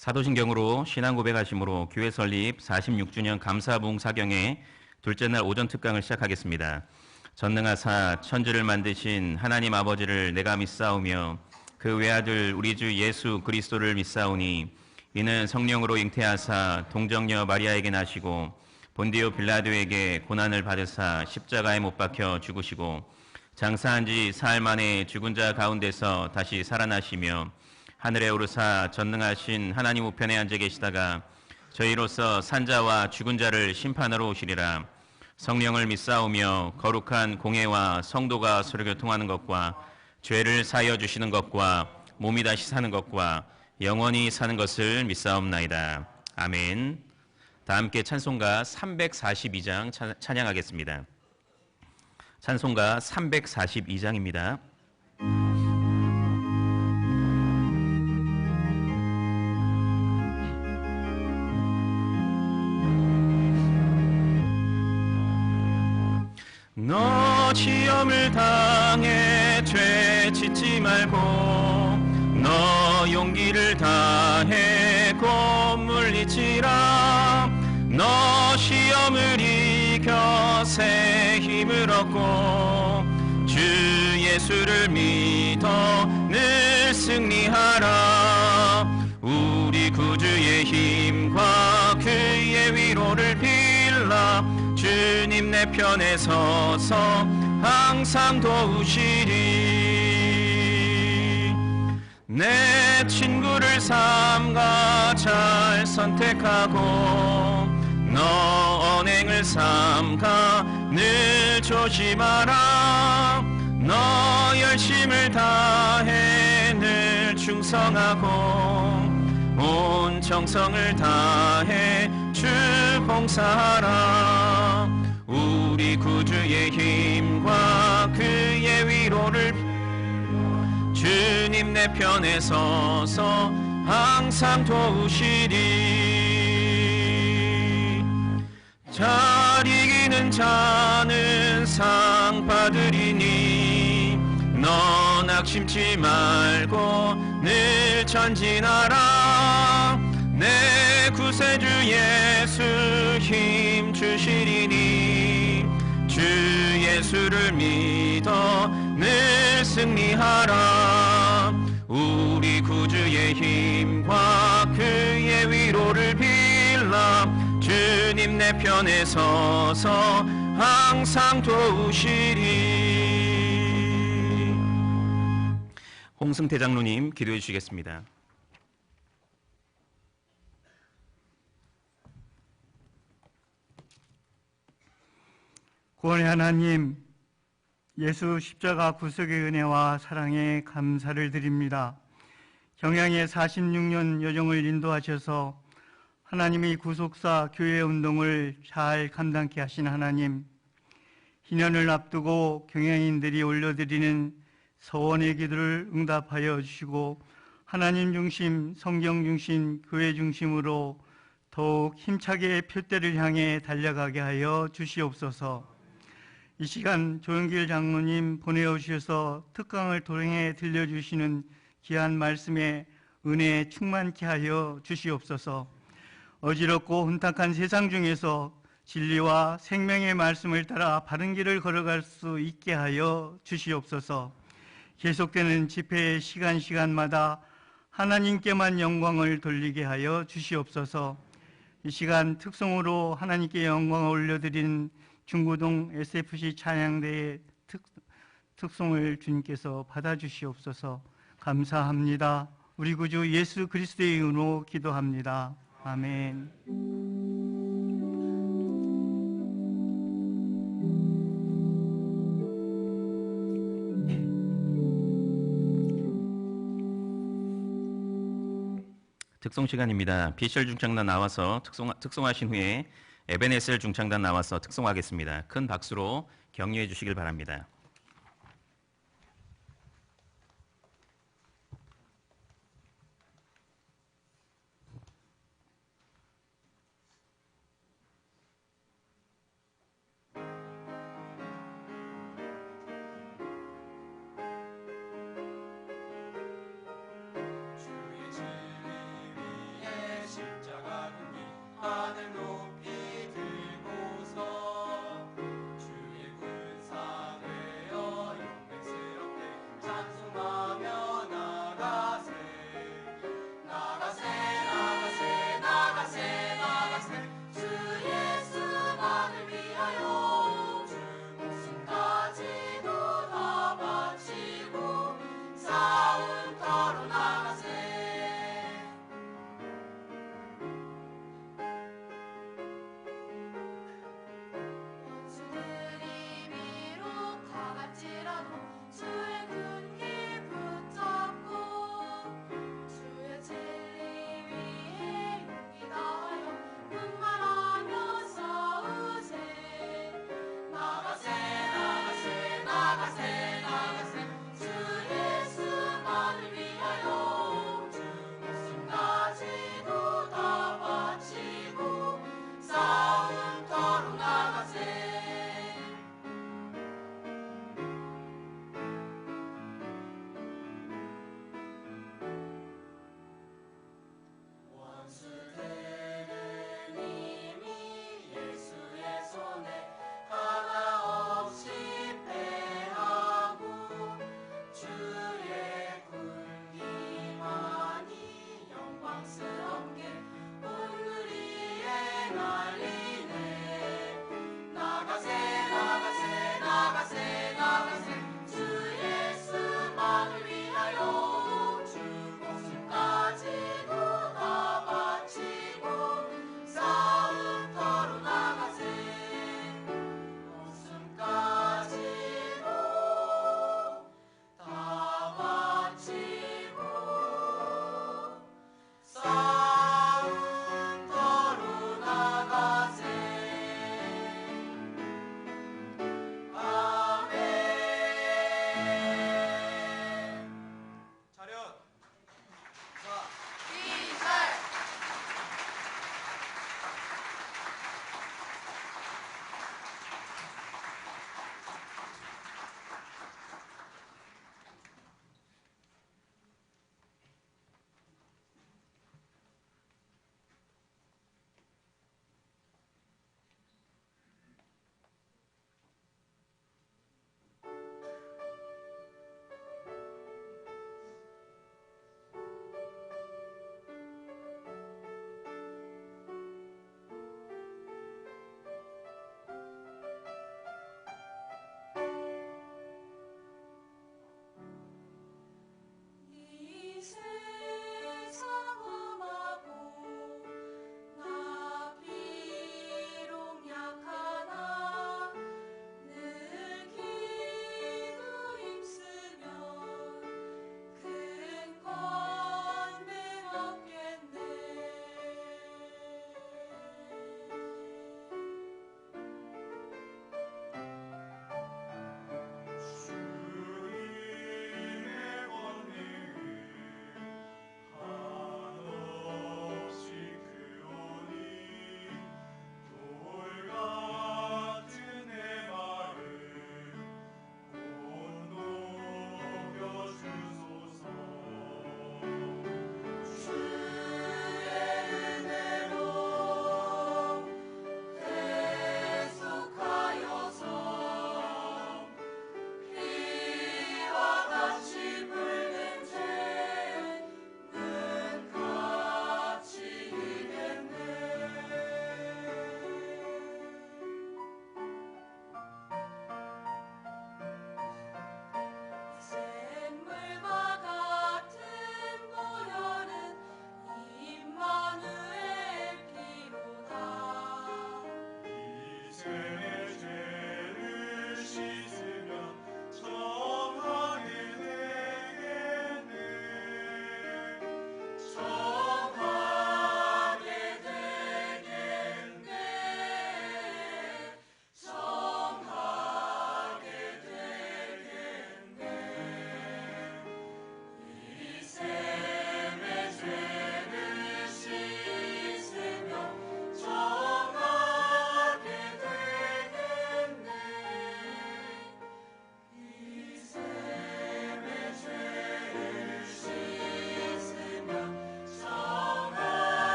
사도신경으로 신앙 고백하심으로 교회 설립 46주년 감사부흥 사경의 둘째 날 오전 특강을 시작하겠습니다. 전능하사 천지를 만드신 하나님 아버지를 내가 믿사오며 그 외아들 우리 주 예수 그리스도를 믿사오니 이는 성령으로 잉태하사 동정녀 마리아에게 나시고 본디오 빌라도에게 고난을 받으사 십자가에 못 박혀 죽으시고 장사한 지 사흘 만에 죽은 자 가운데서 다시 살아나시며 하늘에 오르사 전능하신 하나님 우편에 앉아 계시다가 저희로서 산자와 죽은 자를 심판하러 오시리라. 성령을 믿사오며 거룩한 공회와 성도가 서로 교통하는 것과 죄를 사하여 주시는 것과 몸이 다시 사는 것과 영원히 사는 것을 믿사옵나이다. 아멘. 다 함께 찬송가 342장 찬양하겠습니다. 찬송가 342장입니다. 너 시험을 당해 죄 짓지 말고 너 용기를 다해 곧 물리치라. 너 시험을 이겨 새 힘을 얻고 주 예수를 믿어 늘 승리하라. 우리 구주의 힘과 그의 위로를 빌라. 주님 내 편에 서서 항상 도우시리. 내 친구를 삼가 잘 선택하고 너 언행을 삼가 늘 조심하라. 너 열심을 다해 늘 충성하고 온 정성을 다해 주 봉사하라. 우리 구주의 힘과 그의 위로를 주님 내 편에 서서 항상 도우시리. 잘 이기는 자는 상 받으리니 너 낙심치 말고 늘 전진하라. 내 구세주 예수 힘 주시리니 주 예수를 믿어 늘 승리하라. 우리 구주의 힘과 그의 위로를 빌라. 주님 내 편에 서서 항상 도우시리. 홍승태 장로님 기도해 주시겠습니다. 구원의 하나님, 예수 십자가 구속의 은혜와 사랑에 감사를 드립니다. 경양의 46년 여정을 인도하셔서 하나님의 구속사 교회 운동을 잘 감당케 하신 하나님, 희년을 앞두고 경양인들이 올려드리는 서원의 기도를 응답하여 주시고 하나님 중심, 성경 중심, 교회 중심으로 더욱 힘차게 표대를 향해 달려가게 하여 주시옵소서. 이 시간 조영길 장로님 보내오셔서 특강을 통해 들려주시는 귀한 말씀에 은혜 충만케 하여 주시옵소서. 어지럽고 혼탁한 세상 중에서 진리와 생명의 말씀을 따라 바른 길을 걸어갈 수 있게 하여 주시옵소서. 계속되는 집회의 시간마다 하나님께만 영광을 돌리게 하여 주시옵소서. 이 시간 특송으로 하나님께 영광을 올려드린 중구동 SFC 찬양대의 특송을 주님께서 받아주시옵소서. 감사합니다. 우리 구주 예수 그리스도의 이름으로 기도합니다. 아멘. 특송 시간입니다. 비셜 중창단 나와서 특송하신 후에 에베네셀 중창단 나와서 특송하겠습니다. 큰 박수로 격려해 주시길 바랍니다. 주의 진리 위에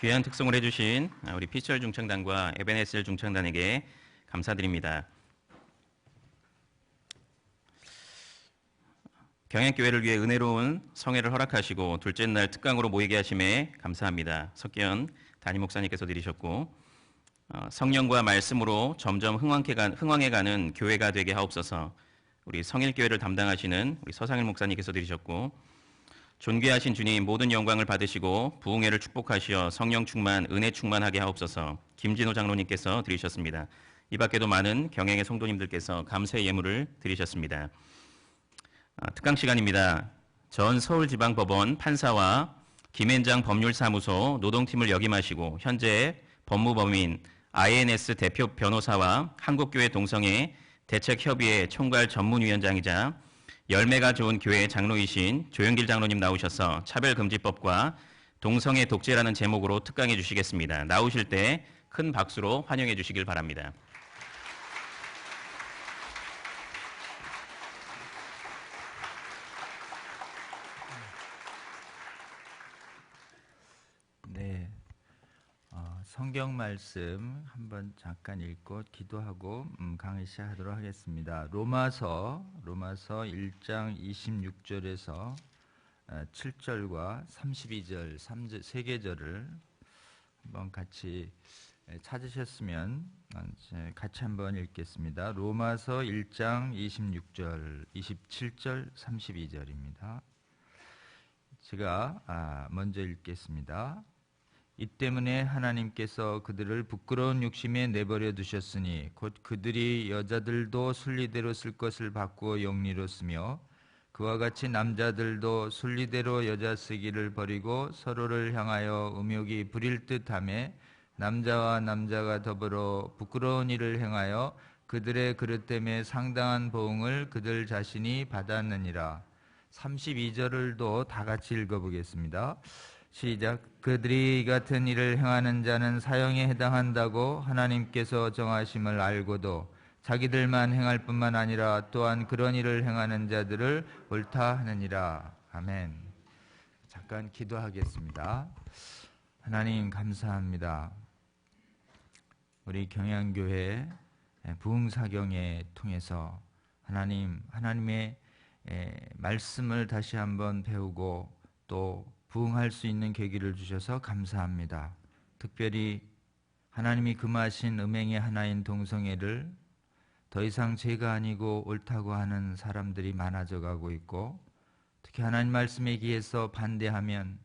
귀한 특송을 해주신 우리 피처 중창단과 에베네셀 중창단에게 감사드립니다. 경양교회를 위해 은혜로운 성회를 허락하시고 둘째 날 특강으로 모이게 하심에 감사합니다. 석기현 담임 목사님께서 드리셨고 성령과 말씀으로 점점 흥왕해가는 교회가 되게 하옵소서. 우리 성일교회를 담당하시는 우리 서상일 목사님께서 드리셨고 존귀하신 주님 모든 영광을 받으시고 부흥회를 축복하시어 성령 충만, 은혜 충만하게 하옵소서. 김진호 장로님께서 드리셨습니다. 이 밖에도 많은 경양의 성도님들께서 감사의 예물을 드리셨습니다. 특강 시간입니다. 전 서울지방법원 판사와 김앤장 법률사무소 노동팀을 역임하시고 현재 법무법인 INS 대표 변호사와 한국교회 동성애 대책협의회 총괄 전문위원장이자 열매가 좋은 교회 장로이신 조영길 장로님 나오셔서 차별금지법과 동성애 독재라는 제목으로 특강해 주시겠습니다. 나오실 때 큰 박수로 환영해 주시길 바랍니다. 네, 성경 말씀 한번 잠깐 읽고 기도하고 강의 시작하도록 하겠습니다. 로마서 1장 26절에서 7절과 32절 세 계절을 한번 같이 찾으셨으면 같이 한번 읽겠습니다. 로마서 1장 26절, 27절, 32절입니다. 제가 먼저 읽겠습니다. 이 때문에 하나님께서 그들을 부끄러운 욕심에 내버려 두셨으니 곧 그들이 여자들도 순리대로 쓸 것을 바꾸어 영리로 쓰며 그와 같이 남자들도 순리대로 여자 쓰기를 버리고 서로를 향하여 음욕이 부릴 듯하며 남자와 남자가 더불어 부끄러운 일을 행하여 그들의 그릇 때문에 상당한 보응을 그들 자신이 받았느니라. 32절을 또 다 같이 읽어보겠습니다. 시작. 그들이 이 같은 일을 행하는 자는 사형에 해당한다고 하나님께서 정하심을 알고도 자기들만 행할 뿐만 아니라 또한 그런 일을 행하는 자들을 옳다 하느니라. 아멘. 잠깐 기도하겠습니다. 하나님 감사합니다. 우리 경양교회 부흥사경회 통해서 하나님의 말씀을 다시 한번 배우고 또 부흥할 수 있는 계기를 주셔서 감사합니다. 특별히 하나님이 금하신 음행의 하나인 동성애를 더 이상 죄가 아니고 옳다고 하는 사람들이 많아져 가고 있고 특히 하나님 말씀에 기해서 반대하면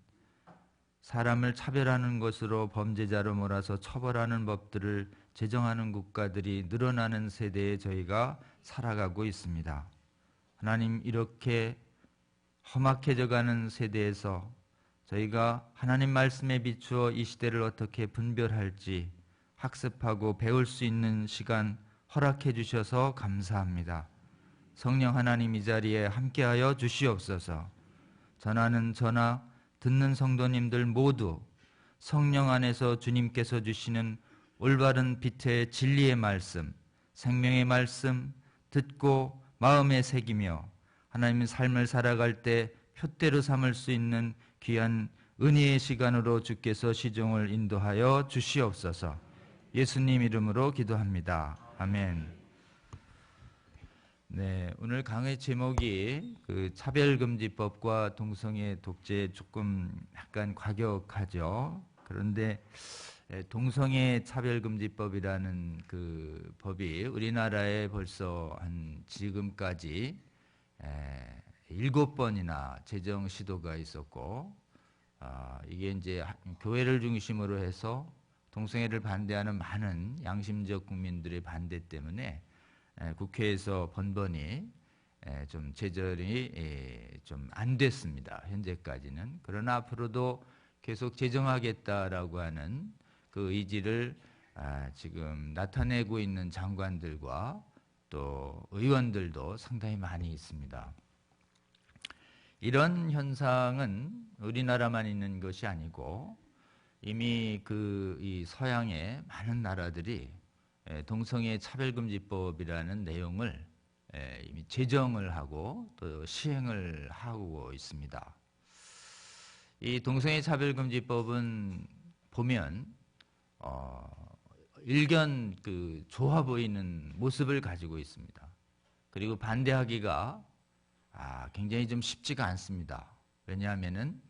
사람을 차별하는 것으로 범죄자로 몰아서 처벌하는 법들을 제정하는 국가들이 늘어나는 세대에 저희가 살아가고 있습니다. 하나님, 이렇게 험악해져 가는 세대에서 저희가 하나님 말씀에 비추어 이 시대를 어떻게 분별할지 학습하고 배울 수 있는 시간 허락해 주셔서 감사합니다. 성령 하나님, 이 자리에 함께하여 주시옵소서. 전하는 전하, 듣는 성도님들 모두 성령 안에서 주님께서 주시는 올바른 빛의 진리의 말씀, 생명의 말씀 듣고 마음에 새기며 하나님의 삶을 살아갈 때 표대로 삼을 수 있는 귀한 은혜의 시간으로 주께서 시종을 인도하여 주시옵소서. 예수님 이름으로 기도합니다. 아멘. 네, 오늘 강의 제목이 차별금지법과 동성애 독재, 조금 약간 과격하죠. 그런데 동성애 차별금지법이라는 그 법이 우리나라에 벌써 지금까지 7번이나 제정 시도가 있었고, 이게 이제 교회를 중심으로 해서 동성애를 반대하는 많은 양심적 국민들의 반대 때문에 국회에서 번번이 좀 제정이 좀 안 됐습니다. 현재까지는. 그러나 앞으로도 계속 제정하겠다라고 하는 그 의지를 지금 나타내고 있는 장관들과 또 의원들도 상당히 많이 있습니다. 이런 현상은 우리나라만 있는 것이 아니고 이미 이 서양의 많은 나라들이 동성애 차별금지법이라는 내용을 이미 제정을 하고 또 시행을 하고 있습니다. 이 동성애 차별금지법은 보면 일견 그 좋아 보이는 모습을 가지고 있습니다. 그리고 반대하기가 굉장히 좀 쉽지가 않습니다. 왜냐하면은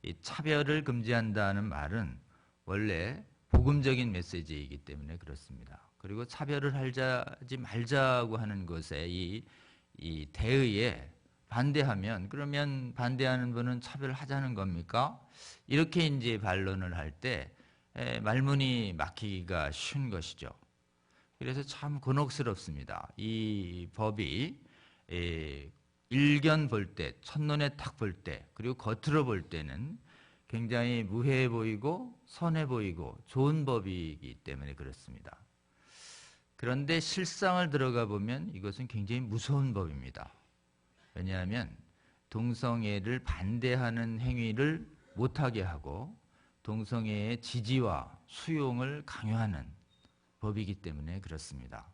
이 차별을 금지한다는 말은 원래 복음적인 메시지이기 때문에 그렇습니다. 그리고 차별을 하지 말자고 하는 것에 이 대의에 반대하면 그러면 반대하는 분은 차별하자는 겁니까? 이렇게 이제 반론을 할 때 말문이 막히기가 쉬운 것이죠. 그래서 참 곤혹스럽습니다. 이 법이 일견 볼 때, 첫눈에 딱 볼 때, 그리고 겉으로 볼 때는 굉장히 무해해 보이고 선해 보이고 좋은 법이기 때문에 그렇습니다. 그런데 실상을 들어가 보면 이것은 굉장히 무서운 법입니다. 왜냐하면 동성애를 반대하는 행위를 못하게 하고 동성애의 지지와 수용을 강요하는 법이기 때문에 그렇습니다.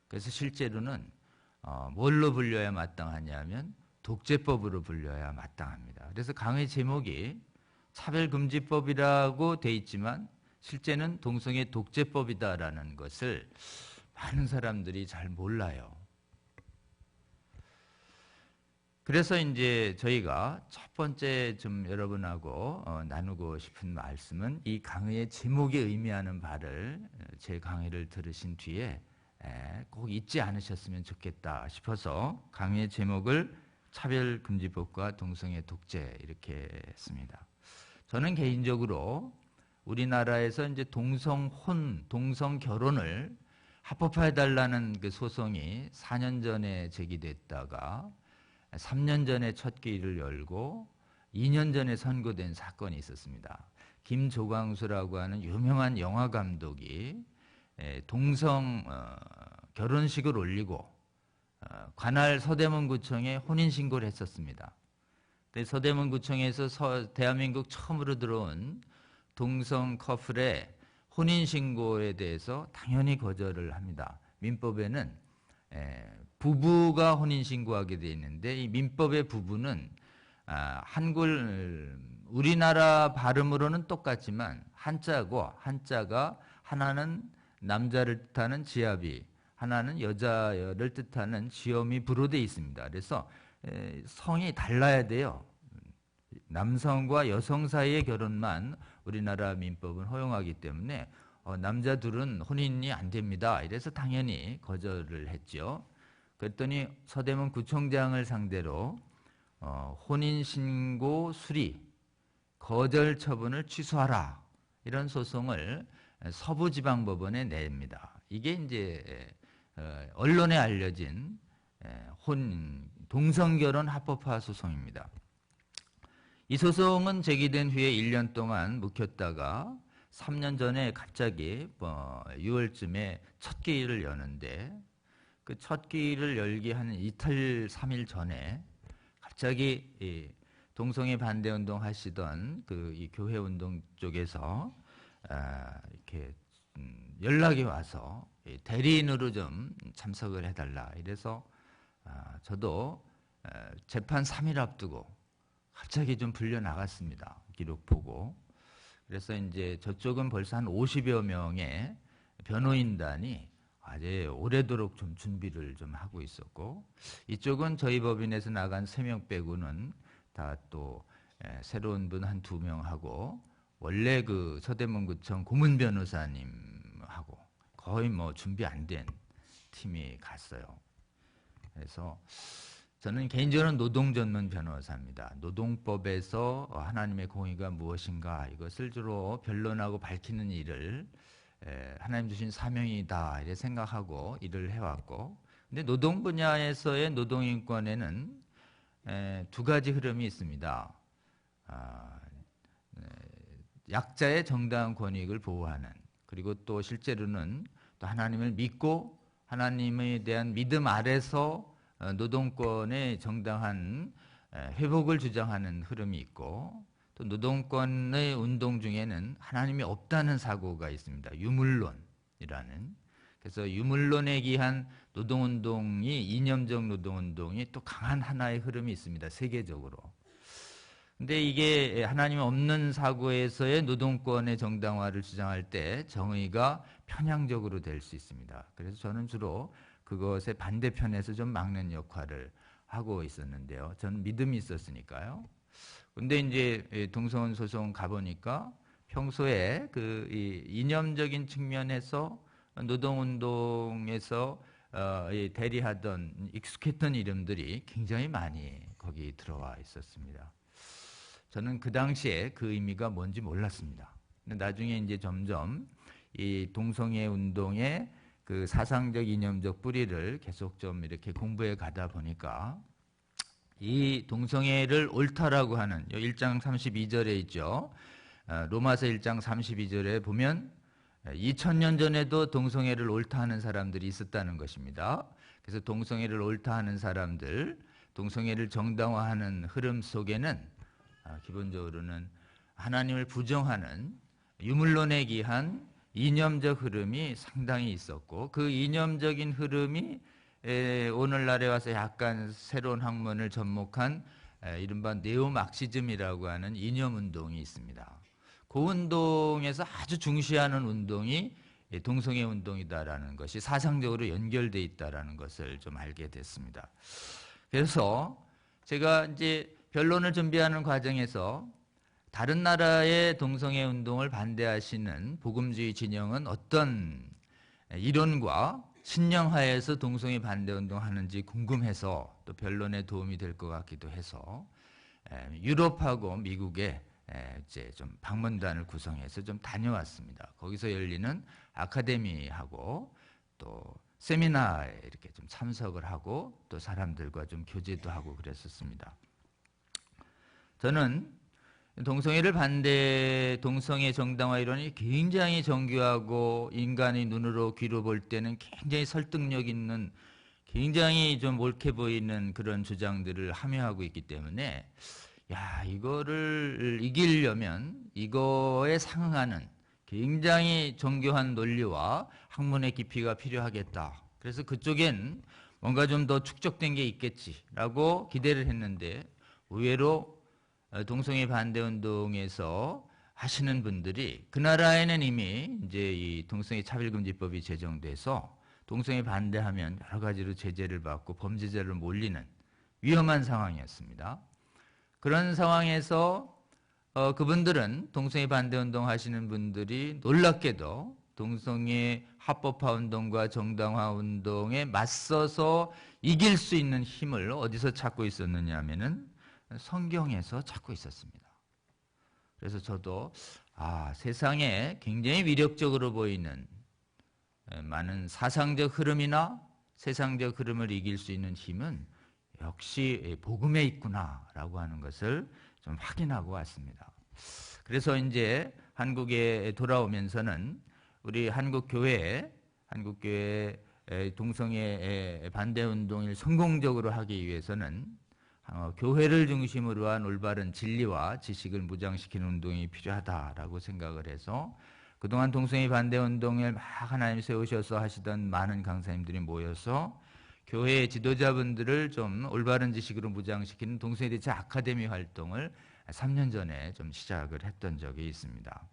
그래서 실제로는 뭘로 불려야 마땅하냐면 독재법으로 불려야 마땅합니다. 그래서 강의 제목이 차별금지법이라고 돼 있지만 실제는 동성애 독재법이다라는 것을 많은 사람들이 잘 몰라요. 그래서 이제 저희가 첫 번째 좀 여러분하고 나누고 싶은 말씀은 이 강의의 제목이 의미하는 바를 제 강의를 들으신 뒤에 꼭 잊지 않으셨으면 좋겠다 싶어서 강의의 제목을 차별금지법과 동성애 독재 이렇게 했습니다. 저는 개인적으로 우리나라에서 이제 동성혼, 동성결혼을 합법화해달라는 그 소송이 4년 전에 제기됐다가 3년 전에 첫 기일을 열고 2년 전에 선고된 사건이 있었습니다. 김조광수라고 하는 유명한 영화 감독이 동성 결혼식을 올리고 관할 서대문구청에 혼인신고를 했었습니다. 서대문구청에서 대한민국 처음으로 들어온 동성 커플의 혼인신고에 대해서 당연히 거절을 합니다. 민법에는 부부가 혼인신고하게 되어 있는데 이 민법의 부부는 한글 우리나라 발음으로는 똑같지만 한자가 하나는 남자를 뜻하는 지아비, 하나는 여자를 뜻하는 지엄이 부로 되어 있습니다. 그래서 성이 달라야 돼요. 남성과 여성 사이의 결혼만 우리나라 민법은 허용하기 때문에 남자 둘은 혼인이 안 됩니다. 이래서 당연히 거절을 했죠. 그랬더니 서대문 구청장을 상대로 혼인신고 수리, 거절 처분을 취소하라 이런 소송을 서부지방법원에 냅니다. 이게 이제 언론에 알려진 동성결혼 합법화 소송입니다. 이 소송은 제기된 후에 1년 동안 묵혔다가 3년 전에 갑자기 6월쯤에 첫 기일을 여는데 그 첫 기일을 열기 한 이틀 3일 전에 갑자기 동성애 반대 운동 하시던 이 교회 운동 쪽에서 이렇게 연락이 와서 대리인으로 좀 참석을 해달라. 이래서 저도 재판 3일 앞두고 갑자기 좀 불려 나갔습니다. 기록 보고. 그래서 이제 저쪽은 벌써 한 50여 명의 변호인단이 아주 오래도록 좀 준비를 좀 하고 있었고, 이쪽은 저희 법인에서 나간 3명 빼고는 다 또 새로운 분 한 2명하고 원래 그 서대문구청 고문 변호사님하고 거의 뭐 준비 안 된 팀이 갔어요. 그래서 저는 개인적으로 노동 전문 변호사입니다. 노동법에서 하나님의 공의가 무엇인가 이것을 주로 변론하고 밝히는 일을 하나님 주신 사명이다 이렇게 생각하고 일을 해왔고, 근데 노동 분야에서의 노동인권에는 두 가지 흐름이 있습니다. 약자의 정당한 권익을 보호하는, 그리고 또 실제로는 또 하나님을 믿고 하나님에 대한 믿음 아래서 노동권의 정당한 회복을 주장하는 흐름이 있고, 또 노동권의 운동 중에는 하나님이 없다는 사고가 있습니다. 유물론이라는. 그래서 유물론에 기한 노동운동이, 이념적 노동운동이 또 강한 하나의 흐름이 있습니다. 세계적으로. 근데 이게 하나님 없는 사고에서의 노동권의 정당화를 주장할 때 정의가 편향적으로 될 수 있습니다. 그래서 저는 주로 그것의 반대편에서 좀 막는 역할을 하고 있었는데요. 저는 믿음이 있었으니까요. 근데 이제 동성혼 소송 가보니까 평소에 이 이념적인 측면에서 노동운동에서 대리하던 익숙했던 이름들이 굉장히 많이 거기 들어와 있었습니다. 저는 그 당시에 그 의미가 뭔지 몰랐습니다. 근데 나중에 이제 점점 이 동성애 운동의 그 사상적 이념적 뿌리를 계속 좀 이렇게 공부해 가다 보니까 이 동성애를 옳다라고 하는 1장 32절에 있죠. 로마서 1장 32절에 보면 2000년 전에도 동성애를 옳다 하는 사람들이 있었다는 것입니다. 그래서 동성애를 옳다 하는 사람들, 동성애를 정당화하는 흐름 속에는 기본적으로는 하나님을 부정하는 유물론에 기한 이념적 흐름이 상당히 있었고, 그 이념적인 흐름이 오늘날에 와서 약간 새로운 학문을 접목한 이른바 네오막시즘이라고 하는 이념운동이 있습니다. 그 운동에서 아주 중시하는 운동이 동성애 운동이다라는 것이 사상적으로 연결되어 있다라는 것을 좀 알게 됐습니다. 그래서 제가 이제 변론을 준비하는 과정에서 다른 나라의 동성애 운동을 반대하시는 복음주의 진영은 어떤 이론과 신념하에서 동성애 반대 운동하는지 궁금해서 또 변론에 도움이 될 것 같기도 해서 유럽하고 미국에 이제 좀 방문단을 구성해서 좀 다녀왔습니다. 거기서 열리는 아카데미하고 또 세미나에 이렇게 좀 참석을 하고 또 사람들과 좀 교제도 하고 그랬었습니다. 저는 동성애를 동성애 정당화 이론이 굉장히 정교하고 인간의 눈으로 귀로 볼 때는 굉장히 설득력 있는 굉장히 좀 옳게 보이는 그런 주장들을 함유하고 있기 때문에 이거를 이기려면 이거에 상응하는 굉장히 정교한 논리와 학문의 깊이가 필요하겠다. 그래서 그쪽엔 뭔가 좀 더 축적된 게 있겠지라고 기대를 했는데 의외로 동성애 반대 운동에서 하시는 분들이 그 나라에는 이미 이제 이 동성애 차별금지법이 제정돼서 동성애 반대하면 여러 가지로 제재를 받고 범죄자를 몰리는 위험한 상황이었습니다. 그런 상황에서 그분들은 동성애 반대 운동 하시는 분들이 놀랍게도 동성애 합법화 운동과 정당화 운동에 맞서서 이길 수 있는 힘을 어디서 찾고 있었느냐 하면은 성경에서 찾고 있었습니다. 그래서 저도 세상에 굉장히 위력적으로 보이는 많은 사상적 흐름이나 세상적 흐름을 이길 수 있는 힘은 역시 복음에 있구나라고 하는 것을 좀 확인하고 왔습니다. 그래서 이제 한국에 돌아오면서는 우리 한국교회 동성애 반대 운동을 성공적으로 하기 위해서는 교회를 중심으로 한 올바른 진리와 지식을 무장시키는 운동이 필요하다라고 생각을 해서 그동안 동성애 반대 운동을 막 하나님 세우셔서 하시던 많은 강사님들이 모여서 교회의 지도자분들을 좀 올바른 지식으로 무장시키는 동성애 대체 아카데미 활동을 3년 전에 좀 시작을 했던 적이 있습니다.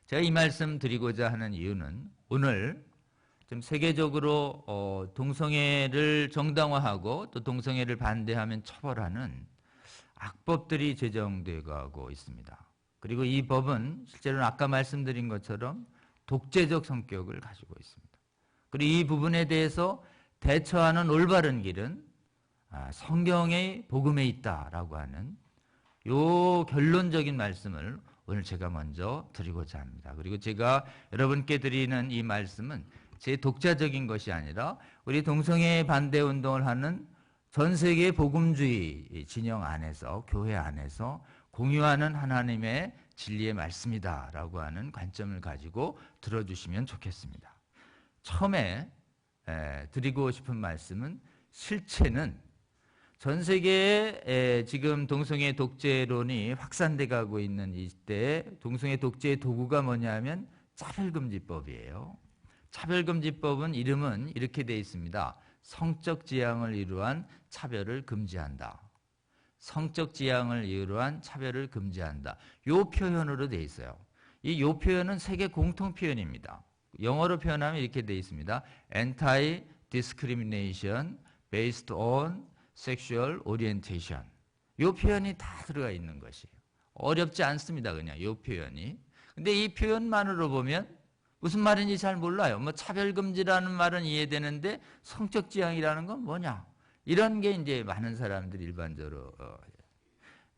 제가 이 말씀 드리고자 하는 이유는 오늘 좀 세계적으로 동성애를 정당화하고 또 동성애를 반대하면 처벌하는 악법들이 제정되고 있습니다. 그리고 이 법은 실제로는 아까 말씀드린 것처럼 독재적 성격을 가지고 있습니다. 그리고 이 부분에 대해서 대처하는 올바른 길은 성경의 복음에 있다라고 하는 요 결론적인 말씀을 오늘 제가 먼저 드리고자 합니다. 그리고 제가 여러분께 드리는 이 말씀은 제 독자적인 것이 아니라 우리 동성애 반대 운동을 하는 전 세계 복음주의 진영 안에서 교회 안에서 공유하는 하나님의 진리의 말씀이다라고 하는 관점을 가지고 들어주시면 좋겠습니다. 처음에 드리고 싶은 말씀은 실체는 전 세계에 지금 동성애 독재론이 확산돼 가고 있는 이때 동성애 독재의 도구가 뭐냐면 차별금지법이에요. 차별금지법은 이름은 이렇게 되어 있습니다. 성적 지향을 이루한 차별을 금지한다. 성적 지향을 이유로 한 차별을 금지한다. 요 표현으로 돼 있어요. 이 요 표현은 세계 공통 표현입니다. 영어로 표현하면 이렇게 돼 있습니다. Anti-discrimination based on sexual orientation. 요 표현이 다 들어가 있는 것이에요. 어렵지 않습니다. 그냥 요 표현이. 근데 이 표현만으로 보면 무슨 말인지 잘 몰라요. 뭐 차별금지라는 말은 이해되는데 성적 지향이라는 건 뭐냐? 이런 게 이제 많은 사람들이 일반적으로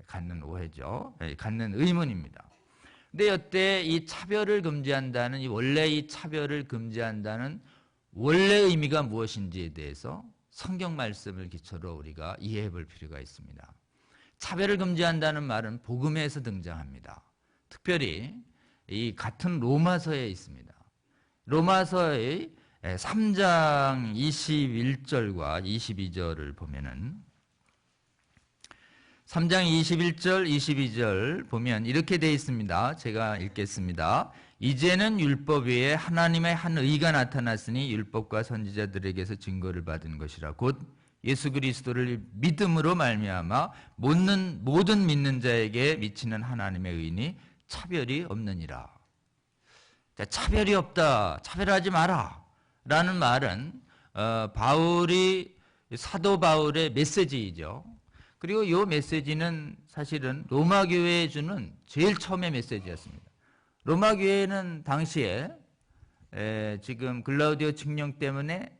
갖는 오해죠. 갖는 의문입니다. 근데 이때 이 차별을 금지한다는 원래 이 차별을 금지한다는 원래 의미가 무엇인지에 대해서 성경 말씀을 기초로 우리가 이해해 볼 필요가 있습니다. 차별을 금지한다는 말은 복음에서 등장합니다. 특별히 이 같은 로마서에 있습니다. 로마서의 3장 21절과 22절을 보면은 3장 21절, 22절 보면 이렇게 되어 있습니다. 제가 읽겠습니다. 이제는 율법 외에 하나님의 한 의가 나타났으니 율법과 선지자들에게서 증거를 받은 것이라. 곧 예수 그리스도를 믿음으로 말미암아 모든 믿는 자에게 미치는 하나님의 의니 차별이 없느니라. 자, 차별이 없다, 차별하지 마라 라는 말은 사도 바울의 메시지이죠. 그리고 이 메시지는 사실은 로마 교회에 주는 제일 처음의 메시지였습니다. 로마 교회는 당시에 지금 글라우디오 칙령 때문에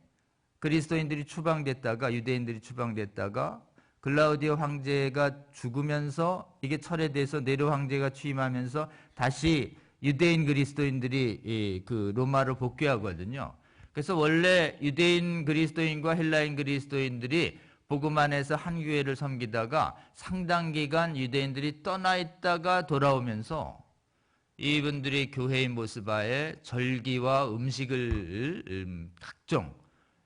그리스도인들이 추방됐다가 유대인들이 추방됐다가 글라우디오 황제가 죽으면서 이게 철회돼서 네로 황제가 취임하면서 다시 유대인 그리스도인들이 그 로마로 복귀하거든요. 그래서 원래 유대인 그리스도인과 헬라인 그리스도인들이 복음 안에서 한 교회를 섬기다가 상당 기간 유대인들이 떠나 있다가 돌아오면서 이분들이 교회의 모습하에 절기와 음식을 각종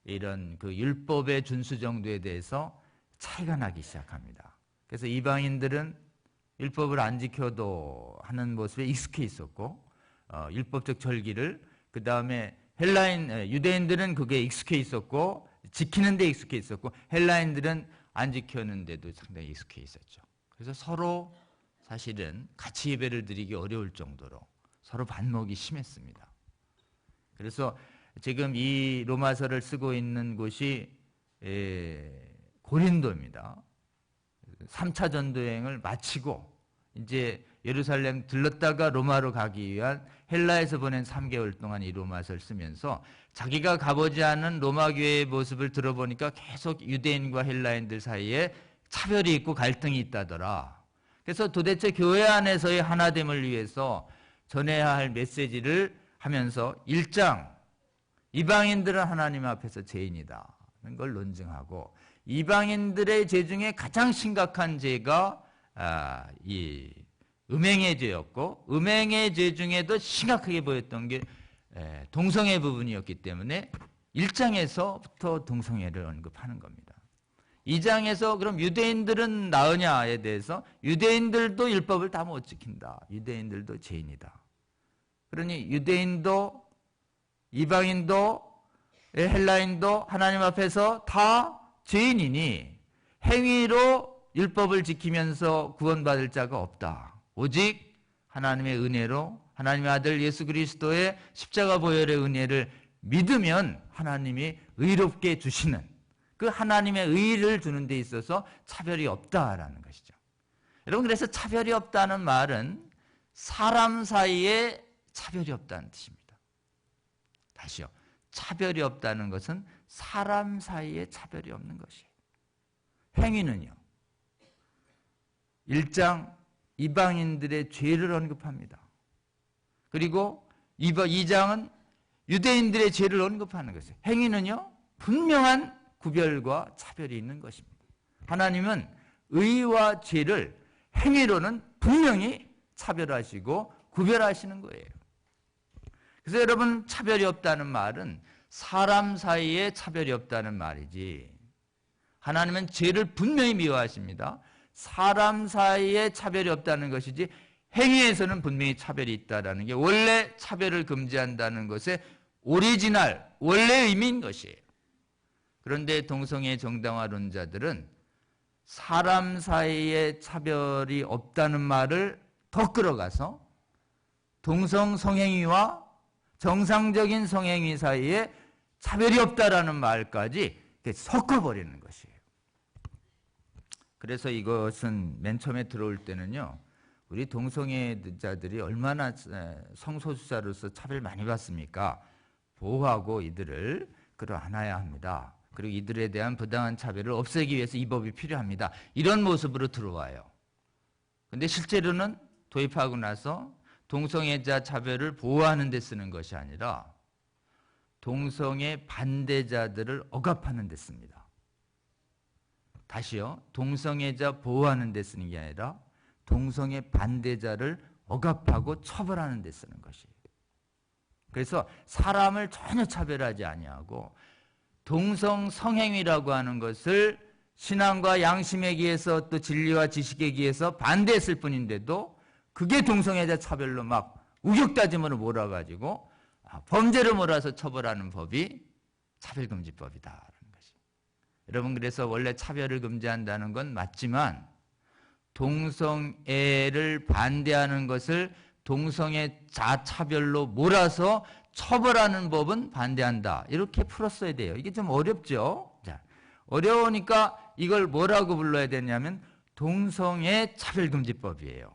이런 그 율법의 준수 정도에 대해서 차이가 나기 시작합니다. 그래서 이방인들은 율법을 안 지켜도 하는 모습에 익숙해 있었고 율법적 절기를 그 다음에 유대인들은 그게 익숙해 있었고 지키는 데 익숙해 있었고 헬라인들은 안 지켰는데도 상당히 익숙해 있었죠. 그래서 서로 사실은 같이 예배를 드리기 어려울 정도로 서로 반목이 심했습니다. 그래서 지금 이 로마서를 쓰고 있는 곳이 고린도입니다. 3차 전도여행을 마치고 이제 예루살렘 들렀다가 로마로 가기 위한 헬라에서 보낸 3개월 동안 이 로마서를 쓰면서 자기가 가보지 않은 로마 교회의 모습을 들어보니까 계속 유대인과 헬라인들 사이에 차별이 있고 갈등이 있다더라. 그래서 도대체 교회 안에서의 하나됨을 위해서 전해야 할 메시지를 하면서 1장 이방인들은 하나님 앞에서 죄인이다는 걸 논증하고 이방인들의 죄 중에 가장 심각한 죄가 이 음행의 죄였고 음행의 죄 중에도 심각하게 보였던 게 동성애 부분이었기 때문에 1장에서부터 동성애를 언급하는 겁니다. 2장에서 그럼 유대인들은 나으냐에 대해서 유대인들도 율법을 다 못 지킨다. 유대인들도 죄인이다. 그러니 유대인도 이방인도 헬라인도 하나님 앞에서 다 죄인이니 행위로 율법을 지키면서 구원받을 자가 없다. 오직 하나님의 은혜로 하나님의 아들 예수 그리스도의 십자가 보혈의 은혜를 믿으면 하나님이 의롭게 주시는 그 하나님의 의를 주는 데 있어서 차별이 없다라는 것이죠. 여러분, 그래서 차별이 없다는 말은 사람 사이에 차별이 없다는 뜻입니다. 다시요. 차별이 없다는 것은 사람 사이에 차별이 없는 것이에요. 행위는요. 1장 이방인들의 죄를 언급합니다. 그리고 2장은 유대인들의 죄를 언급하는 것이에요. 행위는요. 분명한 구별과 차별이 있는 것입니다. 하나님은 의와 죄를 행위로는 분명히 차별하시고 구별하시는 거예요. 그래서 여러분, 차별이 없다는 말은 사람 사이에 차별이 없다는 말이지 하나님은 죄를 분명히 미워하십니다. 사람 사이에 차별이 없다는 것이지 행위에서는 분명히 차별이 있다는 게 원래 차별을 금지한다는 것의 오리지널, 원래 의미인 것이에요. 그런데 동성애 정당화론자들은 사람 사이에 차별이 없다는 말을 더 끌어가서 동성 성행위와 정상적인 성행위 사이에 차별이 없다라는 말까지 섞어버리는 것이에요. 그래서 이것은 맨 처음에 들어올 때는요, 우리 동성애자들이 얼마나 성소수자로서 차별 많이 받습니까? 보호하고 이들을 끌어안아야 합니다. 그리고 이들에 대한 부당한 차별을 없애기 위해서 이 법이 필요합니다. 이런 모습으로 들어와요. 근데 실제로는 도입하고 나서 동성애자 차별을 보호하는 데 쓰는 것이 아니라 동성애 반대자들을 억압하는 데 씁니다. 다시요. 동성애자 보호하는 데 쓰는 게 아니라 동성애 반대자를 억압하고 처벌하는 데 쓰는 것이에요. 그래서 사람을 전혀 차별하지 아니하고 동성 성행위라고 하는 것을 신앙과 양심에 기해서 또 진리와 지식에 기해서 반대했을 뿐인데도 그게 동성애자 차별로 막 우격다짐으로 몰아가지고 범죄로 몰아서 처벌하는 법이 차별금지법이다라는 것이. 여러분, 그래서 원래 차별을 금지한다는 건 맞지만 동성애를 반대하는 것을 동성애자 차별로 몰아서 처벌하는 법은 반대한다. 이렇게 풀었어야 돼요. 이게 좀 어렵죠? 자, 어려우니까 이걸 뭐라고 불러야 되냐면 동성애 차별금지법이에요.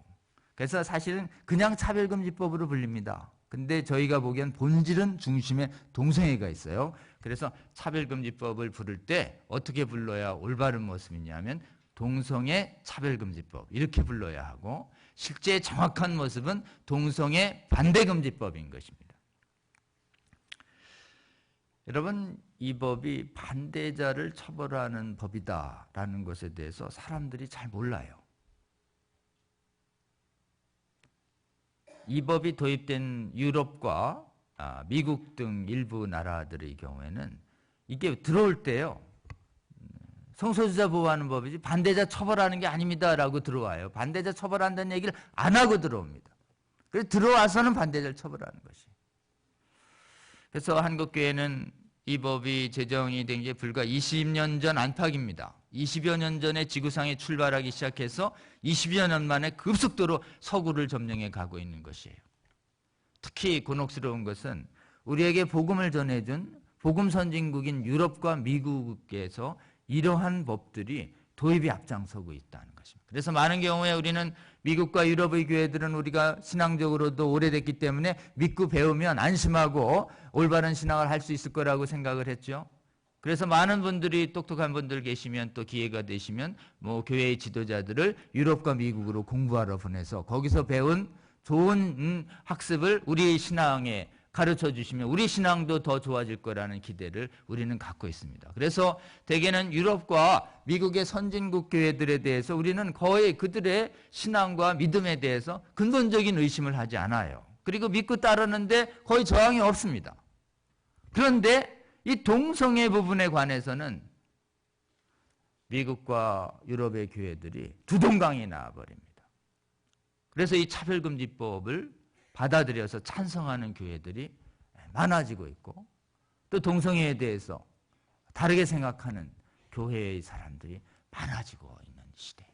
그래서 사실은 그냥 차별금지법으로 불립니다. 근데 저희가 보기엔 본질은 중심에 동성애가 있어요. 그래서 차별금지법을 부를 때 어떻게 불러야 올바른 모습이냐면 동성애 차별금지법 이렇게 불러야 하고, 실제 정확한 모습은 동성애 반대금지법인 것입니다. 여러분, 이 법이 반대자를 처벌하는 법이다라는 것에 대해서 사람들이 잘 몰라요. 이 법이 도입된 유럽과 미국 등 일부 나라들의 경우에는 이게 들어올 때요, 성소수자 보호하는 법이지 반대자 처벌하는 게 아닙니다라고 들어와요. 반대자 처벌한다는 얘기를 안 하고 들어옵니다. 그래서 들어와서는 반대자를 처벌하는 것이. 그래서 한국교회는 이 법이 제정이 된 게 불과 20년 전 안팎입니다. 20여 년 전에 지구상에 출발하기 시작해서 20여 년 만에 급속도로 서구를 점령해 가고 있는 것이에요. 특히 곤혹스러운 것은 우리에게 복음을 전해준 복음 선진국인 유럽과 미국에서 이러한 법들이 도입이 앞장서고 있다는 것입니다. 그래서 많은 경우에 우리는 미국과 유럽의 교회들은 우리가 신앙적으로도 오래됐기 때문에 믿고 배우면 안심하고 올바른 신앙을 할 수 있을 거라고 생각을 했죠. 그래서 많은 분들이, 똑똑한 분들 계시면 또 기회가 되시면 교회의 지도자들을 유럽과 미국으로 공부하러 보내서 거기서 배운 좋은 학습을 우리 신앙에 가르쳐 주시면 우리 신앙도 더 좋아질 거라는 기대를 우리는 갖고 있습니다. 그래서 대개는 유럽과 미국의 선진국 교회들에 대해서 우리는 거의 그들의 신앙과 믿음에 대해서 근본적인 의심을 하지 않아요. 그리고 믿고 따르는데 거의 저항이 없습니다. 그런데 이 동성애 부분에 관해서는 미국과 유럽의 교회들이 두동강이 나와버립니다. 그래서 이 차별금지법을 받아들여서 찬성하는 교회들이 많아지고 있고, 또 동성애에 대해서 다르게 생각하는 교회의 사람들이 많아지고 있는 시대.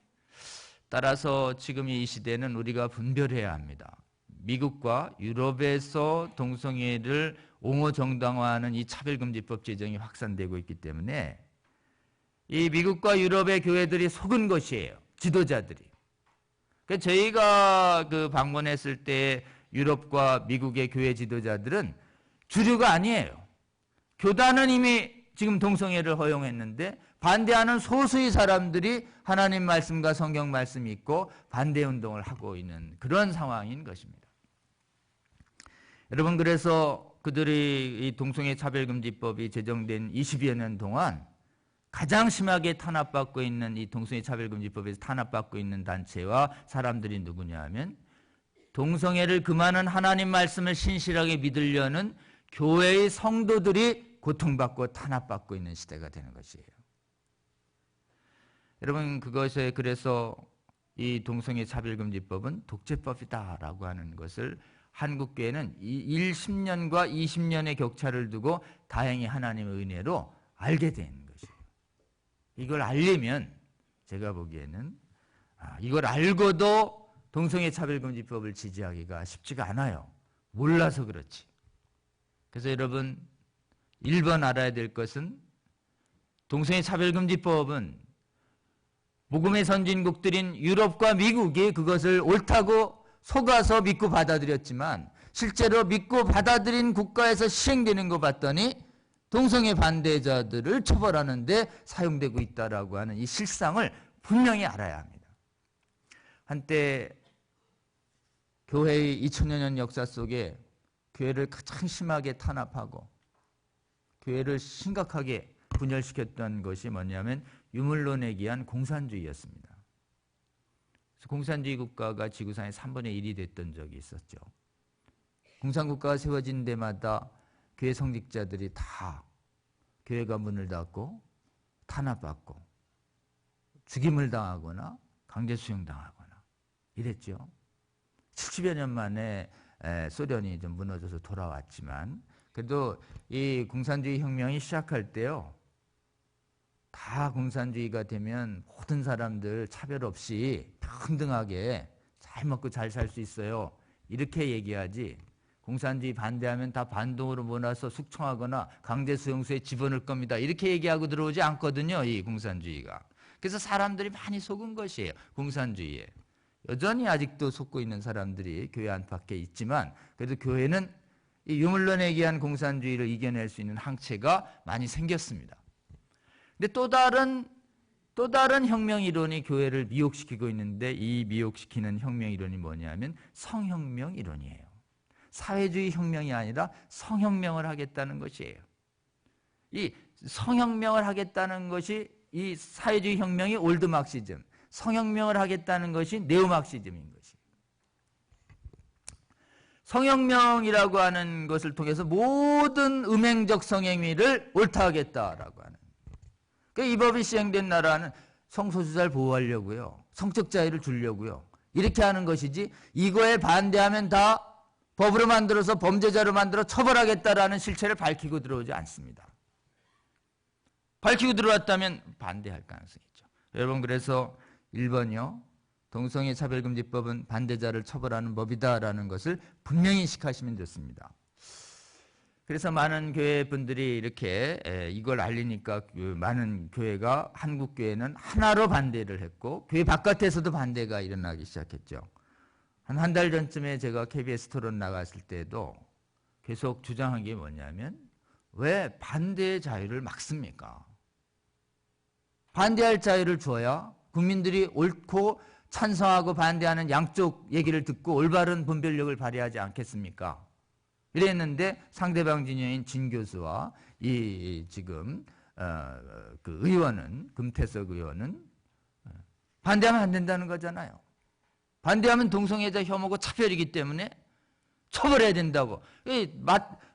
따라서 지금 이 시대는 우리가 분별해야 합니다. 미국과 유럽에서 동성애를 옹호 정당화하는 이 차별금지법 제정이 확산되고 있기 때문에 이 미국과 유럽의 교회들이 속은 것이에요. 지도자들이. 그러니까 저희가 방문했을 때 유럽과 미국의 교회 지도자들은 주류가 아니에요. 교단은 이미 지금 동성애를 허용했는데 반대하는 소수의 사람들이 하나님 말씀과 성경 말씀이 있고 반대 운동을 하고 있는 그런 상황인 것입니다. 여러분, 그래서 그들이 이 동성애 차별금지법이 제정된 20여 년 동안 가장 심하게 탄압받고 있는 이 동성애 차별금지법에서 탄압받고 있는 단체와 사람들이 누구냐 하면 동성애를 금하는 하나님 말씀을 신실하게 믿으려는 교회의 성도들이 고통받고 탄압받고 있는 시대가 되는 것이에요. 여러분, 그것에 그래서 이 동성애 차별금지법은 독재법이다라고 하는 것을 한국교회는 10년과 20년의 격차를 두고 다행히 하나님의 은혜로 알게 된 것이에요. 이걸 알려면 제가 보기에는 이걸 알고도 동성애 차별금지법을 지지하기가 쉽지가 않아요. 몰라서 그렇지. 그래서 여러분 1번 알아야 될 것은 동성애 차별금지법은 복음의 선진국들인 유럽과 미국이 그것을 옳다고 속아서 믿고 받아들였지만 실제로 믿고 받아들인 국가에서 시행되는 거 봤더니 동성애 반대자들을 처벌하는 데 사용되고 있다라고 하는 이 실상을 분명히 알아야 합니다. 한때 교회의 2000여 년 역사 속에 교회를 가장 심하게 탄압하고 교회를 심각하게 분열시켰던 것이 뭐냐면 유물론에 기한 공산주의였습니다. 그래서 공산주의 국가가 지구상의 3분의 1이 됐던 적이 있었죠. 공산국가가 세워진 데마다 교회 성직자들이 다 교회가 문을 닫고 탄압받고 죽임을 당하거나 강제 수용당하거나 이랬죠. 70여 년 만에 소련이 좀 무너져서 돌아왔지만 그래도 이 공산주의 혁명이 시작할 때요. 다 공산주의가 되면 모든 사람들 차별 없이 평등하게 잘 먹고 잘 살 수 있어요. 이렇게 얘기하지. 공산주의 반대하면 다 반동으로 몰아서 숙청하거나 강제 수용소에 집어넣을 겁니다. 이렇게 얘기하고 들어오지 않거든요. 이 공산주의가. 그래서 사람들이 많이 속은 것이에요. 공산주의에. 여전히 아직도 속고 있는 사람들이 교회 안팎에 있지만 그래도 교회는 이 유물론에 의한 공산주의를 이겨낼 수 있는 항체가 많이 생겼습니다. 근데 또 다른 혁명 이론이 교회를 미혹시키고 있는데 이 미혹시키는 혁명 이론이 뭐냐면 성혁명 이론이에요. 사회주의 혁명이 아니라 성혁명을 하겠다는 것이에요. 이 성혁명을 하겠다는 것이 이 사회주의 혁명이 올드 막시즘, 성혁명을 하겠다는 것이 네오 막시즘인 것이에요. 성혁명이라고 하는 것을 통해서 모든 음행적 성행위를 옳다하겠다라고 하는. 그러니까 이 법이 시행된 나라는 성소수자를 보호하려고요. 성적 자유를 주려고요. 이렇게 하는 것이지 이거에 반대하면 다 법으로 만들어서 범죄자로 만들어 처벌하겠다라는 실체를 밝히고 들어오지 않습니다. 밝히고 들어왔다면 반대할 가능성이 있죠. 여러분 그래서 1번이요. 동성애 차별금지법은 반대자를 처벌하는 법이다라는 것을 분명히 인식하시면 좋습니다. 그래서 많은 교회 분들이 이렇게 이걸 알리니까 많은 교회가 한국 교회는 하나로 반대를 했고 교회 바깥에서도 반대가 일어나기 시작했죠. 한 달 전쯤에 제가 KBS 토론 나갔을 때도 계속 주장한 게 뭐냐면 왜 반대의 자유를 막습니까? 반대할 자유를 줘야 국민들이 옳고 찬성하고 반대하는 양쪽 얘기를 듣고 올바른 분별력을 발휘하지 않겠습니까? 이랬는데 상대방 진영인 진 교수와 이 지금 그 의원은 금태석 의원은 반대하면 안 된다는 거잖아요. 반대하면 동성애자 혐오고 차별이기 때문에 처벌해야 된다고.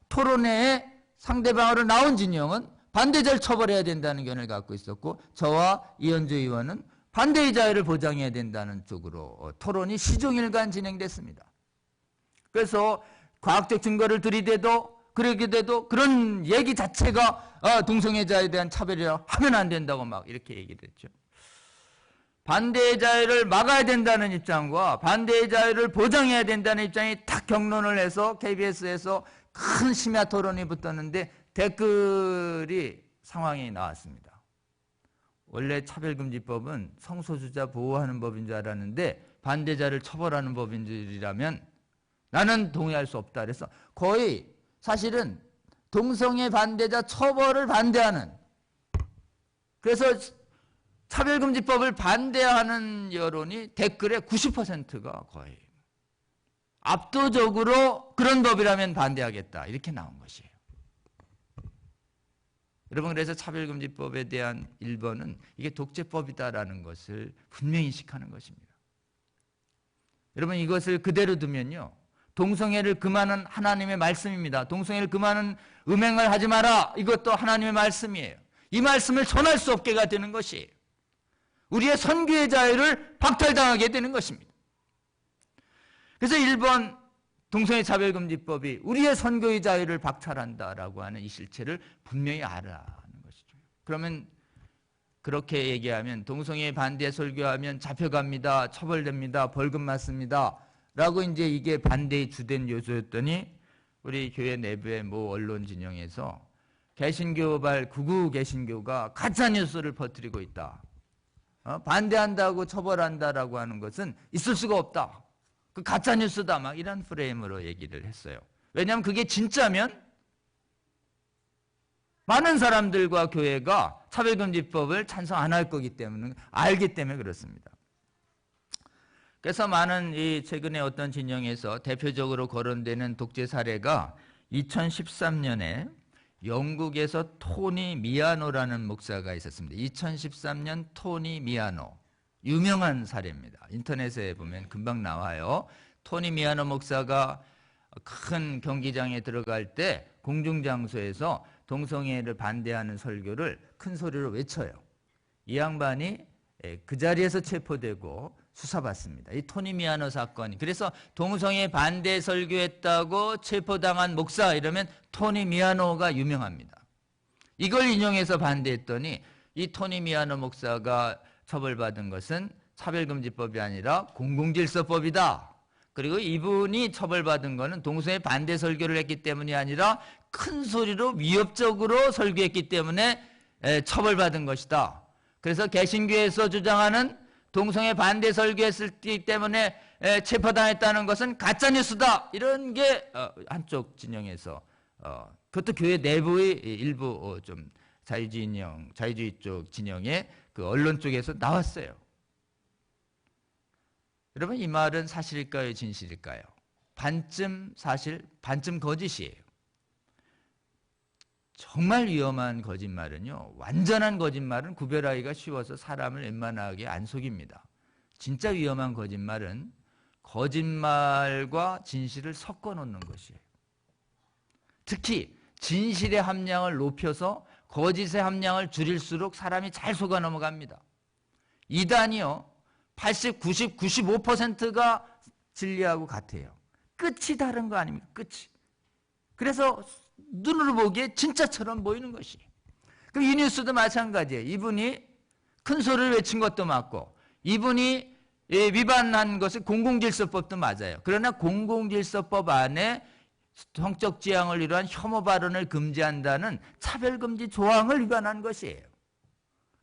토론회에 상대방으로 나온 진영은 반대자를 처벌해야 된다는 견해를 갖고 있었고 저와 이현주 의원은 반대의 자유를 보장해야 된다는 쪽으로 토론이 시종일관 진행됐습니다. 그래서 과학적 증거를 들이대도 그러게 돼도 그런 얘기 자체가 동성애자에 대한 차별이라 하면 안 된다고 막 이렇게 얘기를 했죠. 반대의 자유를 막아야 된다는 입장과 반대의 자유를 보장해야 된다는 입장이 딱 격론을 해서 KBS에서 큰 심야 토론이 붙었는데 댓글이 상황이 나왔습니다. 원래 차별금지법은 성소수자 보호하는 법인 줄 알았는데 반대자를 처벌하는 법인 줄이라면 나는 동의할 수 없다. 그래서 거의 사실은 동성애 반대자 처벌을 반대하는 그래서 차별금지법을 반대하는 여론이 댓글의 90%가 거의 압도적으로 그런 법이라면 반대하겠다 이렇게 나온 것이에요. 여러분 그래서 차별금지법에 대한 1번은 이게 독재법이다라는 것을 분명히 인식하는 것입니다. 여러분 이것을 그대로 두면요. 동성애를 금하는 하나님의 말씀입니다. 동성애를 금하는 음행을 하지 마라. 이것도 하나님의 말씀이에요. 이 말씀을 전할 수 없게가 되는 것이에요. 우리의 선교의 자유를 박탈당하게 되는 것입니다. 그래서 1번 동성애 차별금지법이 우리의 선교의 자유를 박탈한다라고 하는 이 실체를 분명히 알아야 하는 것이죠. 그러면 그렇게 얘기하면 동성애 반대 설교하면 잡혀갑니다. 처벌됩니다. 벌금 맞습니다. 라고 이제 이게 반대의 주된 요소였더니 우리 교회 내부의 모 언론 진영에서 개신교발 극우 개신교가 가짜뉴스를 퍼뜨리고 있다. 반대한다고 처벌한다라고 하는 것은 있을 수가 없다. 그 가짜뉴스다. 막 이런 프레임으로 얘기를 했어요. 왜냐하면 그게 진짜면 많은 사람들과 교회가 차별금지법을 찬성 안 할 거기 때문에 알기 때문에 그렇습니다. 그래서 많은 이 최근에 어떤 진영에서 대표적으로 거론되는 독재 사례가 2013년에 영국에서 토니 미아노라는 목사가 있었습니다. 2013년 토니 미아노. 유명한 사례입니다. 인터넷에 보면 금방 나와요. 토니 미아노 목사가 큰 경기장에 들어갈 때 공중장소에서 동성애를 반대하는 설교를 큰 소리로 외쳐요. 이 양반이 그 자리에서 체포되고 수사받습니다. 이 토니 미아노 사건이. 그래서 동성애 반대 설교했다고 체포당한 목사 이러면 토니 미아노가 유명합니다. 이걸 인용해서 반대했더니 이 토니 미아노 목사가 처벌받은 것은 차별금지법이 아니라 공공질서법이다. 그리고 이분이 처벌받은 것은 동성애 반대 설교를 했기 때문이 아니라 큰 소리로 위협적으로 설교했기 때문에 처벌받은 것이다. 그래서 개신교에서 주장하는 동성애 반대 설교했기 때문에 체포당했다는 것은 가짜뉴스다. 이런 게 한쪽 진영에서 그것도 교회 내부의 일부 좀 자유주의 쪽 진영의 그 언론 쪽에서 나왔어요. 여러분 이 말은 사실일까요? 진실일까요? 반쯤 사실, 반쯤 거짓이에요. 정말 위험한 거짓말은요. 완전한 거짓말은 구별하기가 쉬워서 사람을 웬만하게 안 속입니다. 진짜 위험한 거짓말은 거짓말과 진실을 섞어 놓는 것이에요. 특히 진실의 함량을 높여서 거짓의 함량을 줄일수록 사람이 잘 속아 넘어갑니다. 이단이요. 80, 90, 95%가 진리하고 같아요. 끝이 다른 거 아닙니까? 끝이. 그래서 눈으로 보기에 진짜처럼 보이는 것이. 그럼 이 뉴스도 마찬가지예요. 이분이 큰 소리를 외친 것도 맞고 이분이 위반한 것은 공공질서법도 맞아요. 그러나 공공질서법 안에 성적 지향을 위한 혐오 발언을 금지한다는 차별금지 조항을 위반한 것이에요.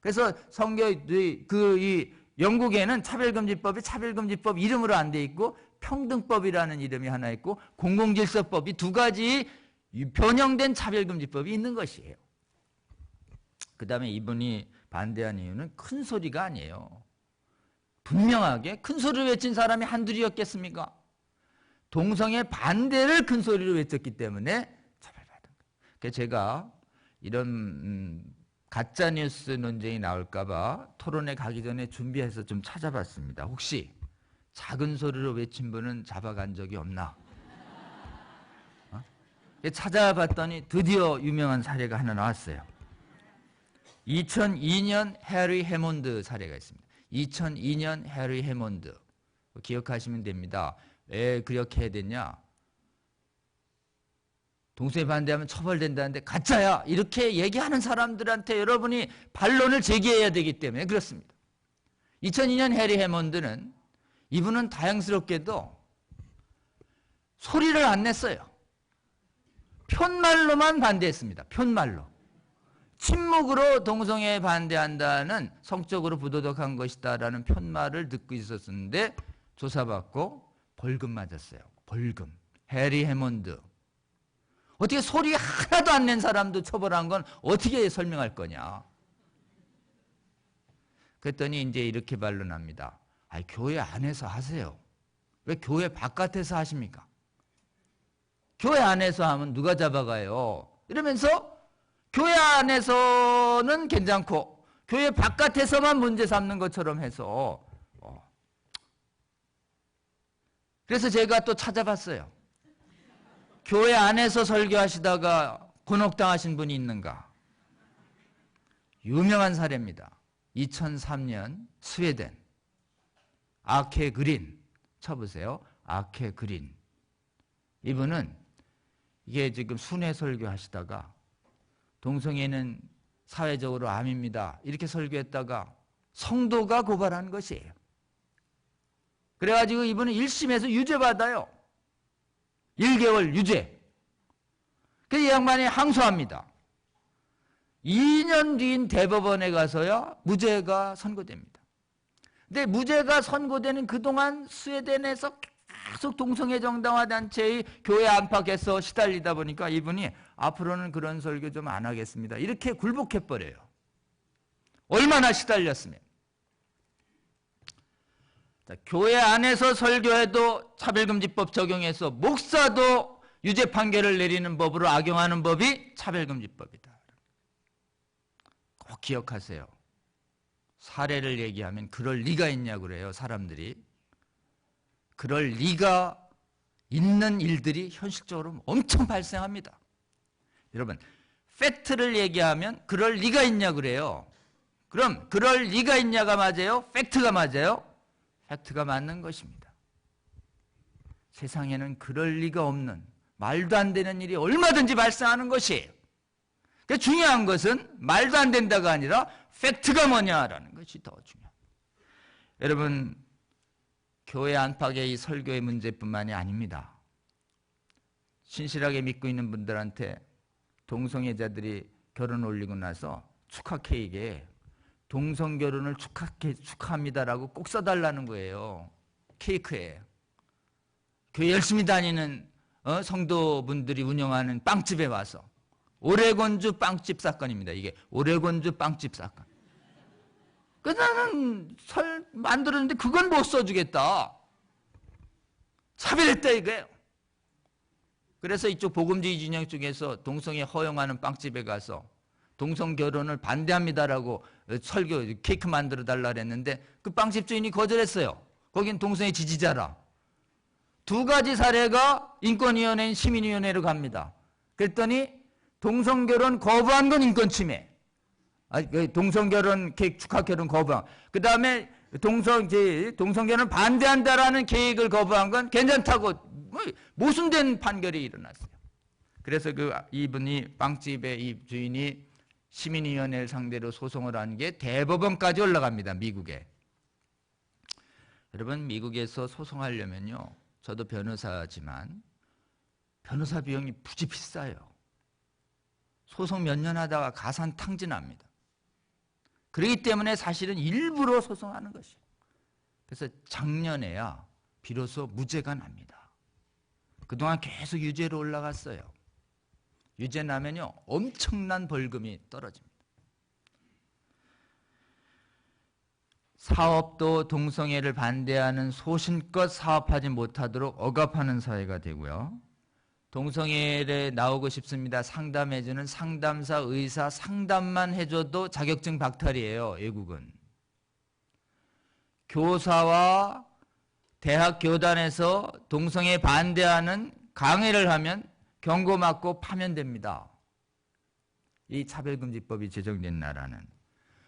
그래서 이 영국에는 차별금지법이 차별금지법 이름으로 안 돼 있고 평등법이라는 이름이 하나 있고 공공질서법이 두 가지 변형된 차별금지법이 있는 것이에요. 그 다음에 이분이 반대한 이유는 큰 소리가 아니에요. 분명하게 큰 소리를 외친 사람이 한둘이었겠습니까? 동성애 반대를 큰 소리로 외쳤기 때문에 처벌받은 거예요. 그래서 제가 이런 가짜뉴스 논쟁이 나올까봐 토론에 가기 전에 준비해서 좀 찾아봤습니다. 혹시 작은 소리로 외친 분은 잡아간 적이 없나? 찾아봤더니 드디어 유명한 사례가 하나 나왔어요. 2002년 해리 해몬드 사례가 있습니다. 2002년 해리 해몬드. 기억하시면 됩니다. 왜 그렇게 해야 되냐? 동성애 반대하면 처벌된다는데 가짜야. 이렇게 얘기하는 사람들한테 여러분이 반론을 제기해야 되기 때문에 그렇습니다. 2002년 해리 해몬드는 이분은 다행스럽게도 소리를 안 냈어요. 편말로만 반대했습니다. 편말로. 침묵으로 동성애에 반대한다는 성적으로 부도덕한 것이다라는 편말을 듣고 있었는데 조사받고 벌금 맞았어요. 벌금. 해리 해몬드. 어떻게 소리 하나도 안 낸 사람도 처벌한 건 어떻게 설명할 거냐. 그랬더니 이제 이렇게 반론합니다. 교회 안에서 하세요. 왜 교회 바깥에서 하십니까? 교회 안에서 하면 누가 잡아가요? 이러면서 교회 안에서는 괜찮고 교회 바깥에서만 문제 삼는 것처럼 해서 그래서 제가 또 찾아봤어요. 교회 안에서 설교하시다가 곤혹당하신 분이 있는가? 유명한 사례입니다. 2003년 스웨덴 아케 그린 쳐보세요. 아케 그린. 이분은 이게 지금 순회 설교하시다가 동성애는 사회적으로 암입니다. 이렇게 설교했다가 성도가 고발한 것이에요. 그래가지고 이분은 1심에서 유죄받아요. 1개월 유죄. 그래서 이 양반이 항소합니다. 2년 뒤인 대법원에 가서야 무죄가 선고됩니다. 근데 무죄가 선고되는 그동안 스웨덴에서 계속 동성애 정당화 단체의 교회 안팎에서 시달리다 보니까 이분이 앞으로는 그런 설교 좀 안 하겠습니다. 이렇게 굴복해버려요. 얼마나 시달렸으면. 자, 교회 안에서 설교해도 차별금지법 적용해서 목사도 유죄 판결을 내리는 법으로 악용하는 법이 차별금지법이다. 꼭 기억하세요. 사례를 얘기하면 그럴 리가 있냐고 그래요, 사람들이. 그럴 리가 있는 일들이 현실적으로 엄청 발생합니다. 여러분, 팩트를 얘기하면 그럴 리가 있냐고 그래요. 그럼 그럴 리가 있냐가 맞아요? 팩트가 맞아요? 팩트가 맞는 것입니다. 세상에는 그럴 리가 없는, 말도 안 되는 일이 얼마든지 발생하는 것이에요. 그러니까 중요한 것은 말도 안 된다가 아니라 팩트가 뭐냐라는 것이 더 중요합니다. 여러분, 교회 안팎의 이 설교의 문제뿐만이 아닙니다. 신실하게 믿고 있는 분들한테 동성애자들이 결혼 올리고 나서 축하 케이크에 동성 결혼을 축하합니다라고 꼭 써달라는 거예요. 케이크에. 교회 열심히 다니는 성도분들이 운영하는 빵집에 와서. 오레곤주 빵집 사건입니다. 이게 오레곤주 빵집 사건. 그래서 나는 만들었는데 그건 못 써주겠다. 차별했다 이거예요. 그래서 이쪽 복음주의 진영 쪽에서 동성애 허용하는 빵집에 가서 동성 결혼을 반대합니다라고 설교 케이크 만들어 달라 그랬는데 그 빵집 주인이 거절했어요. 거긴 동성애 지지자라. 두 가지 사례가 인권위원회인 시민위원회로 갑니다. 그랬더니 동성결혼 거부한 건 인권침해. 동성결혼 케이크 축하 결혼 거부한. 그 다음에 동성결혼 반대한다라는 계획을 거부한 건 괜찮다고 모순된 판결이 일어났어요. 그래서 이분이 빵집의 이 주인이 시민위원회를 상대로 소송을 한 게 대법원까지 올라갑니다. 미국에. 여러분, 미국에서 소송하려면요, 저도 변호사지만 변호사 비용이 무지 비싸요. 소송 몇 년 하다가 가산탕진합니다. 그렇기 때문에 사실은 일부러 소송하는 것이에요. 그래서 작년에야 비로소 무죄가 납니다. 그동안 계속 유죄로 올라갔어요. 유죄 나면요, 엄청난 벌금이 떨어집니다. 사업도 동성애를 반대하는 소신껏 사업하지 못하도록 억압하는 사회가 되고요. 동성애에 나오고 싶습니다. 상담해주는 상담사, 의사 상담만 해줘도 자격증 박탈이에요. 외국은. 교사와 대학 교단에서 동성애 반대하는 강의를 하면 경고 맞고 파면됩니다. 이 차별금지법이 제정된 나라는.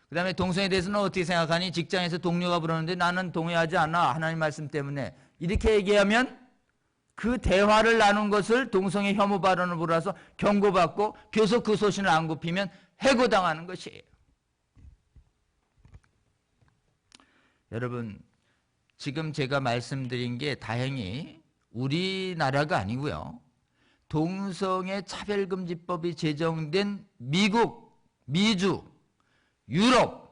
그 다음에 동성애에 대해서는 어떻게 생각하니? 직장에서 동료가 부르는데 나는 동의하지 않아. 하나님 말씀 때문에. 이렇게 얘기하면 그 대화를 나눈 것을 동성애 혐오 발언을 몰아서 경고받고 계속 그 소신을 안 굽히면 해고당하는 것이에요. 여러분, 지금 제가 말씀드린 게 다행히 우리나라가 아니고요. 동성애 차별금지법이 제정된 미국, 미주, 유럽,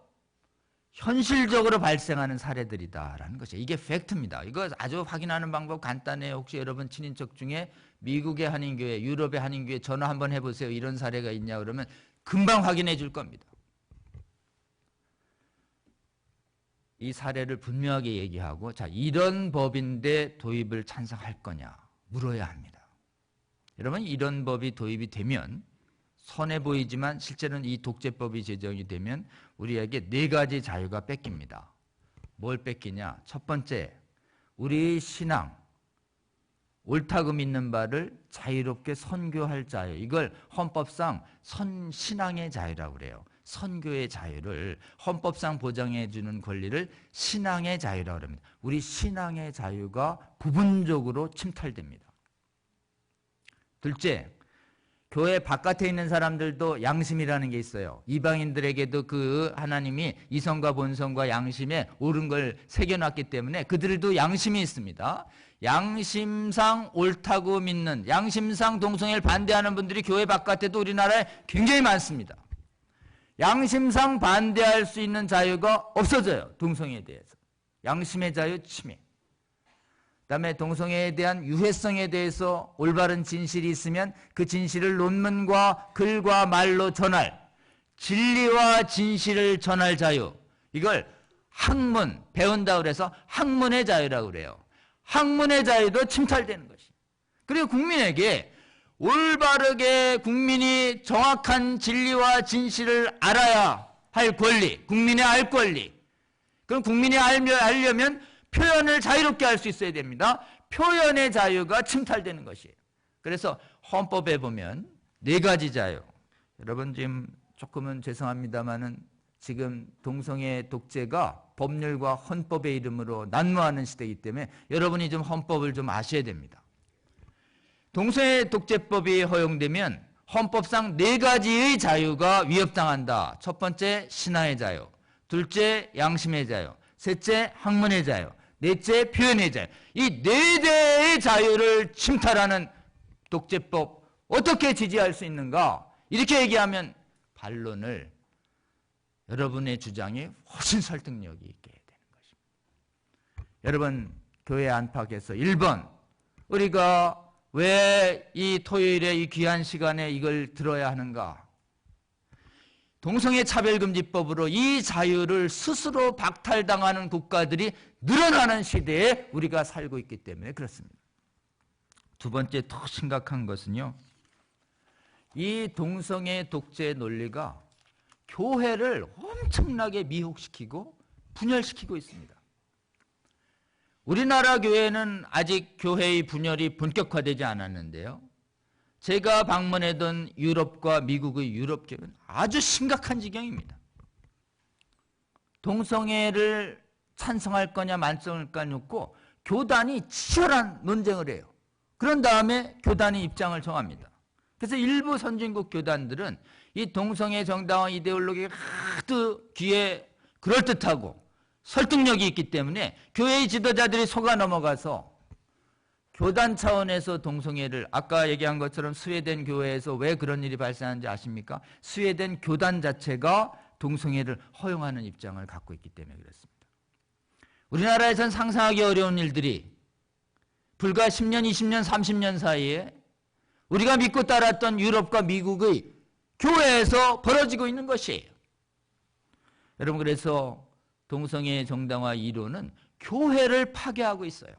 현실적으로 발생하는 사례들이다라는 것이에요. 이게 팩트입니다. 이거 아주 확인하는 방법 간단해요. 혹시 여러분 친인척 중에 미국의 한인교회, 유럽의 한인교회 전화 한번 해보세요. 이런 사례가 있냐 그러면 금방 확인해 줄 겁니다. 이 사례를 분명하게 얘기하고, 자, 이런 법인데 도입을 찬성할 거냐 물어야 합니다. 여러분, 이런 법이 도입이 되면 선해 보이지만 실제로는 이 독재법이 제정이 되면 우리에게 네 가지 자유가 뺏깁니다. 뭘 뺏기냐? 첫 번째, 우리 신앙, 옳다고 믿는 바를 자유롭게 선교할 자유. 이걸 헌법상 신앙의 자유라고 그래요. 선교의 자유를 헌법상 보장해 주는 권리를 신앙의 자유라고 합니다. 우리 신앙의 자유가 부분적으로 침탈됩니다. 둘째, 교회 바깥에 있는 사람들도 양심이라는 게 있어요. 이방인들에게도 그 하나님이 이성과 본성과 양심에 옳은 걸 새겨놨기 때문에 그들도 양심이 있습니다. 양심상 옳다고 믿는, 양심상 동성애를 반대하는 분들이 교회 바깥에도 우리나라에 굉장히 많습니다. 양심상 반대할 수 있는 자유가 없어져요. 동성애에 대해서. 양심의 자유 침해. 그다음에 동성애에 대한 유해성에 대해서 올바른 진실이 있으면 그 진실을 논문과 글과 말로 전할, 진리와 진실을 전할 자유. 이걸 학문, 배운다고 그래서 학문의 자유라고 그래요. 학문의 자유도 침탈되는 것이. 그리고 국민에게 올바르게 국민이 정확한 진리와 진실을 알아야 할 권리, 국민의 알 권리. 그럼 국민이 알려면 표현을 자유롭게 할 수 있어야 됩니다. 표현의 자유가 침탈되는 것이에요. 그래서 헌법에 보면 4가지 자유. 여러분 지금 조금은 죄송합니다만은 지금 동성애 독재가 법률과 헌법의 이름으로 난무하는 시대이기 때문에 여러분이 좀 헌법을 좀 아셔야 됩니다. 동성애 독재법이 허용되면 헌법상 4가지의 자유가 위협당한다. 첫 번째 신화의 자유, 둘째 양심의 자유, 셋째 학문의 자유, 넷째 표현의 자유. 이 4대의 자유를 침탈하는 독재법 어떻게 지지할 수 있는가? 이렇게 얘기하면 반론을 여러분의 주장이 훨씬 설득력이 있게 되는 것입니다. 여러분 교회 안팎에서 1번 우리가 왜 이 토요일에 이 귀한 시간에 이걸 들어야 하는가? 동성애 차별금지법으로 이 자유를 스스로 박탈당하는 국가들이 늘어나는 시대에 우리가 살고 있기 때문에 그렇습니다. 두 번째 더 심각한 것은요. 이 동성애 독재 논리가 교회를 엄청나게 미혹시키고 분열시키고 있습니다. 우리나라 교회는 아직 교회의 분열이 본격화되지 않았는데요. 제가 방문했던 유럽과 미국의 유럽 교회는 아주 심각한 지경입니다. 동성애를 찬성할 거냐 만성할 거냐 놓고 교단이 치열한 논쟁을 해요. 그런 다음에 교단이 입장을 정합니다. 그래서 일부 선진국 교단들은 이 동성애 정당화 이데올로기가 하도 귀에 그럴듯하고 설득력이 있기 때문에 교회의 지도자들이 속아 넘어가서 교단 차원에서 동성애를 아까 얘기한 것처럼 스웨덴 교회에서 왜 그런 일이 발생하는지 아십니까? 스웨덴 교단 자체가 동성애를 허용하는 입장을 갖고 있기 때문에 그렇습니다. 우리나라에선 상상하기 어려운 일들이 불과 10년, 20년, 30년 사이에 우리가 믿고 따랐던 유럽과 미국의 교회에서 벌어지고 있는 것이에요. 여러분 그래서 동성애 정당화 이론은 교회를 파괴하고 있어요.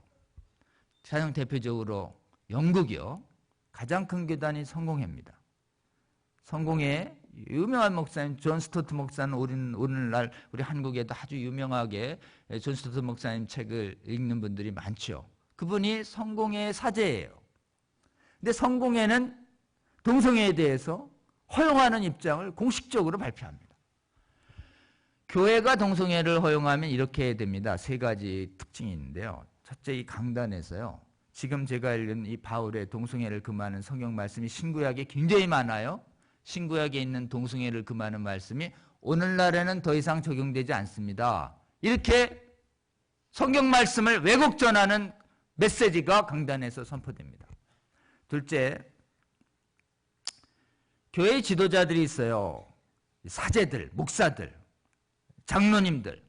가장 대표적으로 영국이요. 가장 큰 교단이 성공회입니다. 성공회 유명한 목사님 존 스토트 목사는 오늘날 우리 한국에도 아주 유명하게 존 스토트 목사님 책을 읽는 분들이 많죠. 그분이 성공회의 사제예요. 근데 성공회는 동성애에 대해서 허용하는 입장을 공식적으로 발표합니다. 교회가 동성애를 허용하면 이렇게 됩니다. 3가지 특징이 있는데요. 첫째, 이 강단에서요. 지금 제가 읽은 이 바울의 동성애를 금하는 성경 말씀이 신구약에 굉장히 많아요. 신구약에 있는 동성애를 금하는 말씀이 오늘날에는 더 이상 적용되지 않습니다. 이렇게 성경 말씀을 왜곡 전하는 메시지가 강단에서 선포됩니다. 둘째, 교회 지도자들이 있어요. 사제들, 목사들, 장로님들.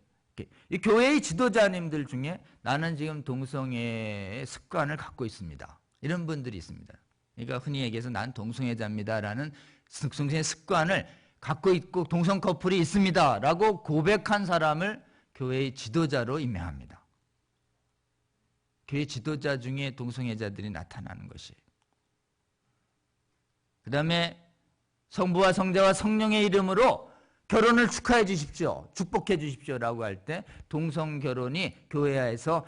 이 교회의 지도자님들 중에 나는 지금 동성애의 습관을 갖고 있습니다. 이런 분들이 있습니다. 그러니까 흔히 얘기해서 난 동성애자입니다라는 동성애 습관을 갖고 있고 동성 커플이 있습니다라고 고백한 사람을 교회의 지도자로 임명합니다. 교회 지도자 중에 동성애자들이 나타나는 것이에요. 그 다음에 성부와 성자와 성령의 이름으로 결혼을 축하해 주십시오. 축복해 주십시오라고 할 때 동성 결혼이 교회에서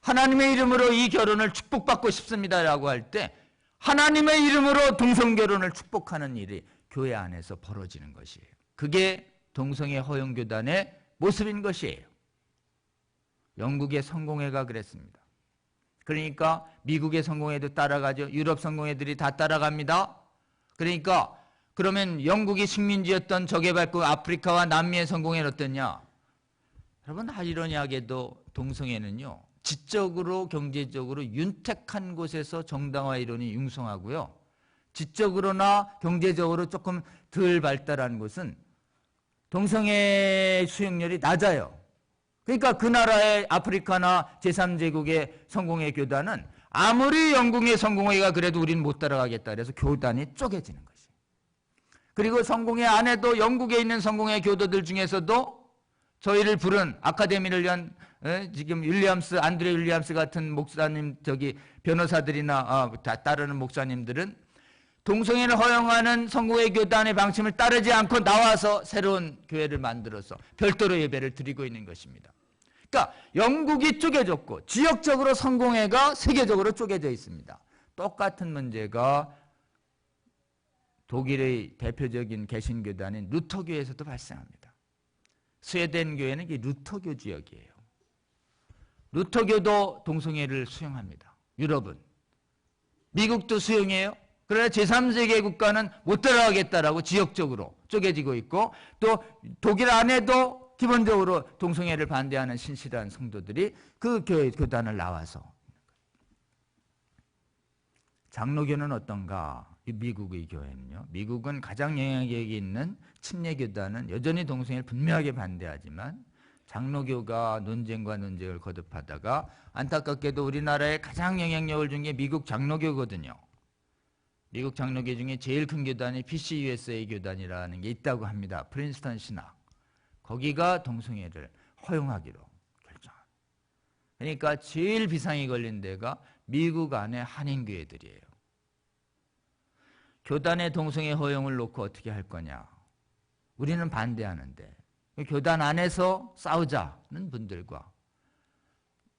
하나님의 이름으로 이 결혼을 축복받고 싶습니다라고 할 때 하나님의 이름으로 동성 결혼을 축복하는 일이 교회 안에서 벌어지는 것이에요. 그게 동성애 허용 교단의 모습인 것이에요. 영국의 성공회가 그랬습니다. 그러니까 미국의 성공회도 따라가죠. 유럽 성공회들이 다 따라갑니다. 그러니까 그러면 영국이 식민지였던 저개발국 아프리카와 남미의 성공에는 어떠냐? 여러분, 아이러니하게도 동성애는요, 지적으로 경제적으로 윤택한 곳에서 정당화 이론이 융성하고요, 지적으로나 경제적으로 조금 덜 발달한 곳은 동성애 수용률이 낮아요. 그러니까 그 나라의 아프리카나 제3제국의 성공회 교단은 아무리 영국의 성공회가 그래도 우리는 못 따라가겠다 그래서 교단이 쪼개지는 것이. 그리고 성공회 안에도 영국에 있는 성공회 교도들 중에서도 저희를 부른 아카데미를 연 지금 안드레 윌리엄스 같은 목사님, 변호사들이나 따르는 목사님들은 동성애를 허용하는 성공회 교단의 방침을 따르지 않고 나와서 새로운 교회를 만들어서 별도로 예배를 드리고 있는 것입니다. 그러니까 영국이 쪼개졌고 지역적으로 성공회가 세계적으로 쪼개져 있습니다. 똑같은 문제가 독일의 대표적인 개신교단인 루터교에서도 발생합니다. 스웨덴 교회는 이게 루터교 지역이에요. 루터교도 동성애를 수용합니다. 유럽은. 미국도 수용해요. 그러나 제3세계 국가는 못 따라가겠다라고 지역적으로 쪼개지고 있고, 또 독일 안에도 기본적으로 동성애를 반대하는 신실한 성도들이 그 교단을 나와서. 장로교는 어떤가? 미국의 교회는요. 미국은 가장 영향력이 있는 침례 교단은 여전히 동성애를 분명하게 반대하지만 장로교가 논쟁을 거듭하다가 안타깝게도 우리나라에 가장 영향력을 준 게 미국 장로교거든요. 미국 장로교 중에 제일 큰 교단이 PCUSA 교단이라는 게 있다고 합니다. 프린스턴 신학. 거기가 동성애를 허용하기로 결정합니다. 그러니까 제일 비상이 걸린 데가 미국 안의 한인교회들이에요. 교단의 동성애 허용을 놓고 어떻게 할 거냐. 우리는 반대하는데 교단 안에서 싸우자는 분들과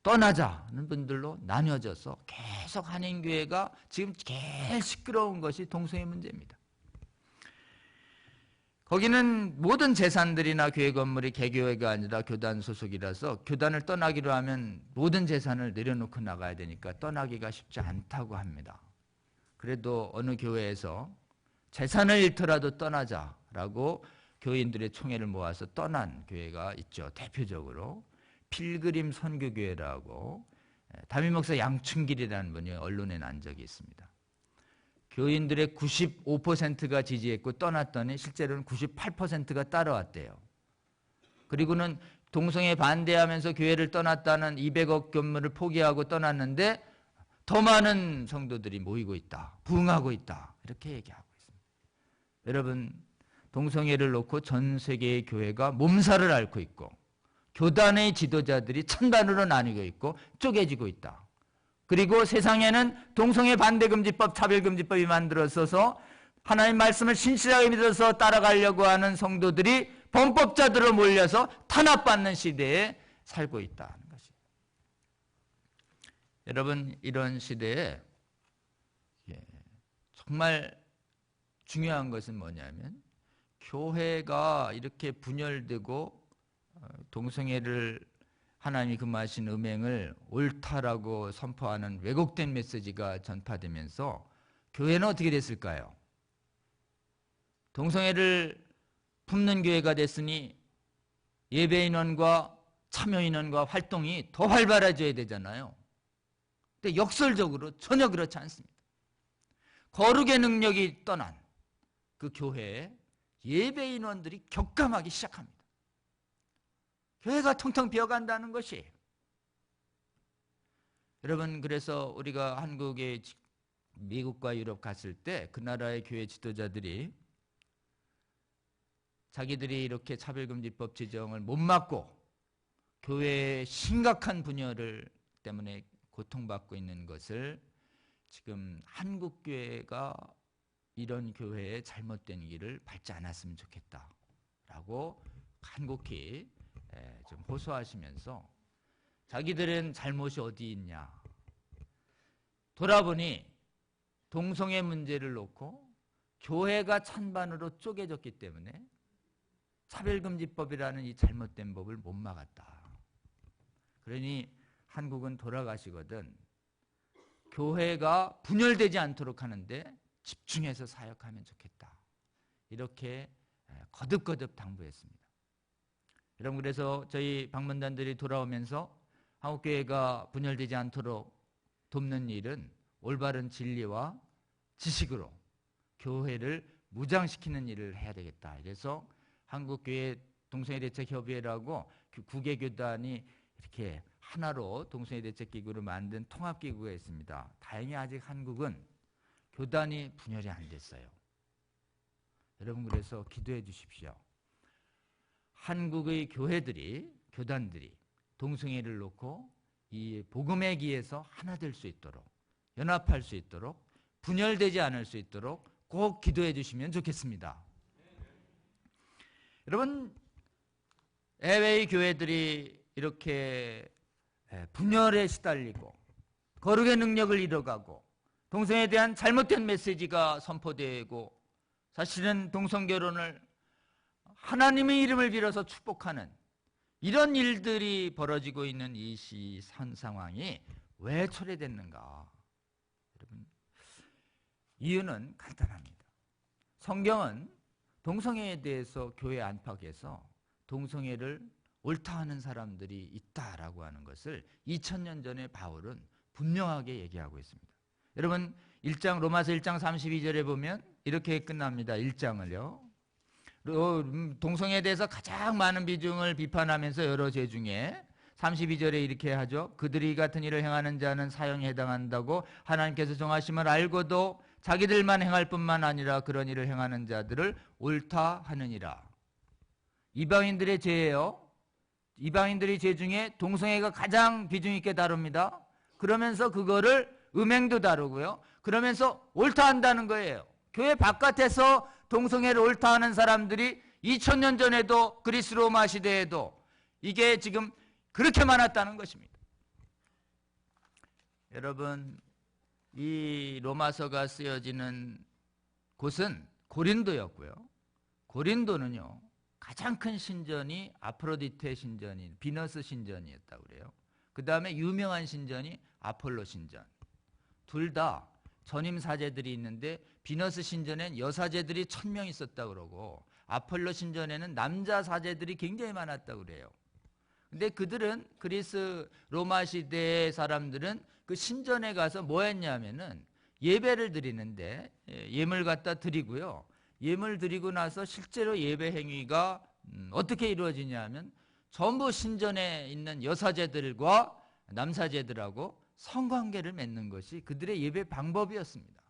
떠나자는 분들로 나뉘어져서 계속 한인교회가 지금 제일 시끄러운 것이 동성애 문제입니다. 거기는 모든 재산들이나 교회 건물이 개교회가 아니라 교단 소속이라서 교단을 떠나기로 하면 모든 재산을 내려놓고 나가야 되니까 떠나기가 쉽지 않다고 합니다. 그래도 어느 교회에서 재산을 잃더라도 떠나자라고 교인들의 총회를 모아서 떠난 교회가 있죠. 대표적으로 필그림 선교교회라고 담임 목사 양춘길이라는 분이 언론에 난 적이 있습니다. 교인들의 95%가 지지했고 떠났더니 실제로는 98%가 따라왔대요. 그리고는 동성애 반대하면서 교회를 떠났다는 200억 건물을 포기하고 떠났는데 더 많은 성도들이 모이고 있다. 부흥하고 있다. 이렇게 얘기하고 있습니다. 여러분, 동성애를 놓고 전 세계의 교회가 몸살을 앓고 있고 교단의 지도자들이 찬반으로 나뉘고 있고 쪼개지고 있다. 그리고 세상에는 동성애 반대금지법, 차별금지법이 만들어서서 하나님 말씀을 신실하게 믿어서 따라가려고 하는 성도들이 범법자들로 몰려서 탄압받는 시대에 살고 있다는 것입니다. 여러분, 이런 시대에 정말 중요한 것은 뭐냐면 교회가 이렇게 분열되고 동성애를 하나님이 금하신 음행을 옳다라고 선포하는 왜곡된 메시지가 전파되면서 교회는 어떻게 됐을까요? 동성애를 품는 교회가 됐으니 예배 인원과 참여 인원과 활동이 더 활발해져야 되잖아요. 근데 역설적으로 전혀 그렇지 않습니다. 거룩의 능력이 떠난 그 교회에 예배 인원들이 격감하기 시작합니다. 교회가 텅텅 비어간다는 것이. 여러분, 그래서 우리가 한국에 미국과 유럽 갔을 때 그 나라의 교회 지도자들이 자기들이 이렇게 차별금지법 지정을 못 막고 교회의 심각한 분열을 때문에 고통받고 있는 것을 지금 한국교회가 이런 교회의 잘못된 길을 밟지 않았으면 좋겠다라고 간곡히 좀 호소하시면서 자기들은 잘못이 어디 있냐. 돌아보니 동성애 문제를 놓고 교회가 찬반으로 쪼개졌기 때문에 차별금지법이라는 이 잘못된 법을 못 막았다. 그러니 한국은 돌아가시거든 교회가 분열되지 않도록 하는데 집중해서 사역하면 좋겠다. 이렇게 거듭거듭 당부했습니다. 여러분, 그래서 저희 방문단들이 돌아오면서 한국교회가 분열되지 않도록 돕는 일은 올바른 진리와 지식으로 교회를 무장시키는 일을 해야 되겠다. 그래서 한국교회 동성애대책협의회라고 그 9개 교단이 이렇게 하나로 동성애대책기구를 만든 통합기구가 있습니다. 다행히 아직 한국은 교단이 분열이 안 됐어요. 여러분, 그래서 기도해 주십시오. 한국의 교회들이, 교단들이 동성애를 놓고 이 복음의 기에서 하나 될 수 있도록, 연합할 수 있도록, 분열되지 않을 수 있도록 꼭 기도해 주시면 좋겠습니다. 여러분, 해외의 교회들이 이렇게 분열에 시달리고 거룩의 능력을 잃어가고 동성애에 대한 잘못된 메시지가 선포되고 사실은 동성결혼을 하나님의 이름을 빌어서 축복하는 이런 일들이 벌어지고 있는 이 시선 상황이 왜 초래됐는가? 여러분, 이유는 간단합니다. 성경은 동성애에 대해서 교회 안팎에서 동성애를 옳다 하는 사람들이 있다라고 하는 것을 2000년 전에 바울은 분명하게 얘기하고 있습니다. 여러분, 로마서 1장 32절에 보면 이렇게 끝납니다. 1장을요. 동성애에 대해서 가장 많은 비중을 비판하면서 여러 죄 중에 32절에 이렇게 하죠. 그들이 같은 일을 행하는 자는 사형에 해당한다고 하나님께서 정하심을 알고도 자기들만 행할 뿐만 아니라 그런 일을 행하는 자들을 옳다 하느니라. 이방인들의 죄예요. 이방인들의 죄 중에 동성애가 가장 비중 있게 다룹니다. 그러면서 그거를 음행도 다루고요. 그러면서 옳다 한다는 거예요. 교회 바깥에서 동성애를 옳다 하는 사람들이 2000년 전에도 그리스 로마 시대에도 이게 지금 그렇게 많았다는 것입니다. 여러분, 이 로마서가 쓰여지는 곳은 고린도였고요. 고린도는요, 가장 큰 신전이 아프로디테 신전인 비너스 신전이었다고 그래요. 그 다음에 유명한 신전이 아폴로 신전. 둘 다 전임 사제들이 있는데 비너스 신전엔 여사제들이 1000명 있었다고 그러고 아폴로 신전에는 남자 사제들이 굉장히 많았다고 그래요. 근데 그들은 그리스 로마 시대의 사람들은 그 신전에 가서 뭐 했냐면은 예배를 드리는데 예물 갖다 드리고요. 예물 드리고 나서 실제로 예배 행위가 어떻게 이루어지냐면 전부 신전에 있는 여사제들과 남사제들하고 성관계를 맺는 것이 그들의 예배 방법이었습니다.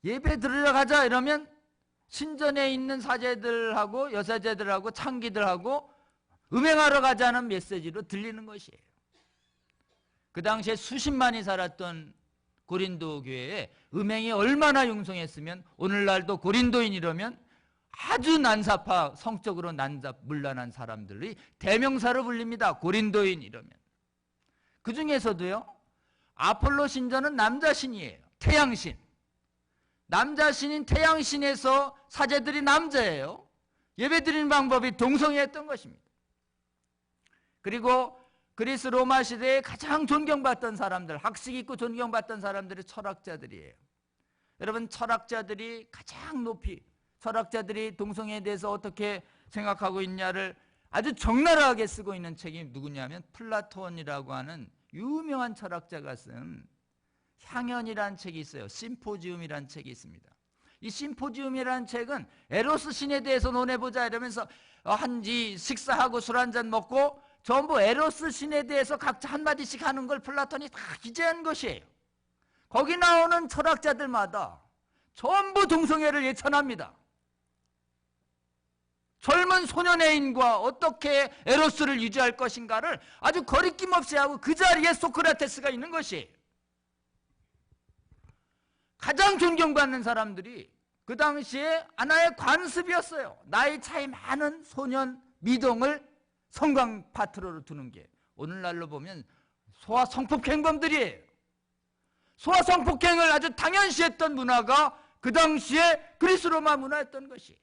예배 드리러 가자 이러면 신전에 있는 사제들하고 여사제들하고 창기들하고 음행하러 가자는 메시지로 들리는 것이에요. 그 당시에 수십만이 살았던 고린도 교회에 음행이 얼마나 융성했으면 오늘날도 고린도인 이러면 아주 난잡하, 성적으로 문란한 사람들이 대명사로 불립니다. 고린도인 이러면. 그 중에서도요, 아폴로 신전은 남자신이에요. 태양신. 남자신인 태양신에서 사제들이 남자예요. 예배드리는 방법이 동성애였던 것입니다. 그리고 그리스 로마 시대에 가장 존경받던 사람들, 학식 있고 존경받던 사람들이 철학자들이에요. 여러분, 철학자들이 가장 높이, 철학자들이 동성애에 대해서 어떻게 생각하고 있냐를 아주 적나라하게 쓰고 있는 책이 누구냐면 플라톤이라고 하는 유명한 철학자가 쓴 향연이라는 책이 있어요. 심포지움이라는 책이 있습니다. 이 심포지움이라는 책은 에로스 신에 대해서 논해보자 이러면서 한지 식사하고 술 한잔 먹고 전부 에로스 신에 대해서 각자 한마디씩 하는 걸 플라톤이 다 기재한 것이에요. 거기 나오는 철학자들마다 전부 동성애를 예찬합니다. 젊은 소년애인과 어떻게 에로스를 유지할 것인가를 아주 거리낌 없이 하고 그 자리에 소크라테스가 있는 것이에요. 가장 존경받는 사람들이 그 당시에 하나의 관습이었어요. 나이 차이 많은 소년 미동을 성광 파트너로 두는 게 오늘날로 보면 소아 성폭행범들이에요. 소아 성폭행을 아주 당연시했던 문화가 그 당시에 그리스 로마 문화였던 것이에요.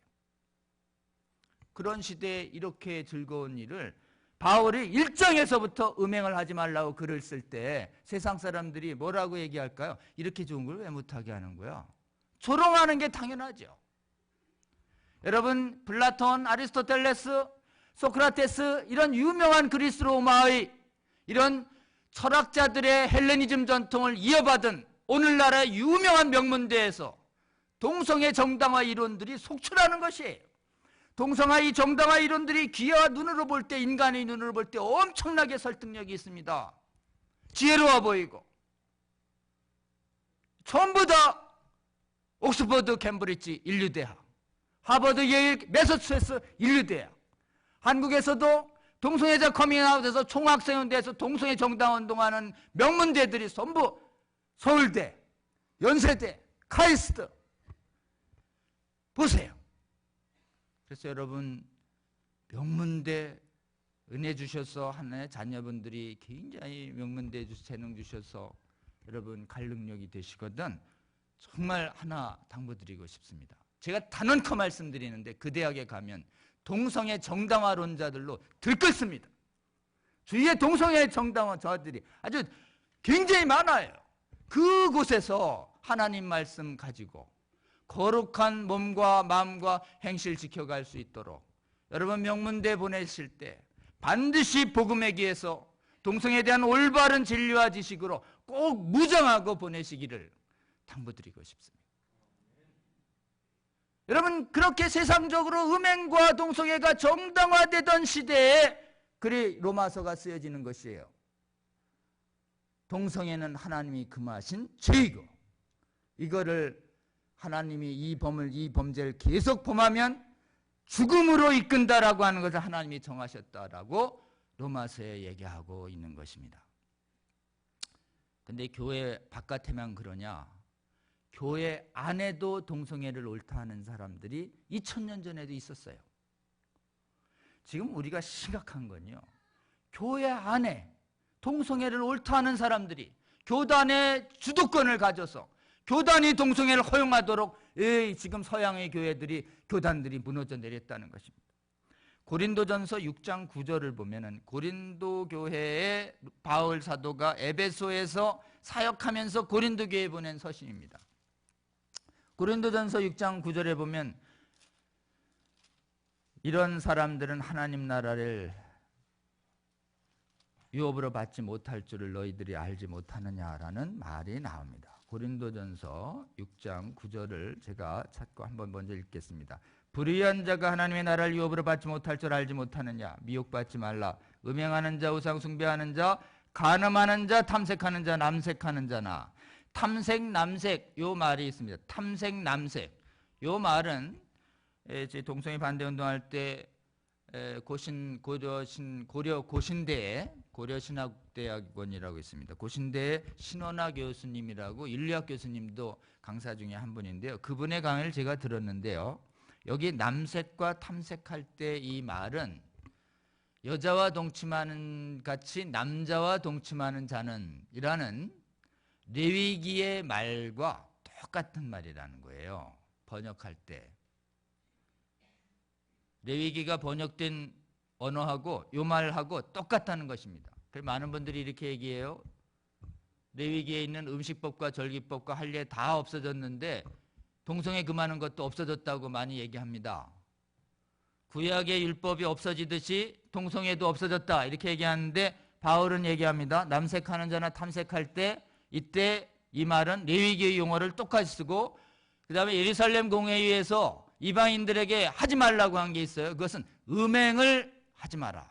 그런 시대에 이렇게 즐거운 일을 바울이 일정에서부터 음행을 하지 말라고 글을 쓸 때 세상 사람들이 뭐라고 얘기할까요? 이렇게 좋은 걸 왜 못하게 하는 거야? 조롱하는 게 당연하죠. 여러분, 플라톤, 아리스토텔레스, 소크라테스 이런 유명한 그리스 로마의 이런 철학자들의 헬레니즘 전통을 이어받은 오늘날의 유명한 명문대에서 동성애 정당화 이론들이 속출하는 것이에요. 동성애 정당화 이론들이 귀와 눈으로 볼 때, 인간의 눈으로 볼 때 엄청나게 설득력이 있습니다. 지혜로워 보이고 전부 다 옥스퍼드, 캠브리지 인류대학, 하버드, 예일, 매사추세츠 인류대학, 한국에서도 동성애자 커밍아웃에서 총학생연대에서 동성애 정당 운동하는 명문대들이 전부 서울대, 연세대, 카이스트. 보세요. 그래서 여러분, 명문대 은혜 주셔서 하나의 자녀분들이 굉장히 명문대 재능 주셔서 여러분 갈 능력이 되시거든 정말 하나 당부드리고 싶습니다. 제가 단언코 말씀드리는데 그 대학에 가면 동성애 정당화론자들로 들끓습니다. 주위에 동성애 정당화자들이 아주 굉장히 많아요. 그곳에서 하나님 말씀 가지고 거룩한 몸과 마음과 행실 지켜갈 수 있도록 여러분 명문대 보내실 때 반드시 복음에 기해서 동성애에 대한 올바른 진리와 지식으로 꼭 무장하고 보내시기를 당부드리고 싶습니다. 여러분, 그렇게 세상적으로 음행과 동성애가 정당화되던 시대에 그리 로마서가 쓰여지는 것이에요. 동성애는 하나님이 금하신 죄이고 이거를 하나님이 이 범죄를 계속 범하면 죽음으로 이끈다라고 하는 것을 하나님이 정하셨다라고 로마서에 얘기하고 있는 것입니다. 근데 교회 바깥에만 그러냐? 교회 안에도 동성애를 옳다 하는 사람들이 2000년 전에도 있었어요. 지금 우리가 심각한 건요, 교회 안에 동성애를 옳다 하는 사람들이 교단의 주도권을 가져서 교단이 동성애를 허용하도록 지금 서양의 교단들이 무너져 내렸다는 것입니다. 고린도전서 6장 9절을 보면은 고린도 교회에 바울 사도가 에베소에서 사역하면서 고린도 교회에 보낸 서신입니다. 고린도전서 6장 9절에 보면 이런 사람들은 하나님 나라를 유업으로 받지 못할 줄을 너희들이 알지 못하느냐라는 말이 나옵니다. 고린도전서 6장 9절을 제가 찾고 한번 먼저 읽겠습니다. 불의한 자가 하나님의 나라를 유업으로 받지 못할 줄 알지 못하느냐? 미혹받지 말라. 음행하는 자, 우상 숭배하는 자, 간음하는 자, 탐색하는 자, 남색하는 자나. 탐색, 남색 요 말이 있습니다. 탐색, 남색 요 말은 제 동성애 반대 운동할 때 고려신대에 고려신학대학원이라고 있습니다. 고신대에 신원하 교수님이라고 인류학 교수님도 강사 중에 한 분인데요. 그분의 강의를 제가 들었는데요. 여기 남색과 탐색할 때 이 말은 여자와 동침하는 같이 남자와 동침하는 자는 이라는 레위기의 말과 똑같은 말이라는 거예요. 번역할 때. 레위기가 번역된 언어하고 요 말하고 똑같다는 것입니다. 그래서 많은 분들이 이렇게 얘기해요. 레위기에 있는 음식법과 절기법과 할례 다 없어졌는데 동성애 금하는 것도 없어졌다고 많이 얘기합니다. 구약의 율법이 없어지듯이 동성애도 없어졌다 이렇게 얘기하는데 바울은 얘기합니다. 남색하는 자나 탐색할 때 이때 이 말은 레위기의 용어를 똑같이 쓰고 그 다음에 예루살렘 공회의에서 이방인들에게 하지 말라고 한 게 있어요. 그것은 음행을 하지 마라.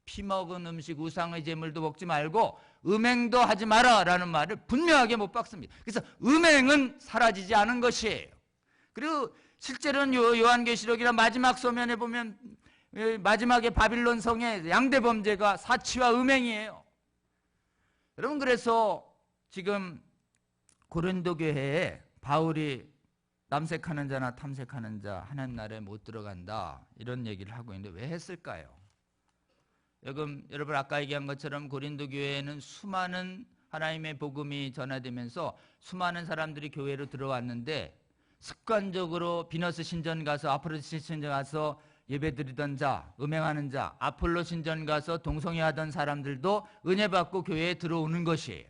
피 먹은 음식, 우상의 제물도 먹지 말고 음행도 하지 마라 라는 말을 분명하게 못 박습니다. 그래서 음행은 사라지지 않은 것이에요. 그리고 실제로는 요한계시록이나 마지막 서면에 보면 마지막에 바빌론 성의 양대 범죄가 사치와 음행이에요. 여러분, 그래서 지금 고린도 교회에 바울이 남색하는 자나 탐색하는 자 하나님 나라에 못 들어간다 이런 얘기를 하고 있는데 왜 했을까요? 여러분 아까 얘기한 것처럼 고린도 교회에는 수많은 하나님의 복음이 전하되면서 수많은 사람들이 교회로 들어왔는데 습관적으로 비너스 신전 가서 아프로디테 신전 가서 예배드리던 자, 음행하는 자, 아폴로 신전 가서 동성애하던 사람들도 은혜 받고 교회에 들어오는 것이에요.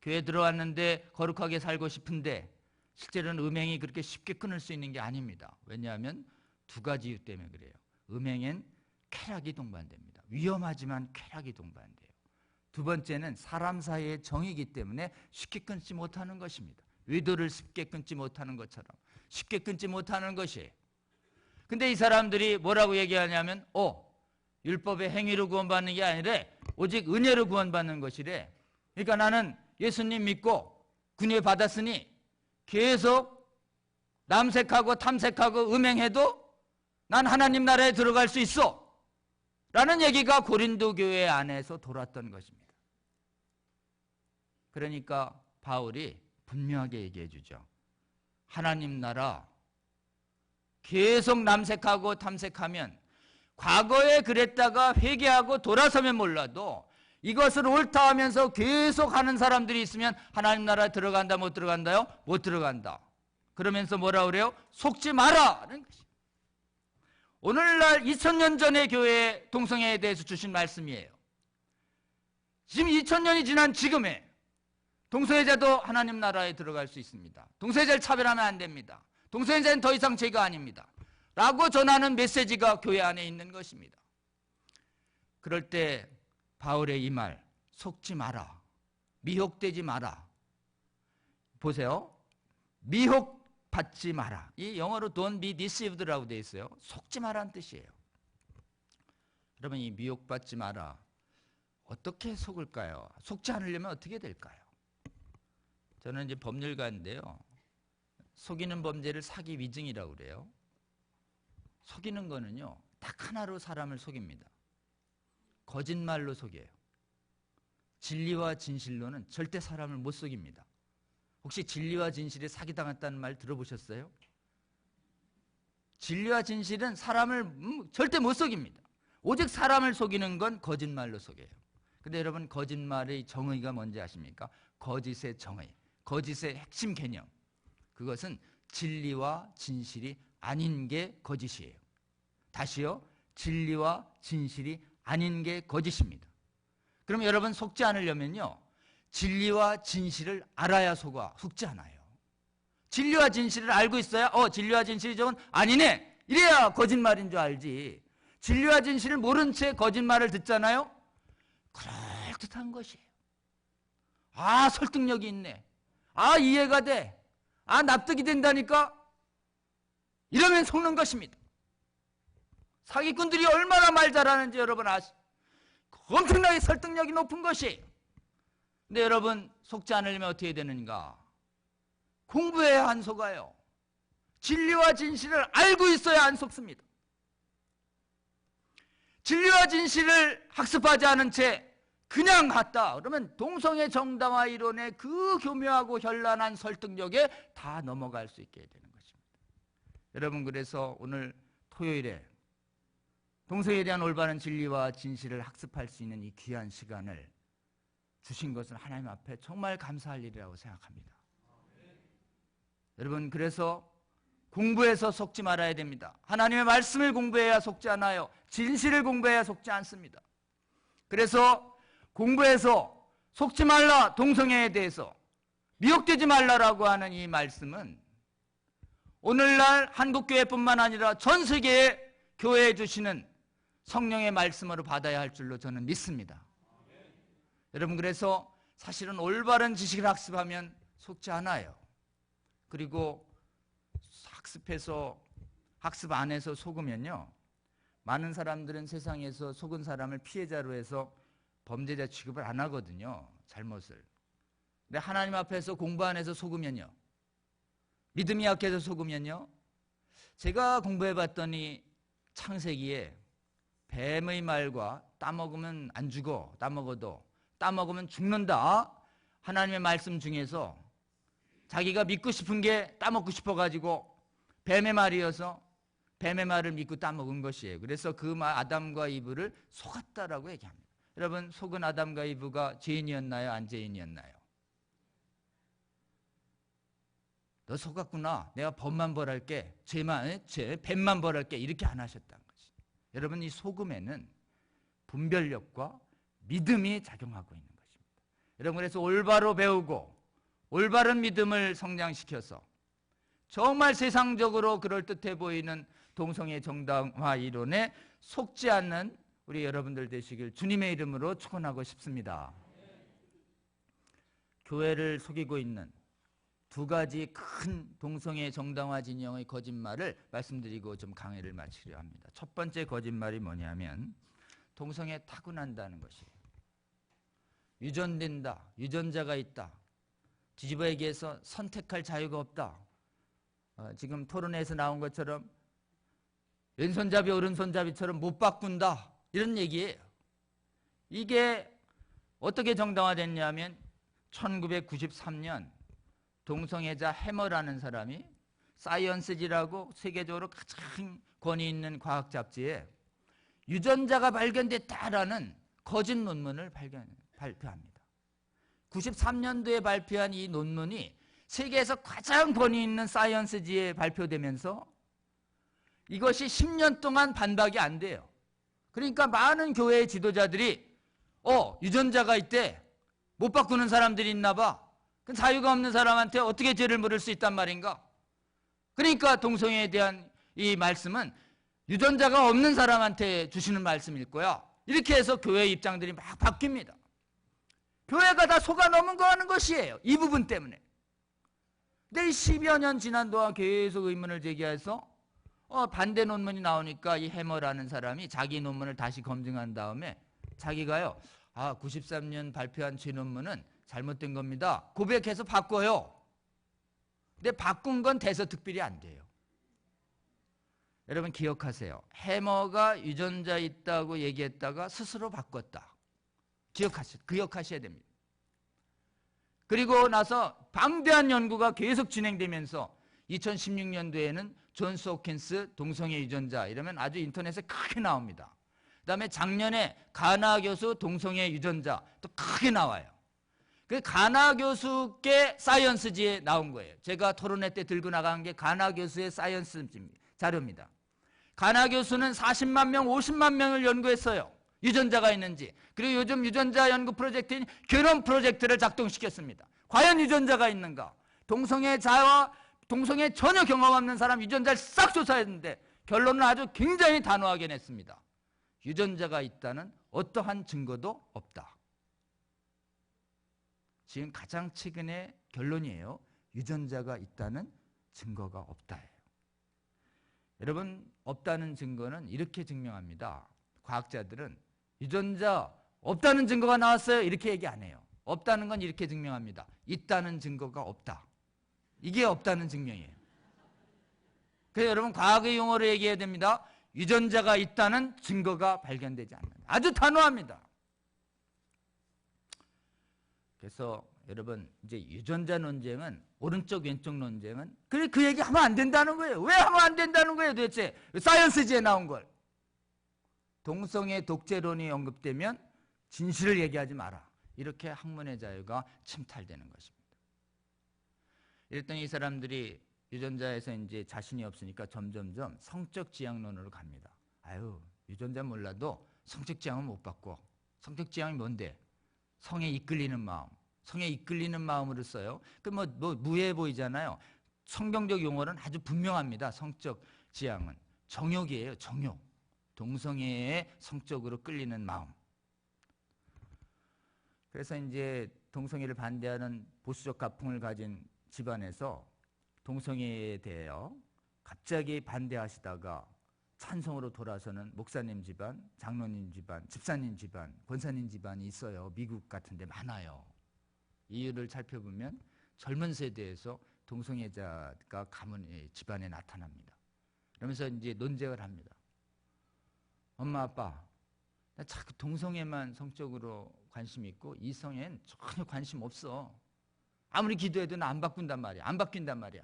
교회에 들어왔는데 거룩하게 살고 싶은데 실제로는 음행이 그렇게 쉽게 끊을 수 있는 게 아닙니다. 왜냐하면 두 가지 이유 때문에 그래요. 음행엔 쾌락이 동반됩니다. 위험하지만 쾌락이 동반돼요. 두 번째는 사람 사이의 정이기 때문에 쉽게 끊지 못하는 것입니다. 의도를 쉽게 끊지 못하는 것처럼 쉽게 끊지 못하는 것이에요. 근데 이 사람들이 뭐라고 얘기하냐면 율법의 행위로 구원받는 게 아니라 오직 은혜로 구원받는 것이래. 그러니까 나는 예수님 믿고 구원을 받았으니 계속 남색하고 탐색하고 음행해도 난 하나님 나라에 들어갈 수 있어 라는 얘기가 고린도 교회 안에서 돌았던 것입니다. 그러니까 바울이 분명하게 얘기해 주죠. 하나님 나라 계속 남색하고 탐색하면 과거에 그랬다가 회개하고 돌아서면 몰라도 이것을 옳다 하면서 계속 하는 사람들이 있으면 하나님 나라에 들어간다 못 들어간다요? 못 들어간다. 그러면서 뭐라 그래요? 속지 마라는 것이. 오늘날 2000년 전의 교회 동성애에 대해서 주신 말씀이에요. 지금 2000년이 지난 지금에 동성애자도 하나님 나라에 들어갈 수 있습니다. 동성애자를 차별하면 안 됩니다. 동성애자는 더 이상 죄가 아닙니다. 라고 전하는 메시지가 교회 안에 있는 것입니다. 그럴 때 바울의 이 말, 속지 마라. 미혹되지 마라. 보세요. 미혹받지 마라. 이 영어로 don't be deceived라고 되어 있어요. 속지 마라는 뜻이에요. 그러면 이 미혹받지 마라. 어떻게 속을까요? 속지 않으려면 어떻게 될까요? 저는 이제 법률가인데요. 속이는 범죄를 사기 위증이라고 그래요. 속이는 거는요, 딱 하나로 사람을 속입니다. 거짓말로 속여요. 진리와 진실로는 절대 사람을 못 속입니다. 혹시 진리와 진실에 사기당했다는 말 들어보셨어요? 진리와 진실은 사람을 절대 못 속입니다. 오직 사람을 속이는 건 거짓말로 속여요. 근데 여러분, 거짓말의 정의가 뭔지 아십니까? 거짓의 정의, 거짓의 핵심 개념. 그것은 진리와 진실이 아닌 게 거짓이에요. 다시요. 진리와 진실이 아닌 게 거짓입니다. 그럼 여러분, 속지 않으려면요, 진리와 진실을 알아야 속지 않아요. 진리와 진실을 알고 있어야 진리와 진실이 저건 아니네 이래야 거짓말인 줄 알지. 진리와 진실을 모른 채 거짓말을 듣잖아요. 그럴듯한 것이에요. 설득력이 있네. 이해가 돼. 납득이 된다니까. 이러면 속는 것입니다. 사기꾼들이 얼마나 말 잘하는지 여러분 엄청나게 설득력이 높은 것이에요. 근데 여러분, 속지 않으려면 어떻게 되는가? 공부해야 안 속아요. 진리와 진실을 알고 있어야 안 속습니다. 진리와 진실을 학습하지 않은 채 그냥 갔다 그러면 동성애 정당화 이론의 그 교묘하고 현란한 설득력에 다 넘어갈 수 있게 되는 것입니다. 여러분, 그래서 오늘 토요일에 동성애에 대한 올바른 진리와 진실을 학습할 수 있는 이 귀한 시간을 주신 것은 하나님 앞에 정말 감사할 일이라고 생각합니다. 여러분, 그래서 공부해서 속지 말아야 됩니다. 하나님의 말씀을 공부해야 속지 않아요. 진실을 공부해야 속지 않습니다. 그래서 공부해서 속지 말라, 동성애에 대해서 미혹되지 말라라고 하는 이 말씀은 오늘날 한국교회뿐만 아니라 전 세계의 교회에 주시는 성령의 말씀으로 받아야 할 줄로 저는 믿습니다. 여러분, 그래서 사실은 올바른 지식을 학습하면 속지 않아요. 그리고 학습 안에서 속으면요, 많은 사람들은 세상에서 속은 사람을 피해자로 해서 범죄자 취급을 안 하거든요, 잘못을. 근데 하나님 앞에서 공부 안 해서 속으면요, 믿음이 약해서 속으면요, 제가 공부해 봤더니 창세기에 뱀의 말과 따먹으면 안 죽어, 따먹으면 죽는다, 하나님의 말씀 중에서 자기가 믿고 싶은 게 따먹고 싶어가지고 뱀의 말이어서 뱀의 말을 믿고 따먹은 것이에요. 그래서 그 아담과 이브를 속았다라고 얘기합니다. 여러분, 속은 아담과 이브가 죄인이었나요? 안 죄인이었나요? 너 속았구나. 내가 법만 벌할게. 뱀만 벌할게. 이렇게 안 하셨다는 것이. 여러분, 이 소금에는 분별력과 믿음이 작용하고 있는 것입니다. 여러분, 그래서 올바로 배우고 올바른 믿음을 성장시켜서 정말 세상적으로 그럴듯해 보이는 동성애 정당화 이론에 속지 않는 우리 여러분들 되시길 주님의 이름으로 축원하고 싶습니다. 교회를 속이고 있는 두 가지 큰 동성애 정당화 진영의 거짓말을 말씀드리고 좀 강의를 마치려 합니다. 첫 번째 거짓말이 뭐냐면 동성애 타고난다는 것이에요. 유전된다, 유전자가 있다, 뒤집어 얘기해서 선택할 자유가 없다. 지금 토론회에서 나온 것처럼 왼손잡이 오른손잡이처럼 못 바꾼다, 이런 얘기예요. 이게 어떻게 정당화됐냐면 1993년 동성애자 해머라는 사람이 사이언스지라고 세계적으로 가장 권위 있는 과학 잡지에 유전자가 발견됐다라는 거짓 논문을 발표합니다. 93년도에 발표한 이 논문이 세계에서 가장 권위 있는 사이언스지에 발표되면서 이것이 10년 동안 반박이 안 돼요. 그러니까 많은 교회의 지도자들이 유전자가 있대, 못 바꾸는 사람들이 있나 봐, 그 자유가 없는 사람한테 어떻게 죄를 물을 수 있단 말인가. 그러니까 동성애에 대한 이 말씀은 유전자가 없는 사람한테 주시는 말씀일 거야, 이렇게 해서 교회의 입장들이 막 바뀝니다. 교회가 다 속아 넘은 거 하는 것이에요, 이 부분 때문에. 근데 이 10여 년 지난 동안 계속 의문을 제기해서 반대 논문이 나오니까 이 해머라는 사람이 자기 논문을 다시 검증한 다음에 자기가요, 93년 발표한 제 논문은 잘못된 겁니다, 고백해서 바꿔요. 근데 바꾼 건 대서특필이 안 돼요. 여러분 기억하세요. 해머가 유전자 있다고 얘기했다가 스스로 바꿨다. 기억하셔야 됩니다. 그리고 나서 방대한 연구가 계속 진행되면서 2016년도에는 존스 호킨스 동성애 유전자 이러면 아주 인터넷에 크게 나옵니다. 그 다음에 작년에 가나 교수 동성애 유전자 또 크게 나와요. 그 가나 교수께 사이언스지에 나온 거예요. 제가 토론회 때 들고 나간 게 가나 교수의 사이언스 자료입니다. 가나 교수는 40만 명, 50만 명을 연구했어요. 유전자가 있는지. 그리고 요즘 유전자 연구 프로젝트인 결혼 프로젝트를 작동시켰습니다. 과연 유전자가 있는가? 동성애자와 동성애 전혀 경험 없는 사람 유전자를 싹 조사했는데 결론은 아주 굉장히 단호하게 냈습니다. 유전자가 있다는 어떠한 증거도 없다. 지금 가장 최근의 결론이에요. 유전자가 있다는 증거가 없다예요. 여러분, 없다는 증거는 이렇게 증명합니다. 과학자들은 유전자 없다는 증거가 나왔어요, 이렇게 얘기 안 해요. 없다는 건 이렇게 증명합니다. 있다는 증거가 없다. 이게 없다는 증명이에요. 그래서 여러분 과학의 용어로 얘기해야 됩니다. 유전자가 있다는 증거가 발견되지 않는다. 아주 단호합니다. 그래서 여러분 이제 유전자 논쟁은 오른쪽 왼쪽 논쟁은 그래 그 얘기 하면 안 된다는 거예요. 왜 하면 안 된다는 거예요 도대체? 사이언스지에 나온 걸. 동성애 독재론이 언급되면 진실을 얘기하지 마라. 이렇게 학문의 자유가 침탈되는 것입니다. 이랬더니 이 사람들이 유전자에서 이제 자신이 없으니까 점점점 성적 지향론으로 갑니다. 유전자 몰라도 성적 지향은 못 바꿔. 성적 지향이 뭔데? 성에 이끌리는 마음. 성에 이끌리는 마음으로 써요. 뭐 무해해 보이잖아요. 성경적 용어는 아주 분명합니다. 성적 지향은 정욕이에요. 정욕. 동성애에 성적으로 끌리는 마음. 그래서 이제 동성애를 반대하는 보수적 가풍을 가진 집안에서 동성애에 대하여 갑자기 반대하시다가 찬성으로 돌아서는 목사님 집안, 장로님 집안, 집사님 집안, 권사님 집안이 있어요. 미국 같은 데 많아요. 이유를 살펴보면 젊은 세대에서 동성애자가 가문 집안에 나타납니다. 그러면서 이제 논쟁을 합니다. 엄마, 아빠, 나 자꾸 동성애만 성적으로 관심 있고 이성엔 전혀 관심 없어. 아무리 기도해도 나 안 바꾼단 말이야. 안 바뀐단 말이야.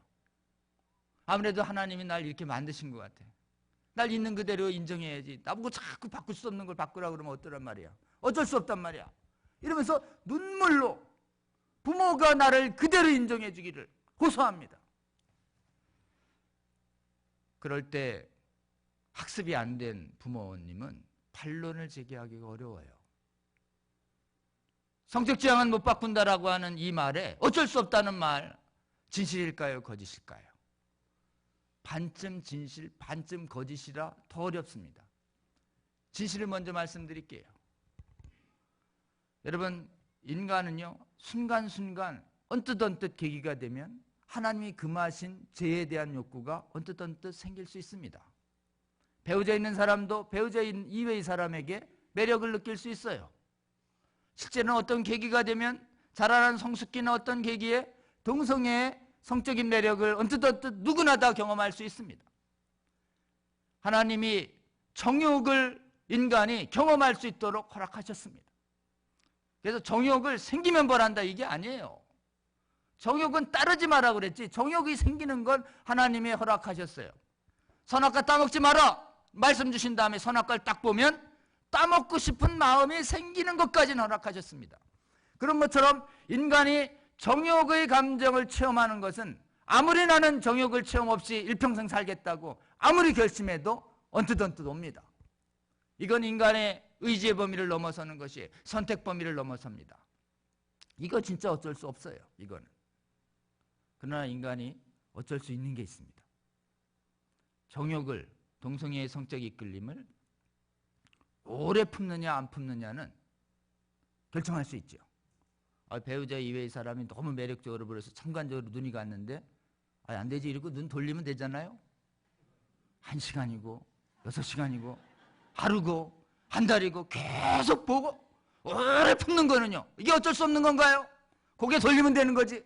아무래도 하나님이 날 이렇게 만드신 것 같아. 날 있는 그대로 인정해야지. 나보고 자꾸 바꿀 수 없는 걸 바꾸라고 그러면 어떠란 말이야. 어쩔 수 없단 말이야. 이러면서 눈물로 부모가 나를 그대로 인정해 주기를 호소합니다. 그럴 때 학습이 안 된 부모님은 반론을 제기하기가 어려워요. 성적 지향은 못 바꾼다라고 하는 이 말에 어쩔 수 없다는 말, 진실일까요? 거짓일까요? 반쯤 진실, 반쯤 거짓이라 더 어렵습니다. 진실을 먼저 말씀드릴게요. 여러분, 인간은요, 순간순간 언뜻 계기가 되면 하나님이 금하신 죄에 대한 욕구가 언뜻 생길 수 있습니다. 배우자 있는 사람도 배우자 이외의 사람에게 매력을 느낄 수 있어요. 실제는 어떤 계기가 되면 자라난 성숙기나 어떤 계기에 동성애의 성적인 매력을 언뜻 누구나 다 경험할 수 있습니다. 하나님이 정욕을 인간이 경험할 수 있도록 허락하셨습니다. 그래서 정욕을 생기면 벌한다 이게 아니에요. 정욕은 따르지 마라 그랬지, 정욕이 생기는 건 하나님이 허락하셨어요. 선악과 따먹지 마라 말씀 주신 다음에 선악과를 딱 보면 따먹고 싶은 마음이 생기는 것까지는 허락하셨습니다. 그런 것처럼 인간이 정욕의 감정을 체험하는 것은 아무리 나는 정욕을 체험 없이 일평생 살겠다고 아무리 결심해도 언뜻 옵니다. 이건 인간의 의지의 범위를 넘어서는 것이 선택 범위를 넘어섭니다. 이거 진짜 어쩔 수 없어요. 이거는. 그러나 인간이 어쩔 수 있는 게 있습니다. 정욕을, 동성애의 성적 이끌림을 오래 품느냐 안 품느냐는 결정할 수 있죠. 배우자 이외의 사람이 너무 매력적으로 보여서 천간적으로 눈이 갔는데 안 되지 이러고 눈 돌리면 되잖아요. 1시간이고 6시간이고 하루고 한 달이고 계속 보고 오래 품는 거는요, 이게 어쩔 수 없는 건가요? 고개 돌리면 되는 거지.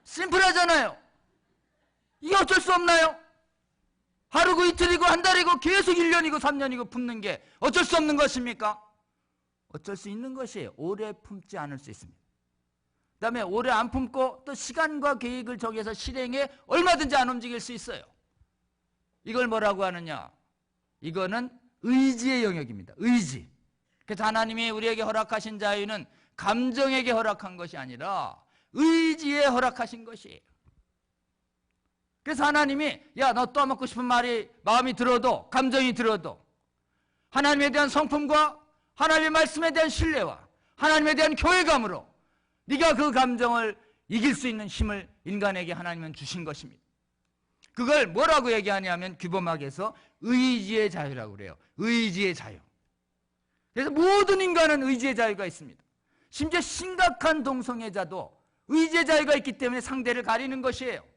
심플하잖아요. 이게 어쩔 수 없나요? 하루고 이틀이고 한 달이고 계속 1년이고 3년이고 품는 게 어쩔 수 없는 것입니까? 어쩔 수 있는 것이에요. 오래 품지 않을 수 있습니다. 그 다음에 오래 안 품고 또 시간과 계획을 정해서 실행에 얼마든지 안 움직일 수 있어요. 이걸 뭐라고 하느냐? 이거는 의지의 영역입니다. 의지. 그래서 하나님이 우리에게 허락하신 자유는 감정에게 허락한 것이 아니라 의지에 허락하신 것이에요. 그래서 하나님이 야, 너 떠먹고 싶은 말이 마음이 들어도, 감정이 들어도 하나님에 대한 성품과 하나님의 말씀에 대한 신뢰와 하나님에 대한 교회감으로 네가 그 감정을 이길 수 있는 힘을 인간에게 하나님은 주신 것입니다. 그걸 뭐라고 얘기하냐면 규범학에서 의지의 자유라고 그래요. 의지의 자유. 그래서 모든 인간은 의지의 자유가 있습니다. 심지어 심각한 동성애자도 의지의 자유가 있기 때문에 상대를 가리는 것이에요.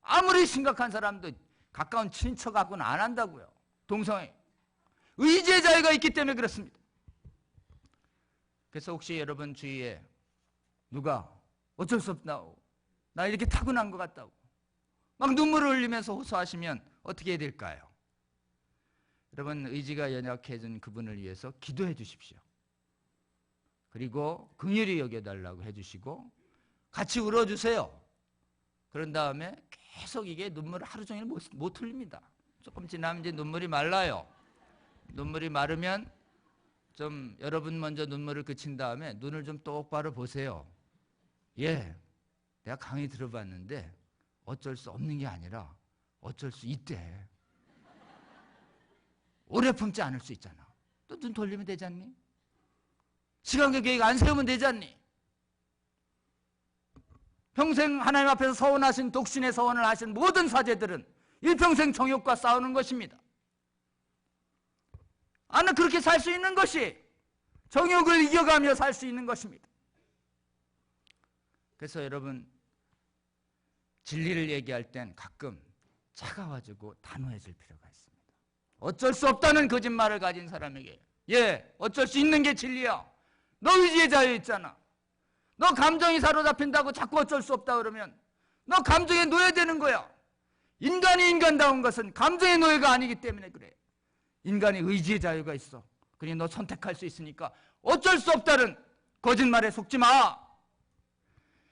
아무리 심각한 사람도 가까운 친척하고는 안 한다고요. 동성애. 의지의 자유가 있기 때문에 그렇습니다. 그래서 혹시 여러분 주위에 누가 어쩔 수 없다고, 나 이렇게 타고난 것 같다고 막 눈물을 흘리면서 호소하시면 어떻게 해야 될까요? 여러분, 의지가 연약해진 그분을 위해서 기도해 주십시오. 그리고 긍휼히 여겨달라고 해주시고 같이 울어주세요. 그런 다음에 계속 이게 눈물을 하루 종일 못 흘립니다. 조금 지나면 이제 눈물이 말라요. 눈물이 마르면 좀 여러분 먼저 눈물을 그친 다음에 눈을 좀 똑바로 보세요. 예, 내가 강의 들어봤는데 어쩔 수 없는 게 아니라 어쩔 수 있대. 오래 품지 않을 수 있잖아. 또 눈 돌리면 되지 않니? 시간과 계획 안 세우면 되지 않니? 평생 하나님 앞에서 서원하신 독신의 서원을 하신 모든 사제들은 일평생 정욕과 싸우는 것입니다. 나는 그렇게 살 수 있는 것이 정욕을 이겨가며 살 수 있는 것입니다. 그래서 여러분, 진리를 얘기할 땐 가끔 차가워지고 단호해질 필요가 있습니다. 어쩔 수 없다는 거짓말을 가진 사람에게 예, 어쩔 수 있는 게 진리야. 너 의지의 자유 있잖아. 너 감정이 사로잡힌다고 자꾸 어쩔 수 없다 그러면 너 감정에 노예되는 거야. 인간이 인간다운 것은 감정의 노예가 아니기 때문에 그래. 인간의 의지의 자유가 있어. 그러니 너 선택할 수 있으니까 어쩔 수 없다는 거짓말에 속지 마.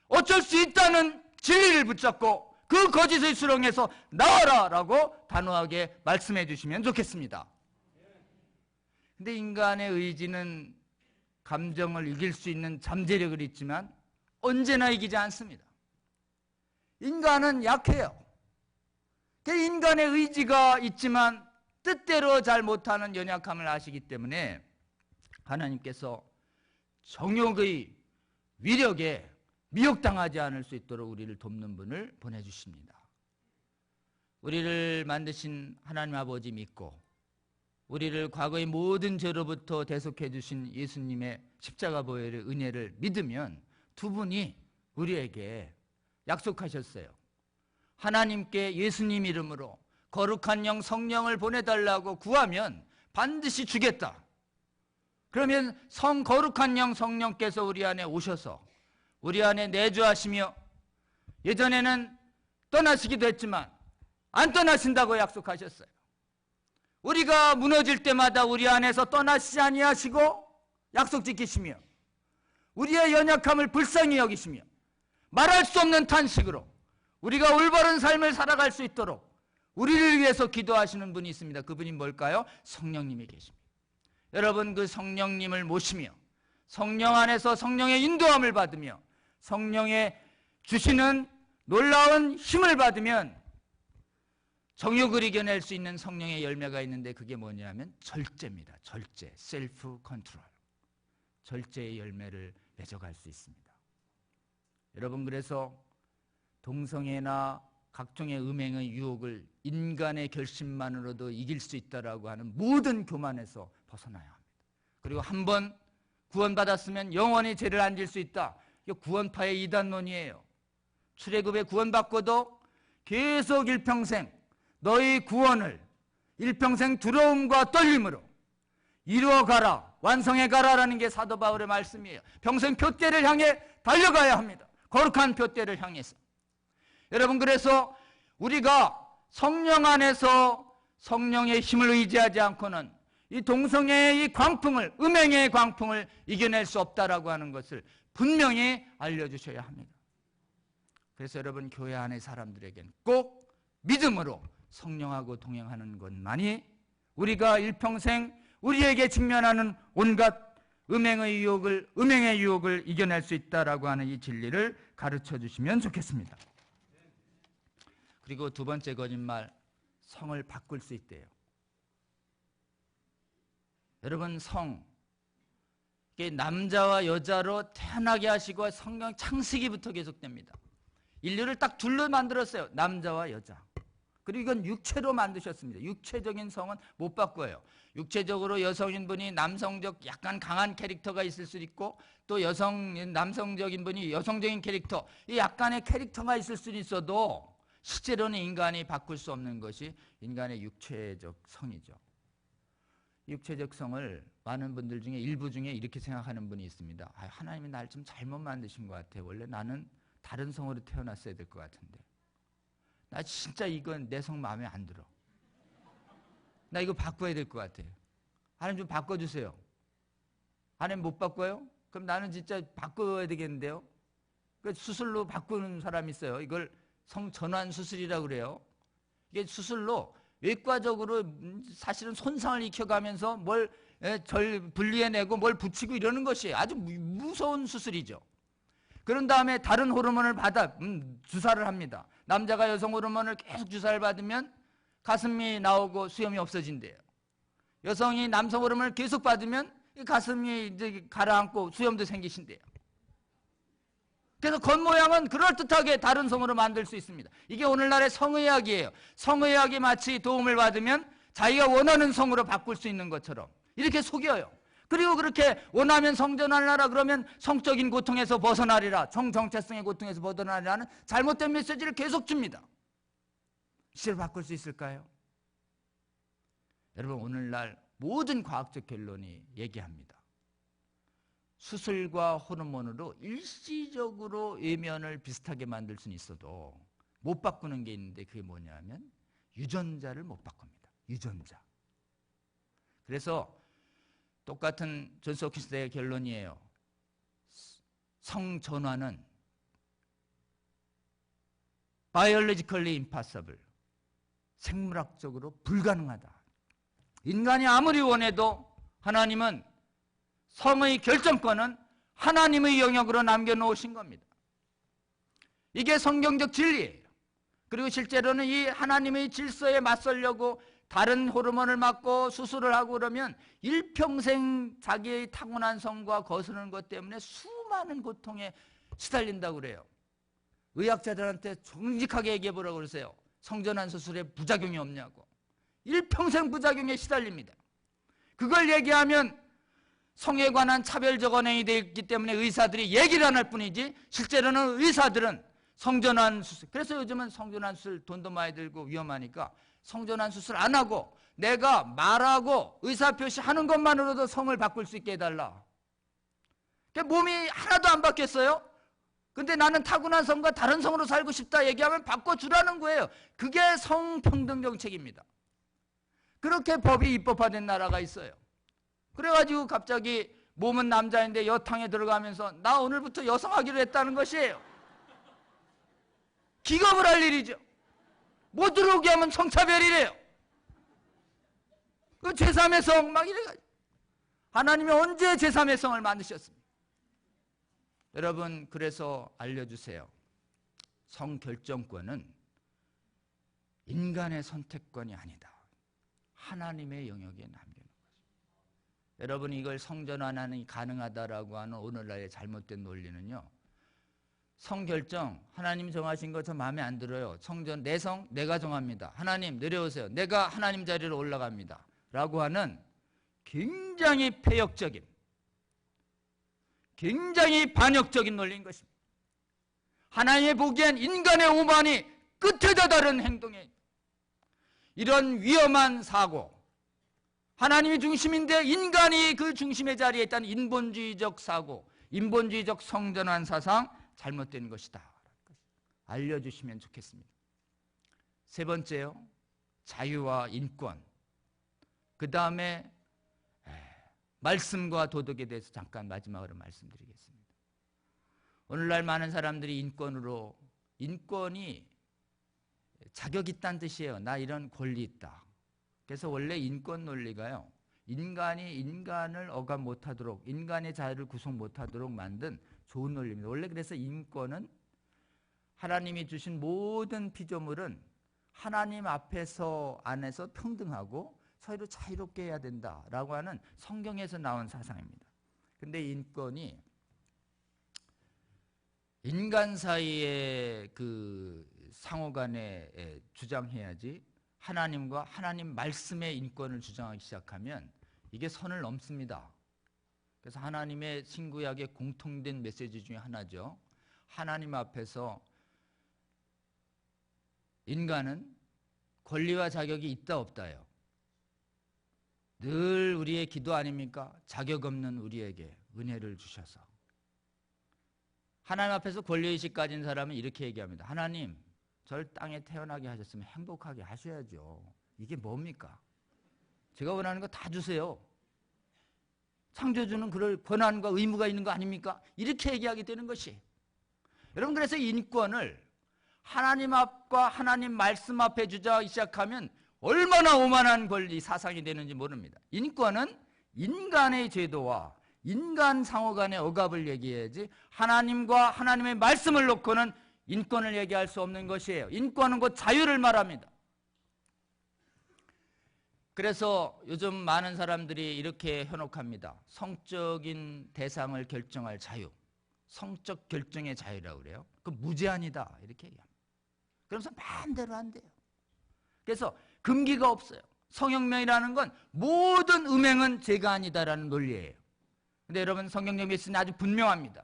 어쩔 수 있다는 진리를 붙잡고 그 거짓의 수렁에서 나와라 라고 단호하게 말씀해 주시면 좋겠습니다. 근데 인간의 의지는 감정을 이길 수 있는 잠재력을 있지만 언제나 이기지 않습니다. 인간은 약해요. 그 인간의 의지가 있지만 뜻대로 잘 못하는 연약함을 아시기 때문에 하나님께서 정욕의 위력에 미혹당하지 않을 수 있도록 우리를 돕는 분을 보내주십니다. 우리를 만드신 하나님 아버지 믿고 우리를 과거의 모든 죄로부터 대속해 주신 예수님의 십자가 보혈의 은혜를 믿으면 두 분이 우리에게 약속하셨어요. 하나님께 예수님 이름으로 거룩한 영 성령을 보내달라고 구하면 반드시 주겠다. 그러면 거룩한 영 성령께서 우리 안에 오셔서 우리 안에 내주하시며 예전에는 떠나시기도 했지만 안 떠나신다고 약속하셨어요. 우리가 무너질 때마다 우리 안에서 떠나시지 아니하시고 약속 지키시며 우리의 연약함을 불쌍히 여기시며 말할 수 없는 탄식으로 우리가 올바른 삶을 살아갈 수 있도록 우리를 위해서 기도하시는 분이 있습니다. 그분이 뭘까요? 성령님이 계십니다. 여러분, 그 성령님을 모시며 성령 안에서 성령의 인도함을 받으며 성령의 주시는 놀라운 힘을 받으면 정욕을 이겨낼 수 있는 성령의 열매가 있는데 그게 뭐냐면 절제입니다. 절제, 셀프 컨트롤. 절제의 열매를 맺어갈 수 있습니다. 여러분, 그래서 동성애나 각종의 음행의 유혹을 인간의 결심만으로도 이길 수 있다라고 하는 모든 교만에서 벗어나야 합니다. 그리고 한번 구원받았으면 영원히 죄를 안 질 수 있다. 이게 구원파의 이단론이에요. 출애굽에 구원받고도 계속 일평생 너희 구원을 일평생 두려움과 떨림으로 이루어가라, 완성해가라라는 게 사도 바울의 말씀이에요. 평생 표대를 향해 달려가야 합니다. 거룩한 표대를 향해서. 여러분, 그래서 우리가 성령 안에서 성령의 힘을 의지하지 않고는 이 동성애의 이 광풍을, 음행의 광풍을 이겨낼 수 없다라고 하는 것을 분명히 알려주셔야 합니다. 그래서 여러분, 교회 안의 사람들에겐 꼭 믿음으로 성령하고 동행하는 것만이 우리가 일평생 우리에게 직면하는 온갖 음행의 유혹을 이겨낼 수 있다라고 하는 이 진리를 가르쳐 주시면 좋겠습니다. 그리고 두 번째 거짓말, 성을 바꿀 수 있대요. 여러분, 이게 남자와 여자로 태어나게 하시고 성경 창세기부터 계속됩니다. 인류를 딱 둘로 만들었어요. 남자와 여자. 그리고 이건 육체로 만드셨습니다. 육체적인 성은 못 바꿔요. 육체적으로 여성인분이 남성적 약간 강한 캐릭터가 있을 수도 있고 또 남성적인 분이 여성적인 캐릭터, 이 약간의 캐릭터가 있을 수도 있어도 실제로는 인간이 바꿀 수 없는 것이 인간의 육체적 성이죠. 육체적 성을 많은 분들 중에 일부 중에 이렇게 생각하는 분이 있습니다. 하나님이 날 좀 잘못 만드신 것 같아. 원래 나는 다른 성으로 태어났어야 될 것 같은데. 나 진짜 이건 내 성 마음에 안 들어. 나 이거 바꿔야 될 것 같아. 하나님 좀 바꿔주세요. 하나님 못 바꿔요? 그럼 나는 진짜 바꿔야 되겠는데요? 수술로 바꾸는 사람이 있어요. 이걸 성전환 수술이라고 그래요. 이게 수술로 외과적으로 사실은 손상을 익혀가면서 뭘 분리해내고 뭘 붙이고 이러는 것이 아주 무서운 수술이죠. 그런 다음에 다른 호르몬을 받아 주사를 합니다. 남자가 여성 호르몬을 계속 주사를 받으면 가슴이 나오고 수염이 없어진대요. 여성이 남성 호르몬을 계속 받으면 가슴이 이제 가라앉고 수염도 생기신대요. 그래서 겉모양은 그럴듯하게 다른 성으로 만들 수 있습니다. 이게 오늘날의 성의학이에요. 성의학이 마치 도움을 받으면 자기가 원하는 성으로 바꿀 수 있는 것처럼 이렇게 속여요. 그리고 그렇게 원하면 성전하라 그러면 성적인 고통에서 벗어나리라, 정체성의 고통에서 벗어나리라는 잘못된 메시지를 계속 줍니다. 실제로 바꿀 수 있을까요? 여러분, 오늘날 모든 과학적 결론이 얘기합니다. 수술과 호르몬으로 일시적으로 외면을 비슷하게 만들 수는 있어도 못 바꾸는 게 있는데 그게 뭐냐면 유전자를 못 바꿉니다. 유전자. 그래서 똑같은 존스 홉킨스의 결론이에요. 성전환은 biologically impossible. 생물학적으로 불가능하다. 인간이 아무리 원해도 하나님은 성의 결정권은 하나님의 영역으로 남겨놓으신 겁니다. 이게 성경적 진리예요. 그리고 실제로는 이 하나님의 질서에 맞서려고 다른 호르몬을 맞고 수술을 하고 그러면 일평생 자기의 타고난 성과 거스르는 것 때문에 수많은 고통에 시달린다고 그래요. 의학자들한테 정직하게 얘기해 보라고 그러세요. 성전환 수술에 부작용이 없냐고. 일평생 부작용에 시달립니다. 그걸 얘기하면 성에 관한 차별적 언행이 되어 있기 때문에 의사들이 얘기를 안 할 뿐이지 실제로는 의사들은 성전환 수술, 그래서 요즘은 성전환 수술 돈도 많이 들고 위험하니까 성전환 수술 안 하고 내가 말하고 의사표시 하는 것만으로도 성을 바꿀 수 있게 해달라. 그러니까 몸이 하나도 안 바뀌었어요. 근데 나는 타고난 성과 다른 성으로 살고 싶다 얘기하면 바꿔주라는 거예요. 그게 성평등 정책입니다. 그렇게 법이 입법화된 나라가 있어요. 그래가지고 갑자기 몸은 남자인데 여탕에 들어가면서 나 오늘부터 여성하기로 했다는 것이에요. 기겁을 할 일이죠. 못 들어오게 하면 성차별이래요. 그 제3의 성 막 이래가지고 하나님이 언제 제3의 성을 만드셨습니까? 여러분, 그래서 알려주세요. 성결정권은 인간의 선택권이 아니다. 하나님의 영역에 남겨놓은 것입니다. 여러분, 이걸 성전환이 가능하다라고 하는 오늘날의 잘못된 논리는요, 성결정 하나님이 정하신 거 저 마음에 안 들어요. 성전 내 성 내가 정합니다. 하나님 내려오세요. 내가 하나님 자리로 올라갑니다. 라고 하는 굉장히 폐역적인, 굉장히 반역적인 논리인 것입니다. 하나님이 보기엔 인간의 오만이 끝에 다다른 행동에 이런 위험한 사고, 하나님이 중심인데 인간이 그 중심의 자리에 있다는 인본주의적 사고, 인본주의적 성전환 사상 잘못된 것이다. 알려주시면 좋겠습니다. 세 번째요, 자유와 인권. 그 다음에 말씀과 도덕에 대해서 잠깐 마지막으로 말씀드리겠습니다. 오늘날 많은 사람들이 인권으로, 인권이 자격 있다는 뜻이에요. 나 이런 권리 있다. 그래서 원래 인권 논리가요, 인간이 인간을 억압 못하도록, 인간의 자유를 구속 못하도록 만든 좋은 논리입니다. 원래 그래서 인권은 하나님이 주신 모든 피조물은 하나님 앞에서 안에서 평등하고 서로 자유롭게 해야 된다라고 하는 성경에서 나온 사상입니다. 근데 인권이 인간 사이의 그 상호간에 주장해야지 하나님과 하나님 말씀의 인권을 주장하기 시작하면 이게 선을 넘습니다. 그래서 하나님의 신구약의 공통된 메시지 중에 하나죠. 하나님 앞에서 인간은 권리와 자격이 있다 없다요. 늘 우리의 기도 아닙니까? 자격 없는 우리에게 은혜를 주셔서. 하나님 앞에서 권리의식 가진 사람은 이렇게 얘기합니다. 하나님, 절 땅에 태어나게 하셨으면 행복하게 하셔야죠. 이게 뭡니까? 제가 원하는 거 다 주세요. 창조주는 그럴 권한과 의무가 있는 거 아닙니까? 이렇게 얘기하게 되는 것이. 여러분, 그래서 인권을 하나님 앞과 하나님 말씀 앞에 주장하기 시작하면 얼마나 오만한 권리 사상이 되는지 모릅니다. 인권은 인간의 제도와 인간 상호 간의 억압을 얘기해야지 하나님과 하나님의 말씀을 놓고는 인권을 얘기할 수 없는 것이에요. 인권은 곧 자유를 말합니다. 그래서 요즘 많은 사람들이 이렇게 현혹합니다. 성적인 대상을 결정할 자유, 성적 결정의 자유라고 그래요. 그 무제한이다 이렇게 얘기합니다. 그러면서 마음대로 한대요. 그래서 금기가 없어요. 성혁명이라는 건 모든 음행은 죄가 아니다라는 논리예요. 근데 여러분, 성경적 메시지는 아주 분명합니다.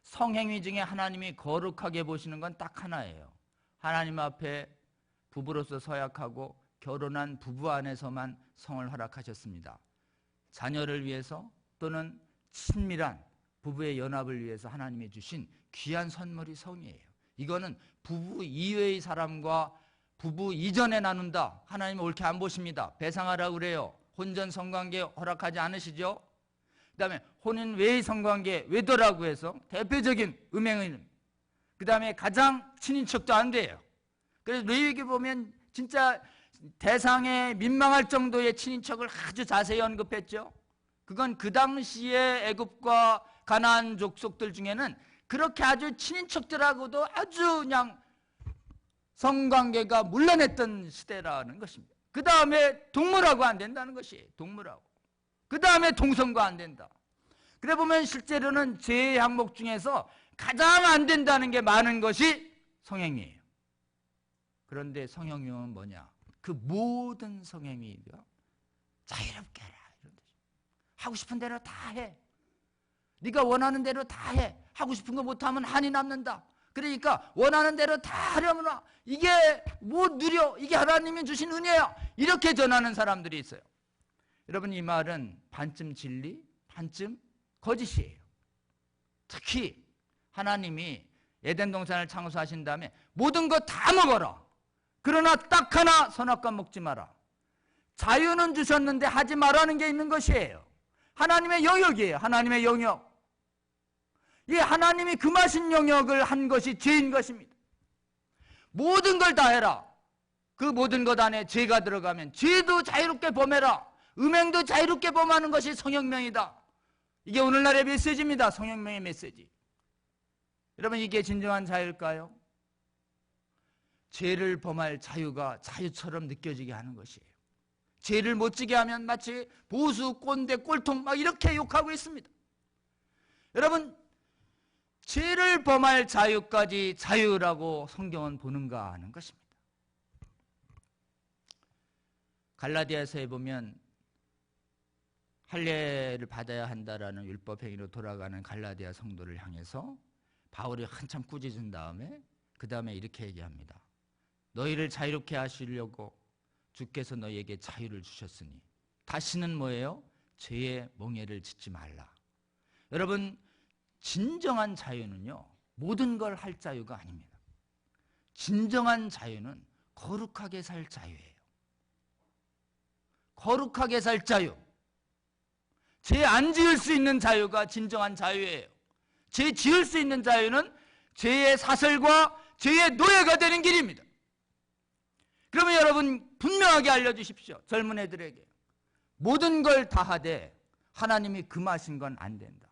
성행위 중에 하나님이 거룩하게 보시는 건 딱 하나예요. 하나님 앞에 부부로서 서약하고 결혼한 부부 안에서만 성을 허락하셨습니다. 자녀를 위해서 또는 친밀한 부부의 연합을 위해서 하나님이 주신 귀한 선물이 성이에요. 이거는 부부 이외의 사람과 부부 이전에 나눈다. 하나님은 옳게 안 보십니다. 배상하라고 그래요. 혼전 성관계 허락하지 않으시죠? 그 다음에 혼인 외의 성관계 외도라고 해서 대표적인 음행은, 그 다음에 가장 친인척도 안 돼요. 그래서 레위기 보면 진짜 대상에 민망할 정도의 친인척을 아주 자세히 언급했죠. 그건 그 당시에 애굽과 가나안 족속들 중에는 그렇게 아주 친인척들하고도 아주 그냥 성관계가 문란했던 시대라는 것입니다. 그 다음에 동물하고 안 된다는 것이에요. 동물하고. 그 다음에 동성과 안 된다. 그래 보면 실제로는 제 항목 중에서 가장 안 된다는 게 많은 것이 성행위예요. 그런데 성행위는 뭐냐? 그 모든 성행위가 자유롭게 해라, 이런 뜻이에요. 하고 싶은 대로 다 해. 네가 원하는 대로 다 해. 하고 싶은 거 못하면 한이 남는다. 그러니까 원하는 대로 다 하려면 이게 뭐 누려, 이게 하나님이 주신 은혜야, 이렇게 전하는 사람들이 있어요. 여러분, 이 말은 반쯤 진리, 반쯤 거짓이에요. 특히 하나님이 에덴 동산을 창조하신 다음에 모든 거 다 먹어라, 그러나 딱 하나 선악과 먹지 마라. 자유는 주셨는데 하지 말라는 게 있는 것이에요. 하나님의 영역이에요. 하나님의 영역. 이 하나님이 금하신 영역을 한 것이 죄인 것입니다. 모든 걸 다 해라. 그 모든 것 안에 죄가 들어가면 죄도 자유롭게 범해라. 음행도 자유롭게 범하는 것이 성혁명이다. 이게 오늘날의 메시지입니다. 성혁명의 메시지. 여러분, 이게 진정한 자유일까요? 죄를 범할 자유가 자유처럼 느껴지게 하는 것이에요. 죄를 못 지게 하면 마치 보수, 꼰대, 꼴통 막 이렇게 욕하고 있습니다. 여러분, 죄를 범할 자유까지 자유라고 성경은 보는가 하는 것입니다. 갈라디아서에 보면 할례를 받아야 한다라는 율법 행위로 돌아가는 갈라디아 성도를 향해서 바울이 한참 꾸짖은 다음에 그 다음에 이렇게 얘기합니다. 너희를 자유롭게 하시려고 주께서 너희에게 자유를 주셨으니 다시는 뭐예요? 죄의 멍에를 짓지 말라. 여러분, 진정한 자유는요, 모든 걸 할 자유가 아닙니다. 진정한 자유는 거룩하게 살 자유예요. 거룩하게 살 자유. 죄 안 지을 수 있는 자유가 진정한 자유예요. 죄 지을 수 있는 자유는 죄의 사슬과 죄의 노예가 되는 길입니다. 그러면 여러분, 분명하게 알려주십시오. 젊은 애들에게. 모든 걸 다 하되 하나님이 금하신 건 안 된다.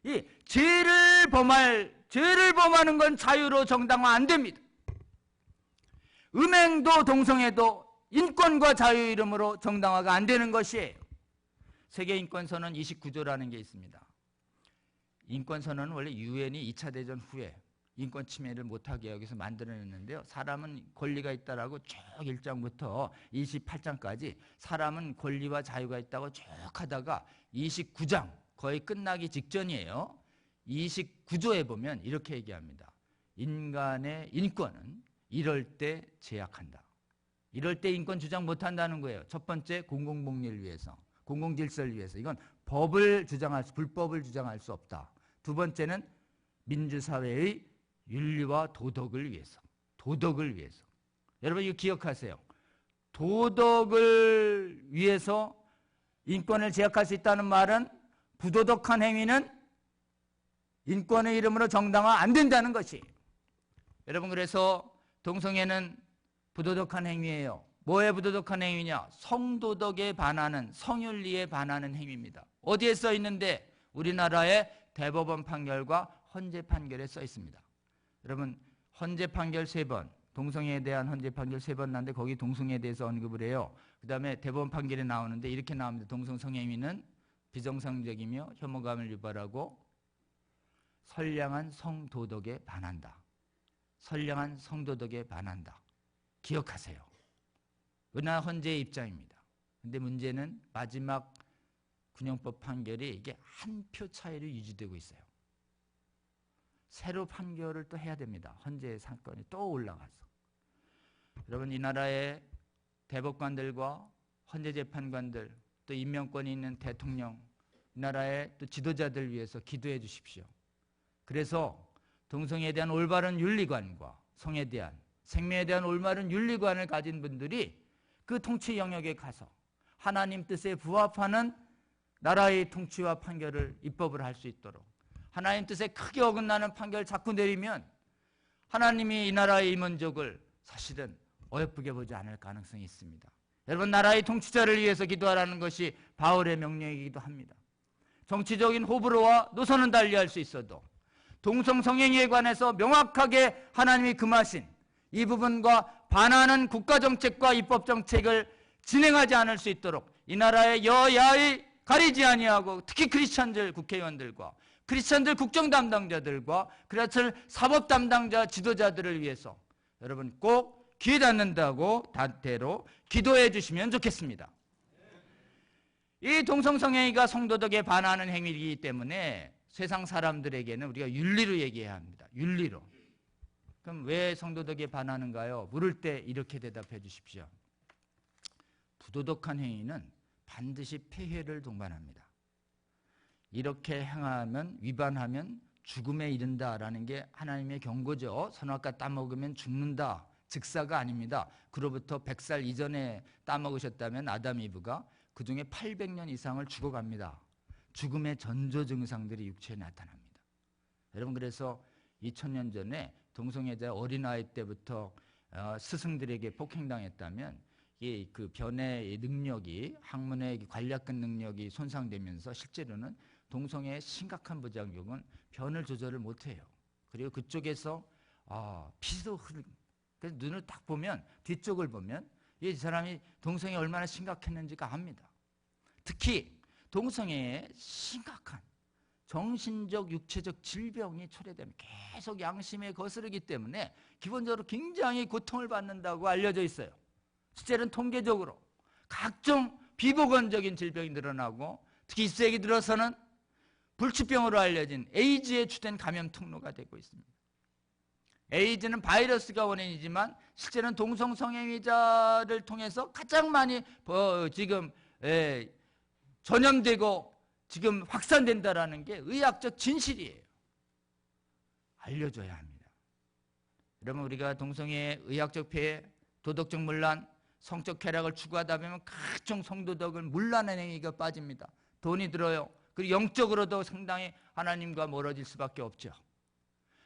이 죄를 범하는 건 자유로 정당화 안 됩니다. 음행도 동성애도 인권과 자유 이름으로 정당화가 안 되는 것이에요. 세계인권선언 29조라는 게 있습니다. 인권선언은 원래 유엔이 2차 대전 후에 인권 침해를 못하게 여기서 만들어냈는데요. 사람은 권리가 있다라고 쭉 1장부터 28장까지 사람은 권리와 자유가 있다고 쭉 하다가 29장 거의 끝나기 직전이에요. 29조에 보면 이렇게 얘기합니다. 인간의 인권은 이럴 때 제약한다. 이럴 때 인권 주장 못한다는 거예요. 첫 번째, 공공복리를 위해서, 공공질서를 위해서. 이건 법을 불법을 주장할 수 없다. 두 번째는 민주사회의 윤리와 도덕을 위해서. 도덕을 위해서. 여러분, 이거 기억하세요. 도덕을 위해서 인권을 제약할 수 있다는 말은 부도덕한 행위는 인권의 이름으로 정당화 안 된다는 것이에요. 여러분, 그래서 동성애는 부도덕한 행위예요. 뭐에 부도덕한 행위냐? 성도덕에 반하는, 성윤리에 반하는 행위입니다. 어디에 써 있는데? 우리나라의 대법원 판결과 헌재 판결에 써 있습니다. 여러분, 헌재 판결 3번, 동성애에 대한 헌재 판결 3번 나는데 거기 동성애에 대해서 언급을 해요. 그 다음에 대법원 판결에 나오는데 이렇게 나옵니다. 동성성행위는 비정상적이며 혐오감을 유발하고 선량한 성도덕에 반한다. 선량한 성도덕에 반한다. 기억하세요. 은하 헌재의 입장입니다. 근데 문제는 마지막 군형법 판결이 이게 한 표 차이로 유지되고 있어요. 새로 판결을 또 해야 됩니다. 헌재 사건이 또 올라가서. 여러분, 이 나라의 대법관들과 헌재재판관들, 또 임명권이 있는 대통령, 이 나라의 또 지도자들 위해서 기도해 주십시오. 그래서 동성애에 대한 올바른 윤리관과 성에 대한, 생명에 대한 올바른 윤리관을 가진 분들이 그 통치 영역에 가서 하나님 뜻에 부합하는 나라의 통치와 판결을 입법을 할 수 있도록, 하나님 뜻에 크게 어긋나는 판결을 자꾸 내리면 하나님이 이 나라의 임원족을 사실은 어여쁘게 보지 않을 가능성이 있습니다. 여러분, 나라의 통치자를 위해서 기도하라는 것이 바울의 명령이기도 합니다. 정치적인 호불호와 노선은 달리할 수 있어도 동성성행위에 관해서 명확하게 하나님이 금하신 이 부분과 반하는 국가정책과 입법정책을 진행하지 않을 수 있도록 이 나라의 여야의 가리지 아니하고 특히 크리스찬들 국회의원들과 크리스찬들 국정 담당자들과 크리스찬 사법 담당자 지도자들을 위해서 여러분 꼭 귀에 닿는다고 단테로 기도해 주시면 좋겠습니다. 이 동성성애가 성도덕에 반하는 행위이기 때문에 세상 사람들에게는 우리가 윤리로 얘기해야 합니다. 윤리로. 그럼 왜 성도덕에 반하는가요? 물을 때 이렇게 대답해 주십시오. 부도덕한 행위는 반드시 폐해를 동반합니다. 이렇게 행하면 위반하면 죽음에 이른다라는 게 하나님의 경고죠. 선악과 따먹으면 죽는다. 즉사가 아닙니다. 그로부터 100살 이전에 따먹으셨다면 아담 이브가 그중에 800년 이상을 죽어갑니다. 죽음의 전조 증상들이 육체에 나타납니다. 여러분 그래서 2000년 전에 동성애자 어린아이 때부터 스승들에게 폭행당했다면 그 변의 능력이 학문의 관략근 능력이 손상되면서 실제로는 동성애의 심각한 부작용은 변을 조절을 못해요. 그리고 그쪽에서 피도 그래서 눈을 딱 보면 뒤쪽을 보면 이 사람이 동성애 얼마나 심각했는지가 압니다. 특히 동성애에 심각한 정신적, 육체적 질병이 초래되면 계속 양심에 거스르기 때문에 기본적으로 굉장히 고통을 받는다고 알려져 있어요. 실제로는 통계적으로 각종 비보건적인 질병이 늘어나고 특히 20세기 들어서는 불치병으로 알려진 에이즈의 주된 감염 통로가 되고 있습니다. 에이즈는 바이러스가 원인이지만 실제는 동성성애자를 통해서 가장 많이 지금 전염되고 지금 확산된다라는 게 의학적 진실이에요. 알려줘야 합니다. 여러분 우리가 동성애의 의학적 폐해, 도덕적 문란, 성적 쾌락을 추구하다 보면 각종 성도덕을 문란한 행위가 빠집니다. 돈이 들어요. 그리고 영적으로도 상당히 하나님과 멀어질 수밖에 없죠.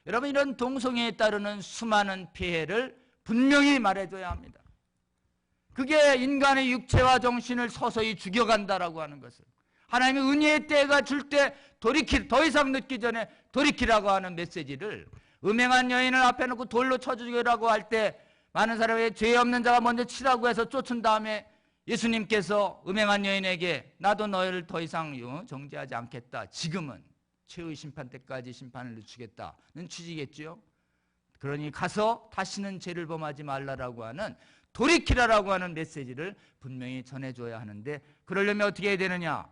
여러분 이런 동성애에 따르는 수많은 피해를 분명히 말해줘야 합니다. 그게 인간의 육체와 정신을 서서히 죽여간다라고 하는 것을 하나님의 은혜의 때가 줄 때 더 이상 늦기 전에 돌이키라고 하는 메시지를 음행한 여인을 앞에 놓고 돌로 쳐 죽이라고 할 때 많은 사람이 죄 없는 자가 먼저 치라고 해서 쫓은 다음에 예수님께서 음행한 여인에게 나도 너희를 더 이상 정죄하지 않겠다. 지금은 최후의 심판 때까지 심판을 늦추겠다는 취지겠죠. 그러니 가서 다시는 죄를 범하지 말라라고 하는 돌이키라라고 하는 메시지를 분명히 전해줘야 하는데 그러려면 어떻게 해야 되느냐?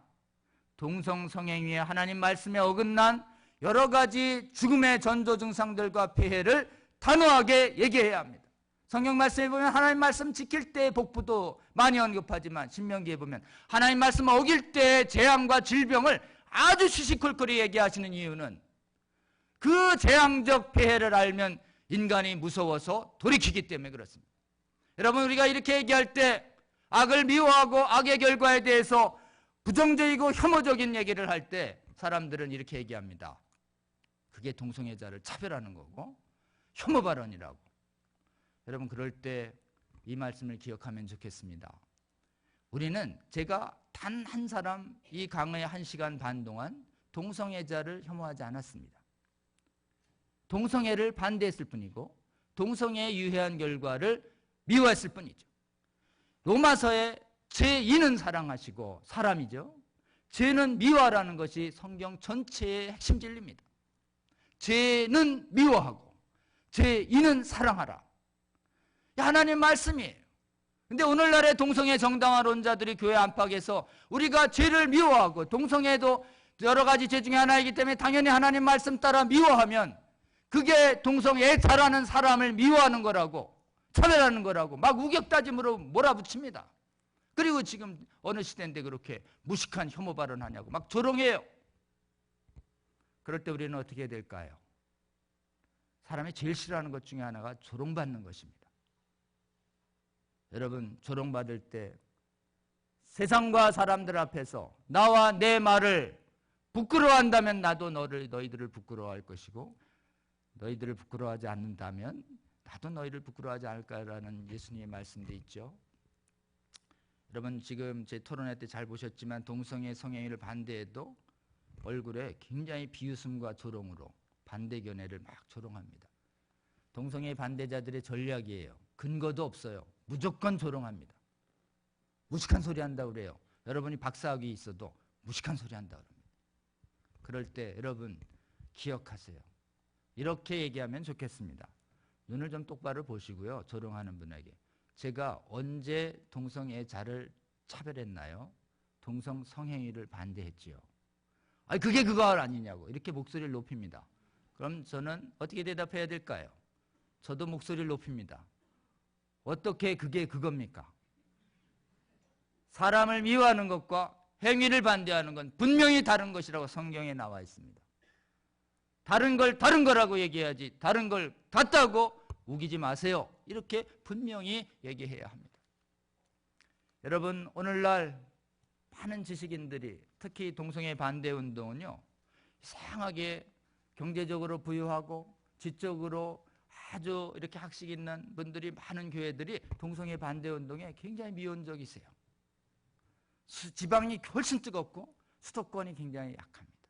동성성애위에 하나님 말씀에 어긋난 여러 가지 죽음의 전조 증상들과 폐해를 단호하게 얘기해야 합니다. 성경 말씀에 보면 하나님 말씀 지킬 때의 복부도 많이 언급하지만 신명기에 보면 하나님 말씀 어길 때의 재앙과 질병을 아주 시시콜콜이 얘기하시는 이유는 그 재앙적 폐해를 알면 인간이 무서워서 돌이키기 때문에 그렇습니다. 여러분 우리가 이렇게 얘기할 때 악을 미워하고 악의 결과에 대해서 부정적이고 혐오적인 얘기를 할 때 사람들은 이렇게 얘기합니다. 그게 동성애자를 차별하는 거고 혐오 발언이라고. 여러분 그럴 때 이 말씀을 기억하면 좋겠습니다. 우리는 제가 단 한 사람 이 강의 1시간 반 동안 동성애자를 혐오하지 않았습니다. 동성애를 반대했을 뿐이고 동성애에 유해한 결과를 미워했을 뿐이죠. 로마서에 죄인은 사랑하시고 사람이죠. 죄는 미워하라는 것이 성경 전체의 핵심 진리입니다. 죄는 미워하고 죄인은 사랑하라. 하나님 말씀이에요. 근데 오늘날의 동성애 정당화론자들이 교회 안팎에서 우리가 죄를 미워하고 동성애도 여러 가지 죄 중에 하나이기 때문에 당연히 하나님 말씀 따라 미워하면 그게 동성애 잘하는 사람을 미워하는 거라고 차별하는 거라고 막 우격다짐으로 몰아붙입니다. 그리고 지금 어느 시대인데 그렇게 무식한 혐오 발언하냐고 막 조롱해요. 그럴 때 우리는 어떻게 해야 될까요? 사람이 제일 싫어하는 것 중에 하나가 조롱받는 것입니다. 여러분 조롱받을 때 세상과 사람들 앞에서 나와 내 말을 부끄러워한다면 나도 너희들을 부끄러워할 것이고 너희들을 부끄러워하지 않는다면 나도 너희를 부끄러워하지 않을까라는 예수님의 말씀도 있죠. 여러분 지금 제 토론회 때 잘 보셨지만 동성애 성행위를 반대해도 얼굴에 굉장히 비웃음과 조롱으로 반대 견해를 막 조롱합니다. 동성애 반대자들의 전략이에요. 근거도 없어요. 무조건 조롱합니다. 무식한 소리 한다고 그래요. 여러분이 박사학위 있어도 무식한 소리 한다고 그럽니다. 그럴 때 여러분 기억하세요. 이렇게 얘기하면 좋겠습니다. 눈을 좀 똑바로 보시고요. 조롱하는 분에게. 제가 언제 동성애자를 차별했나요? 동성 성행위를 반대했지요. 아니 그게 그거 아니냐고 이렇게 목소리를 높입니다. 그럼 저는 어떻게 대답해야 될까요? 저도 목소리를 높입니다. 어떻게 그게 그겁니까? 사람을 미워하는 것과 행위를 반대하는 건 분명히 다른 것이라고 성경에 나와 있습니다. 다른 걸 다른 거라고 얘기해야지 다른 걸 같다고 우기지 마세요. 이렇게 분명히 얘기해야 합니다. 여러분 오늘날 많은 지식인들이 특히 동성애 반대 운동은요 이상하게 경제적으로 부유하고 지적으로 아주 이렇게 학식 있는 분들이 많은 교회들이 동성애 반대 운동에 굉장히 미온적이세요. 지방이 훨씬 뜨겁고 수도권이 굉장히 약합니다.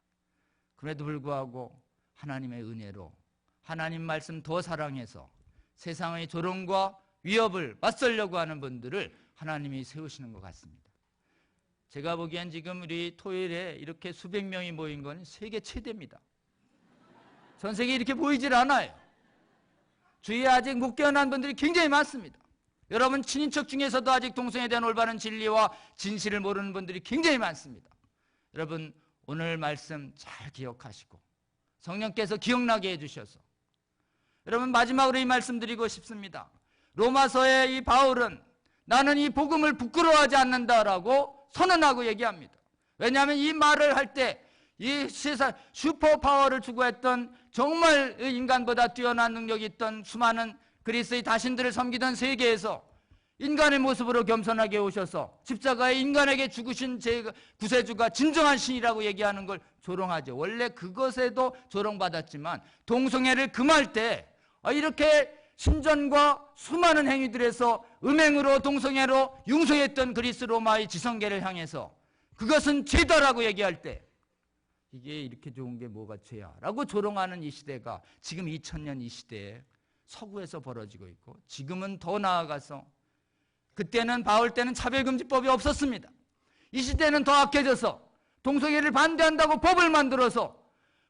그럼에도 불구하고 하나님의 은혜로 하나님 말씀 더 사랑해서 세상의 조롱과 위협을 맞서려고 하는 분들을 하나님이 세우시는 것 같습니다. 제가 보기엔 지금 우리 토요일에 이렇게 수백 명이 모인 건 세계 최대입니다. 전 세계에 이렇게 보이질 않아요. 주위에 아직 못 깨어난 분들이 굉장히 많습니다. 여러분 친인척 중에서도 아직 동성애에 대한 올바른 진리와 진실을 모르는 분들이 굉장히 많습니다. 여러분 오늘 말씀 잘 기억하시고 성령께서 기억나게 해주셔서 여러분 마지막으로 이 말씀 드리고 싶습니다. 로마서의 이 바울은 나는 이 복음을 부끄러워하지 않는다라고 선언하고 얘기합니다. 왜냐하면 이 말을 할 때 이 세상 슈퍼파워를 추구했던 정말 인간보다 뛰어난 능력이 있던 수많은 그리스의 다신들을 섬기던 세계에서 인간의 모습으로 겸손하게 오셔서 십자가에 인간에게 죽으신 제 구세주가 진정한 신이라고 얘기하는 걸 조롱하죠. 원래 그것에도 조롱받았지만 동성애를 금할 때 이렇게 신전과 수많은 행위들에서 음행으로 동성애로 융성했던 그리스 로마의 지성계를 향해서 그것은 죄다라고 얘기할 때 이게 이렇게 좋은 게 뭐가 죄야 라고 조롱하는 이 시대가 지금 2000년 이 시대에 서구에서 벌어지고 있고 지금은 더 나아가서 그때는 바울 때는 차별금지법이 없었습니다. 이 시대는 더 악해져서 동성애를 반대한다고 법을 만들어서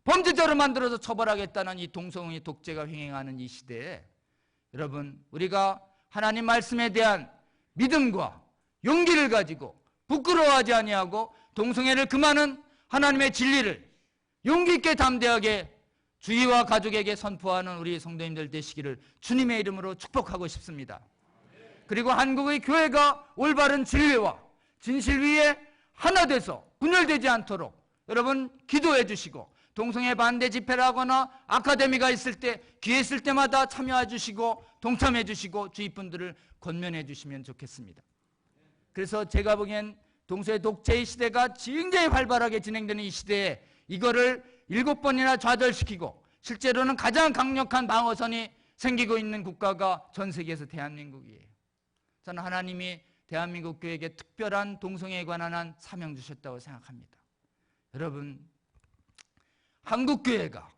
범죄자로 만들어서 처벌하겠다는 이 동성애 독재가 횡행하는 이 시대에 여러분 우리가 하나님 말씀에 대한 믿음과 용기를 가지고 부끄러워하지 아니하고 동성애를 금하는 하나님의 진리를 용기 있게 담대하게 주위와 가족에게 선포하는 우리 성도님들 되시기를 주님의 이름으로 축복하고 싶습니다. 그리고 한국의 교회가 올바른 진리와 진실 위에 하나 돼서 분열되지 않도록 여러분 기도해 주시고 동성애 반대 집회를 하거나 아카데미가 있을 때 기회 있을 때마다 참여해 주시고 동참해 주시고 주위 분들을 권면해 주시면 좋겠습니다. 그래서 제가 보기엔 동성애 독재의 시대가 굉장히 활발하게 진행되는 이 시대에 이거를 7번이나 좌절시키고 실제로는 가장 강력한 방어선이 생기고 있는 국가가 전 세계에서 대한민국이에요. 저는 하나님이 대한민국 교회에게 특별한 동성애에 관한 한 사명 주셨다고 생각합니다. 여러분 한국 교회가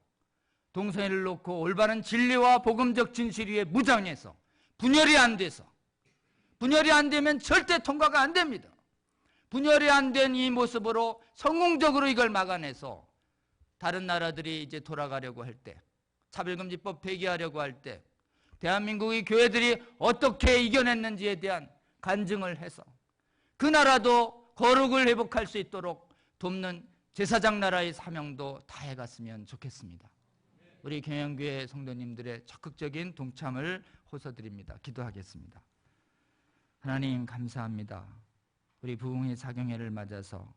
동성애를 놓고 올바른 진리와 복음적 진실 위에 무장해서 분열이 안 돼서 분열이 안 되면 절대 통과가 안 됩니다. 분열이 안 된 이 모습으로 성공적으로 이걸 막아내서 다른 나라들이 이제 돌아가려고 할 때 차별금지법 폐기하려고 할 때 대한민국의 교회들이 어떻게 이겨냈는지에 대한 간증을 해서 그 나라도 거룩을 회복할 수 있도록 돕는 제사장 나라의 사명도 다해갔으면 좋겠습니다. 우리 경영교회 성도님들의 적극적인 동참을 호소드립니다. 기도하겠습니다. 하나님 감사합니다. 우리 부흥의 사경회를 맞아서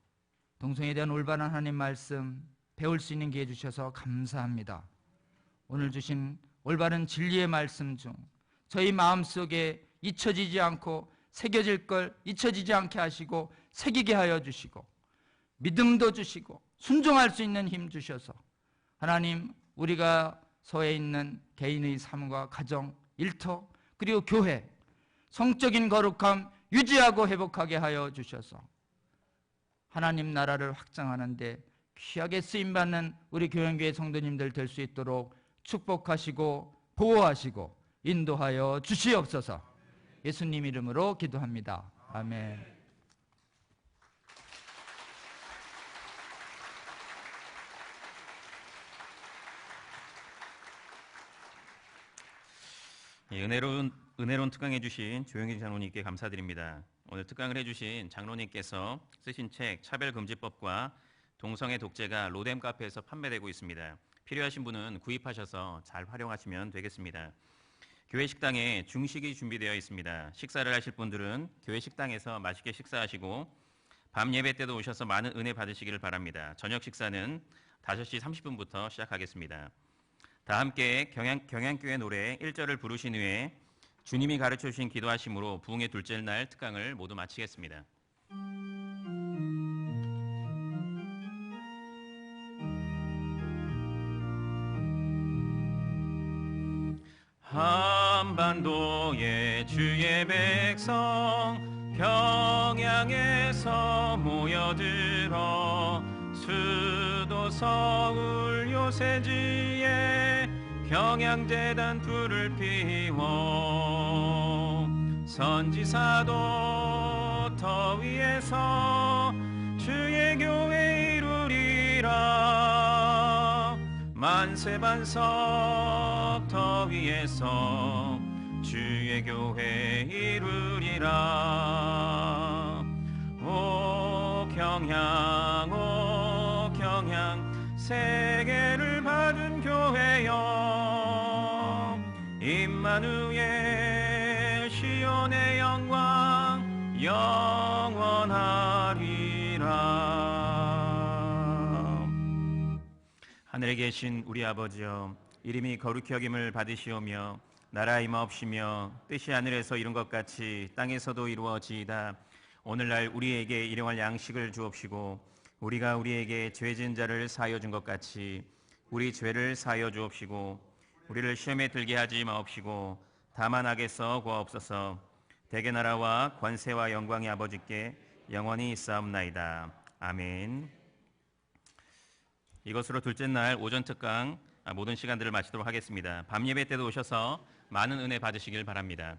동성애에 대한 올바른 하나님 말씀 배울 수 있는 기회 주셔서 감사합니다. 오늘 주신 올바른 진리의 말씀 중 저희 마음속에 잊혀지지 않고 새겨질 걸 잊혀지지 않게 하시고 새기게 하여 주시고 믿음도 주시고 순종할 수 있는 힘 주셔서 하나님 우리가 서에 있는 개인의 삶과 가정, 일터 그리고 교회 성적인 거룩함 유지하고 회복하게 하여 주셔서 하나님 나라를 확장하는 데 귀하게 쓰임받는 우리 교영교회 성도님들 될 수 있도록 축복하시고 보호하시고 인도하여 주시옵소서. 예수님 이름으로 기도합니다. 아멘. 예, 은혜로운 특강해 주신 조영진 장로님께 감사드립니다. 오늘 특강을 해주신 장로님께서 쓰신 책 차별금지법과 동성애 독재가 로뎀 카페에서 판매되고 있습니다. 필요하신 분은 구입하셔서 잘 활용하시면 되겠습니다. 교회 식당에 중식이 준비되어 있습니다. 식사를 하실 분들은 교회 식당에서 맛있게 식사하시고 밤 예배 때도 오셔서 많은 은혜 받으시기를 바랍니다. 저녁 식사는 5시 30분부터 시작하겠습니다. 다 함께 경양교회 노래 1절을 부르신 후에 주님이 가르쳐 주신 기도하심으로 부흥의 둘째 날 특강을 모두 마치겠습니다. 한반도의 주의 백성 평양에서 모여들어 수도 서울 요새지에 평양재단 불을 피워 선지사도 더 위에서 주의 교회 이루리라. 만세반석 더 위에서 주의 교회 이루리라. 오 경향 세계를 받은 교회여 임마누엘 시온의 영광 영원하리라. 하늘에 계신 우리 아버지여, 이름이 거룩히 여김을 받으시오며 나라 임하옵시며 뜻이 하늘에서 이룬 것 같이 땅에서도 이루어지이다. 오늘날 우리에게 일용할 양식을 주옵시고 우리가 우리에게 죄 지은 자를 사하여 준 것 같이 우리 죄를 사하여 주옵시고 우리를 시험에 들게 하지 마옵시고 다만 악에서 구하옵소서. 대개 나라와 권세와 영광이 아버지께 영원히 있사옵나이다. 아멘. 이것으로 둘째 날 오전 특강 모든 시간들을 마치도록 하겠습니다. 밤 예배 때도 오셔서 많은 은혜 받으시길 바랍니다.